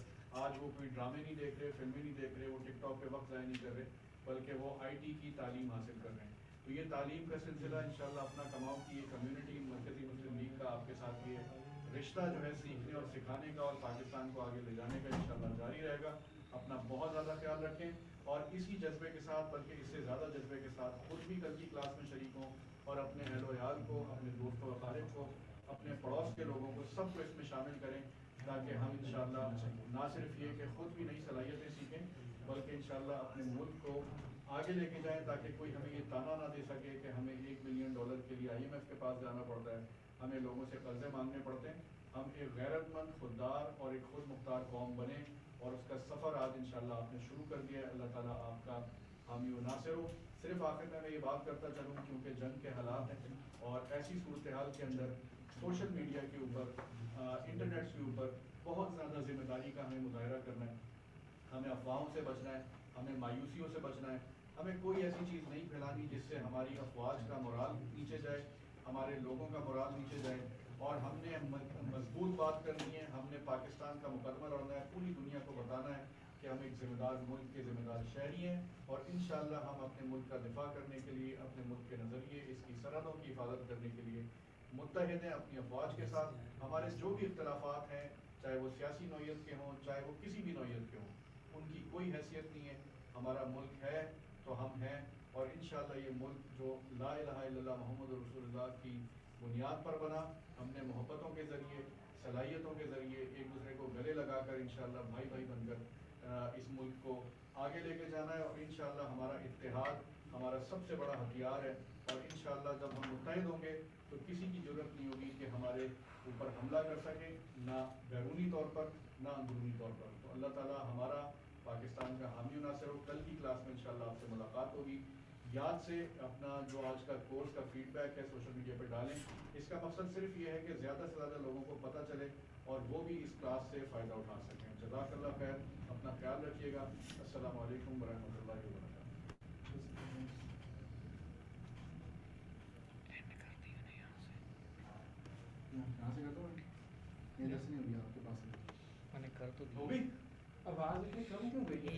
آج وہ کوئی ڈرامے نہیں دیکھ رہے، فلمیں نہیں دیکھ رہے، وہ ٹک ٹاک پہ وقت ضائع نہیں کر رہے، بلکہ وہ آئی ٹی کی تعلیم حاصل کر رہے ہیں. تو یہ تعلیم کا سلسلہ انشاءاللہ اپنا کماؤ کی یہ کمیونٹی مرکزی مسلم لیگ کا آپ کے ساتھ تاکہ رشتہ جو ہے سیکھنے اور سکھانے کا اور پاکستان کو آگے لے جانے کا انشاءاللہ جاری رہے گا. اپنا بہت زیادہ خیال رکھیں اور اسی جذبے کے ساتھ بلکہ اس سے زیادہ جذبے کے ساتھ خود بھی کل کی کلاس میں شریک ہوں اور اپنے اہل و عیال کو, اپنے دوست و اقارب کو, اپنے پڑوس کے لوگوں کو سب کو اس میں شامل کریں تاکہ ہم انشاءاللہ نہ صرف یہ کہ خود بھی نئی صلاحیتیں سیکھیں بلکہ انشاءاللہ اپنے ملک کو آگے لے کے جائیں تاکہ کوئی ہمیں یہ تانا نہ دے سکے کہ ہمیں $1 بلین کے لیے IMF کے پاس جانا پڑتا ہے, ہمیں لوگوں سے قرضے مانگنے پڑتے ہیں. ہم ایک غیرت مند, خوددار اور ایک خود مختار قوم بنیں اور اس کا سفر آج انشاءاللہ آپ نے شروع کر دیا ہے. اللہ تعالیٰ آپ کا حامی و ناصر ہو. صرف آخر میں یہ بات کرتا چلوں کیونکہ جنگ کے حالات ہیں اور ایسی صورتحال کے اندر سوشل میڈیا کے اوپر, انٹرنیٹ کے اوپر بہت زیادہ ذمہ داری کا ہمیں مظاہرہ کرنا ہے. ہمیں افواہوں سے بچنا ہے, ہمیں مایوسیوں سے بچنا ہے, ہمیں کوئی ایسی چیز نہیں پھیلانی جس سے ہماری افواج کا مورال نیچے جائے, ہمارے لوگوں کا مورال نیچے جائے. اور ہم نے مضبوط بات کرنی ہے, ہم نے پاکستان کا مقدمہ لڑنا ہے, پوری دنیا کو بتانا ہے کہ ہم ایک ذمہ دار ملک کے ذمہ دار شہری ہیں اور انشاءاللہ ہم اپنے ملک کا دفاع کرنے کے لیے, اپنے ملک کے نظریے, اس کی سرحدوں کی حفاظت کرنے کے لیے متحد ہیں اپنی افواج کے ساتھ. ہمارے جو بھی اختلافات ہیں, چاہے وہ سیاسی نوعیت کے ہوں, چاہے وہ کسی بھی نوعیت کے ہوں, ان کی کوئی حیثیت نہیں ہے. ہمارا ملک ہے تو ہم ہیں اور انشاءاللہ یہ ملک جو لا الہ الا اللہ محمد رسول اللہ کی بنیاد پر بنا, ہم نے محبتوں کے ذریعے, صلاحیتوں کے ذریعے ایک دوسرے کو گلے لگا کر انشاءاللہ بھائی بھائی بن کر اس ملک کو آگے لے کے جانا ہے. اور انشاءاللہ ہمارا اتحاد ہمارا سب سے بڑا ہتھیار ہے اور انشاءاللہ جب ہم متحد ہوں گے تو کسی کی ضرورت نہیں ہوگی کہ ہمارے اوپر حملہ کر سکے, نہ بیرونی طور پر نہ اندرونی طور پر. تو اللہ تعالیٰ ہمارا پاکستان کا حامی و ناصر ہو. کل کی کلاس میں انشاءاللہ آپ سے ملاقات ہوگی. یاد سے اپنا جو آج کا کورس کا فیڈ بیک ہے سوشل میڈیا پہ ڈالیں. اس کا مقصد صرف یہ ہے کہ زیادہ سے زیادہ لوگوں کو پتہ چلے اور وہ بھی اس کلاس سے فائدہ اٹھا سکیں. جزاک اللہ خیر, اپنا خیال رکھیے گا. السلام علیکم ورحمۃ اللہ وبرکاتہ. کہاں سے کرتا ہوں یہ دس نہیں ہوگی آپ کے پاس ہوگی آواز اتنی کم کیوں گئی؟